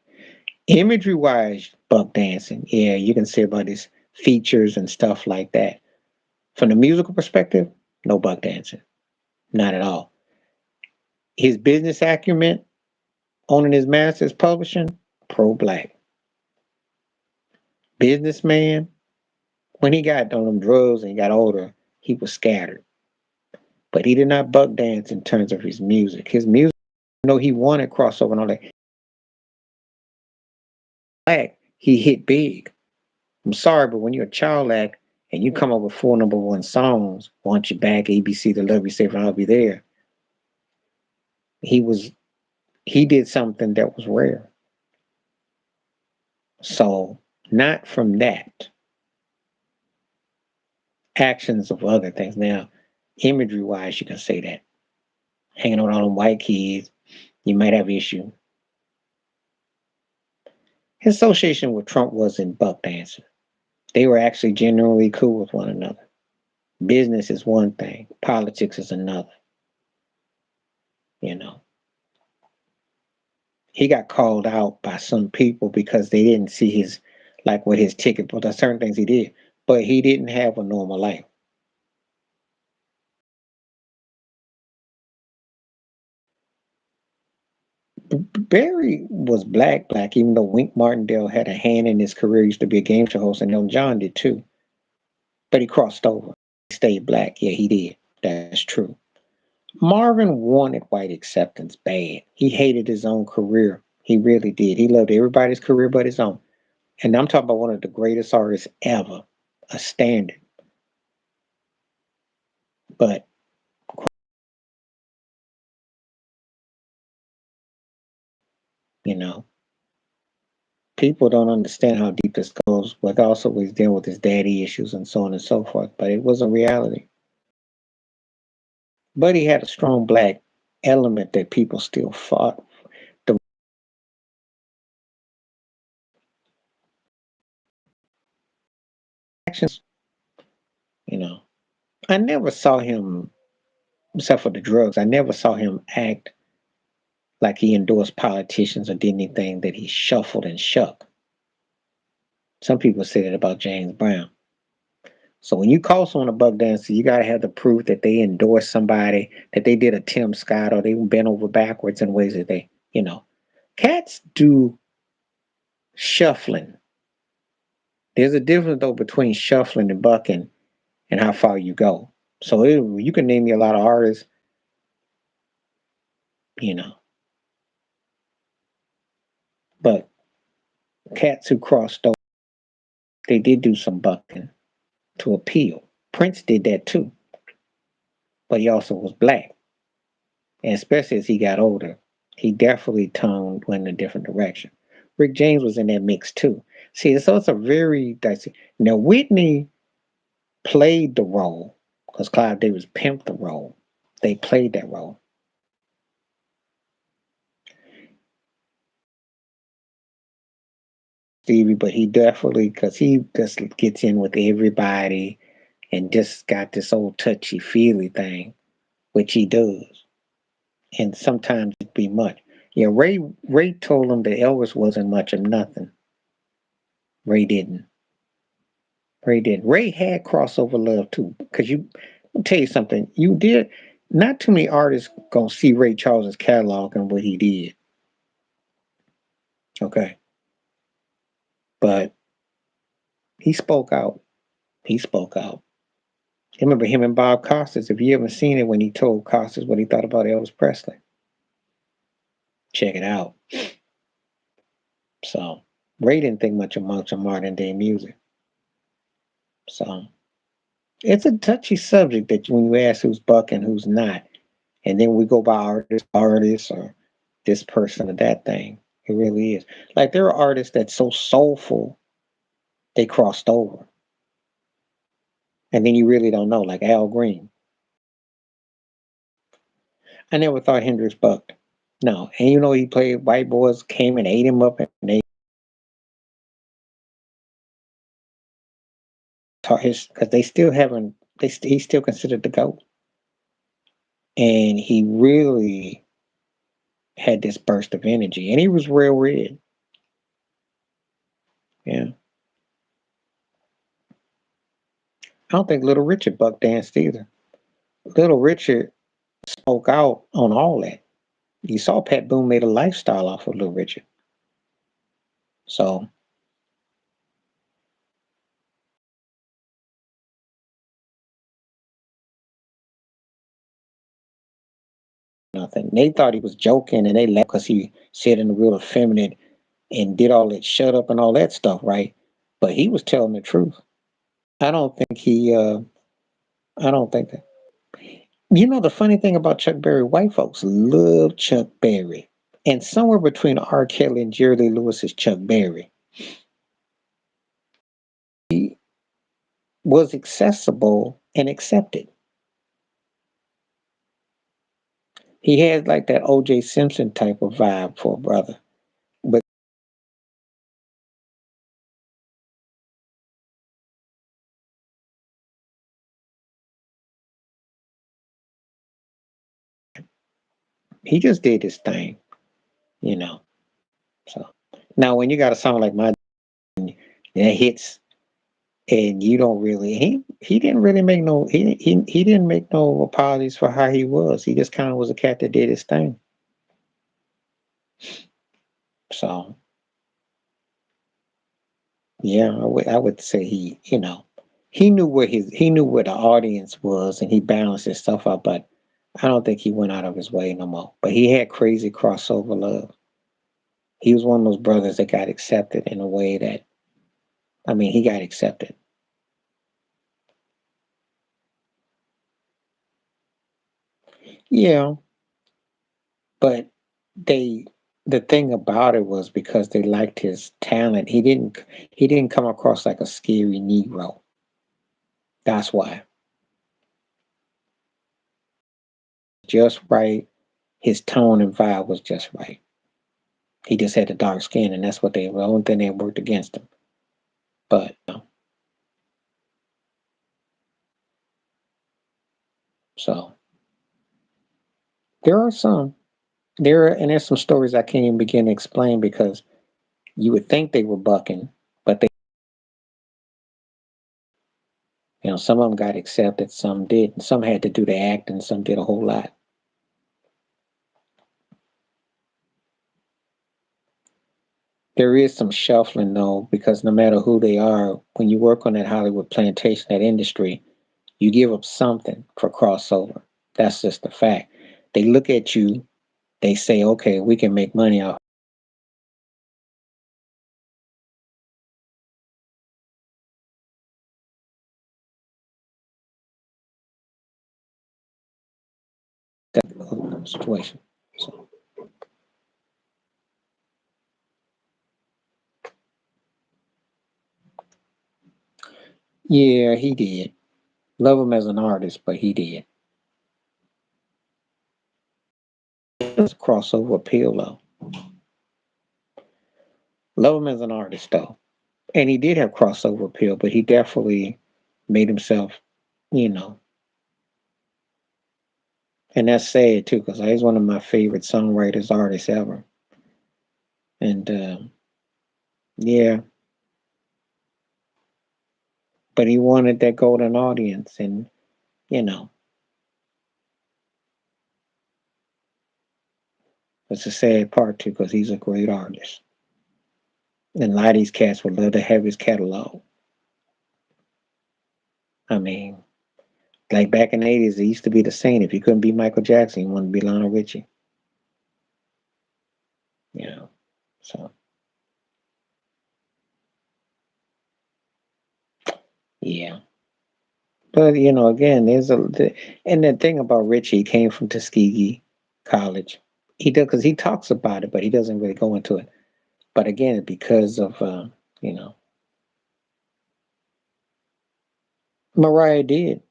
Imagery wise, buck dancing, yeah, you can say about his features and stuff like that. From the musical perspective, no buck dancing. Not at all. His business acumen, owning his masters, publishing, pro black. Businessman, when he got on them drugs and he got older, he was scattered. But he did not buck dance in terms of his music. His music, he wanted crossover and all that. Black, he hit big. I'm sorry, but when you're a child act and you come up with 4 #1 songs, Want You Back, ABC, To Love You, Safe, and I'll Be There, he was he did something that was rare. So not from that. Actions of other things. Now, imagery wise, you can say that. Hanging out with all them white kids, you might have issue. His association with Trump wasn't buck dancing. They were actually genuinely cool with one another. Business is one thing, politics is another. You know. He got called out by some people because they didn't see his like with his ticket, but there's certain things he did. But he didn't have a normal life. Barry was black, even though Wink Martindale had a hand in his career, he used to be a game show host, and Elton John did too. But he crossed over. He stayed black. Yeah, he did. That's true. Marvin wanted white acceptance bad. He hated his own career. He really did. He loved everybody's career but his own. And I'm talking about one of the greatest artists ever, a standard. But, you know, people don't understand how deep this goes, but also he's dealing with his daddy issues and so on and so forth. But it was a reality. But he had a strong black element that people still fought. The actions, you know, I never saw him, except for the drugs, I never saw him act like he endorsed politicians or did anything that he shuffled and shuck. Some people say that about James Brown. So when you call someone a buck dancer, you gotta have the proof that they endorsed somebody, that they did a Tim Scott, or they bent over backwards in ways that they, cats do shuffling. There's a difference though between shuffling and bucking and how far you go. So you can name me a lot of artists, you know, but cats who crossed over, they did do some bucking to appeal. Prince did that too, but he also was black. And especially as he got older, he definitely went in a different direction. Rick James was in that mix too. See, so it's a very dicey. Now Whitney played the role because Clive Davis pimped the role. They played that role. Stevie, but he definitely because he just gets in with everybody and just got this old touchy feely thing, which he does. And sometimes it be much. Yeah, Ray told him that Elvis wasn't much of nothing. Ray didn't. Ray did. Ray had crossover love too. Because I'll tell you something. You did not too many artists gonna see Ray Charles's catalog and what he did. Okay. But he spoke out. He spoke out. I remember him and Bob Costas. If you haven't seen it when he told Costas what he thought about Elvis Presley. Check it out. So Ray didn't think much of modern day music. So it's a touchy subject that when you ask who's buck and who's not, and then we go by artists or this person or that thing. It really is. Like there are artists that's so soulful they crossed over. and then you really don't know, like Al Green. I never thought Hendrix bucked. No, and you know he played white boys came and ate him up, and they taught his because they still haven't. He's still considered the GOAT, and he really had this burst of energy, and he was real red. Yeah, I don't think Little Richard buck danced either. Little Richard spoke out on all that. You saw Pat Boone made a lifestyle off of Little Richard. So nothing. They thought he was joking, and they laughed because he said in the real effeminate and did all that shut up and all that stuff, right? But he was telling the truth. I don't think he. I don't think that. You know the funny thing about Chuck Berry, white folks love Chuck Berry, and somewhere between R. Kelly and Jerry Lee Lewis is Chuck Berry. He was accessible and accepted. He had like that O.J. Simpson type of vibe for a brother, but he just did his thing, you know. So now when you got a song like my that hits and you don't really he didn't really make no he didn't make no apologies for how he was. He just kind of was a cat that did his thing. So yeah, I would say he knew where the audience was and he balanced his stuff out, but I don't think he went out of his way no more. But he had crazy crossover love. He was one of those brothers that got accepted in a way that he got accepted. Yeah, but they the thing about it was because they liked his talent. He didn't come across like a scary Negro. That's why. Just right. His tone and vibe was just right. He just had the dark skin, and that's what the only thing that worked against him. But so there are some and there's some stories I can't even begin to explain because you would think they were bucking, but some of them got accepted, some didn't. Some had to do the act, and some did a whole lot. There is some shuffling though, because no matter who they are, when you work on that Hollywood plantation, that industry, you give up something for crossover. That's just the fact. They look at you, they say, okay, we can make money off that situation. So, yeah, he did. Love him as an artist, but he did. It's a crossover appeal though. Love him as an artist though. And he did have crossover appeal, but he definitely made himself, you know, and that's sad too, because he's one of my favorite songwriters, artists ever. And yeah, but he wanted that golden audience, and you know, it's a sad part too, because he's a great artist. And a lot of these cats would love to have his catalog. I mean, like back in the 80s, it used to be the same. If you couldn't be Michael Jackson, you wanted to be Lionel Richie. You know, so yeah. But again, and the thing about Richie, he came from Tuskegee College. He does because he talks about it, but he doesn't really go into it. But again, because of you know, Mariah did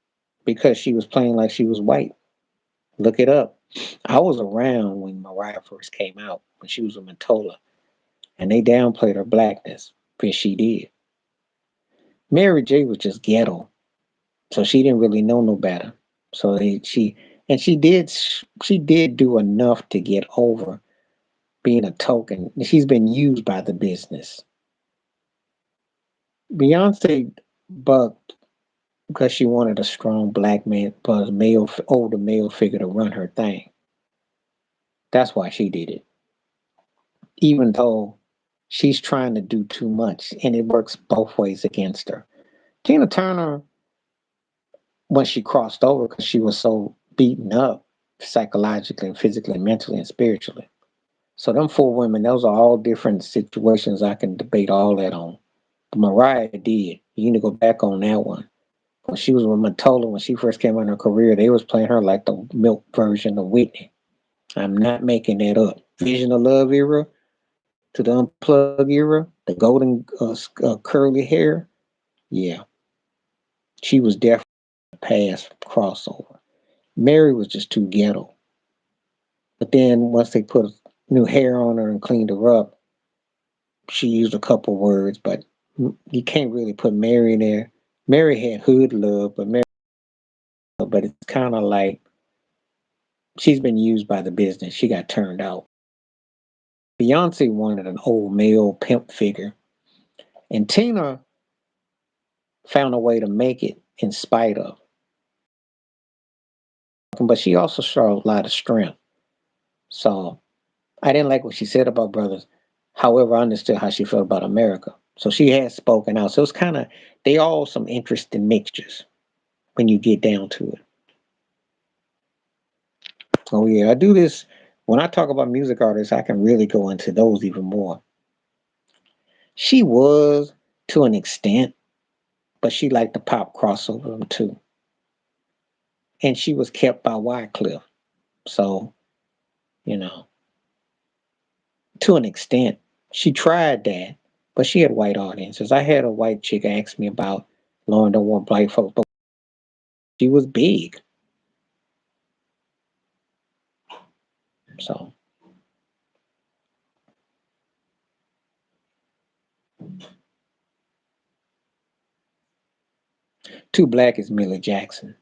because she was playing like she was white. Look it up. I was around when Mariah first came out when she was a Matola, and they downplayed her blackness, but she did. Mary J was just ghetto, so she didn't really know no better. So she and she did do enough to get over being a token. She's been used by the business. Beyonce bucked because she wanted a strong black man, plus older male figure to run her thing. That's why she did it. Even though she's trying to do too much, and it works both ways against her. Tina Turner, when she crossed over, because she was so beaten up psychologically and physically and mentally and spiritually. So them four women, those are all different situations I can debate all that on. But Mariah did. You need to go back on that one. When she was with Matola, when she first came in her career, they was playing her like the milk version of Whitney. I'm not making that up. Vision of Love era to the Unplug era, the golden curly hair. Yeah, she was definitely a past crossover. Mary was just too ghetto. But then once they put new hair on her and cleaned her up, she used a couple words, but you can't really put Mary in there. Mary had hood love, but it's kind of like she's been used by the business. She got turned out. Beyonce wanted an old male pimp figure, and Tina found a way to make it in spite of. But she also showed a lot of strength. So I didn't like what she said about brothers. However, I understood how she felt about America. So she has spoken out. So it's kind of, they all some interesting mixtures when you get down to it. Oh yeah, I do this when I talk about music artists. I can really go into those even more. She was to an extent, but she liked the pop crossover them too, and she was kept by Wycliffe. So you know, to an extent, she tried that, but she had white audiences. I had a white chick ask me about Lauren don't want black folks, but she was big. So too black is Millie Jackson,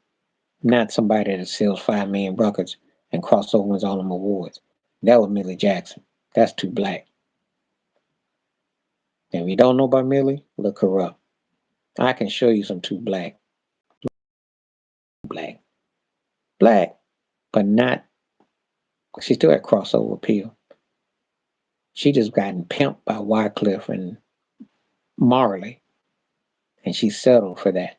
not somebody that sells 5 million records and crossover wins all them awards. That was Millie Jackson. That's too black. And if you don't know about Millie, look her up. I can show you some too black. Black. Black, but not, she still had crossover appeal. She just gotten pimped by Wycliffe and Marley, and she settled for that.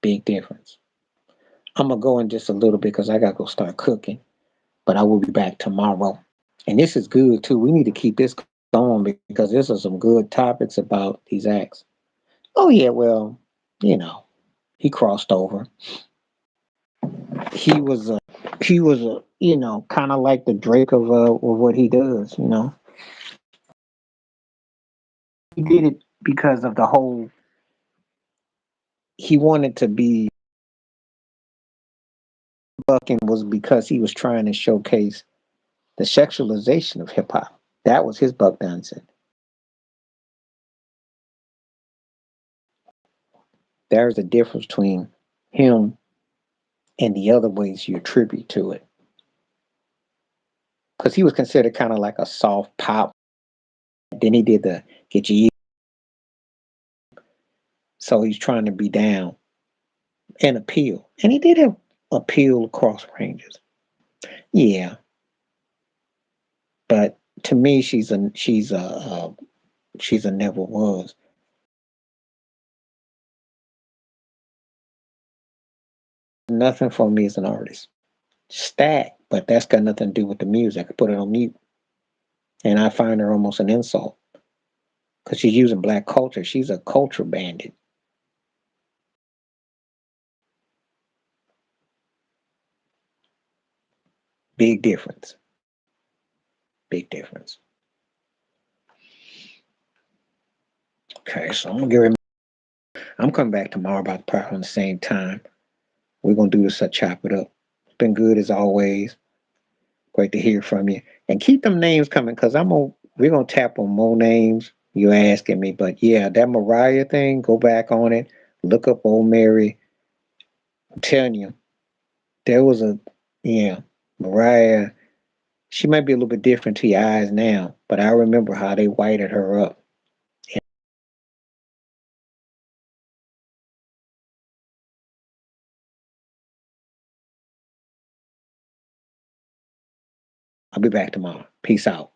Big difference. I'm gonna go in just a little bit because I gotta go start cooking, but I will be back tomorrow. And this is good too. We need to keep this going because this is some good topics about these acts. Oh yeah, well, you know, he crossed over. He was a kind of like the Drake of what he does. He did it because of the whole. He wanted to be bucking was because he was trying to showcase the sexualization of hip hop. That was his buck dancing. There's a difference between him and the other ways you attribute to it. Because he was considered kind of like a soft pop. Then he did the get you, so he's trying to be down and appeal. And he did have appeal across ranges. Yeah, but to me, she's a never was. Nothing for me as an artist. Stack, but that's got nothing to do with the music. I could put it on mute, and I find her almost an insult because she's using black culture. She's a culture bandit. Big difference. Big difference. Okay, so I'm gonna get ready. I'm coming back tomorrow about probably on the same time. We're gonna do this, chop it up. It's been good as always. Great to hear from you. And keep them names coming because we're gonna tap on more names. You asking me, but yeah, that Mariah thing, go back on it. Look up old Mary. I'm telling you, there was a yeah, Mariah. She might be a little bit different to your eyes now, but I remember how they whited her up. I'll be back tomorrow. Peace out.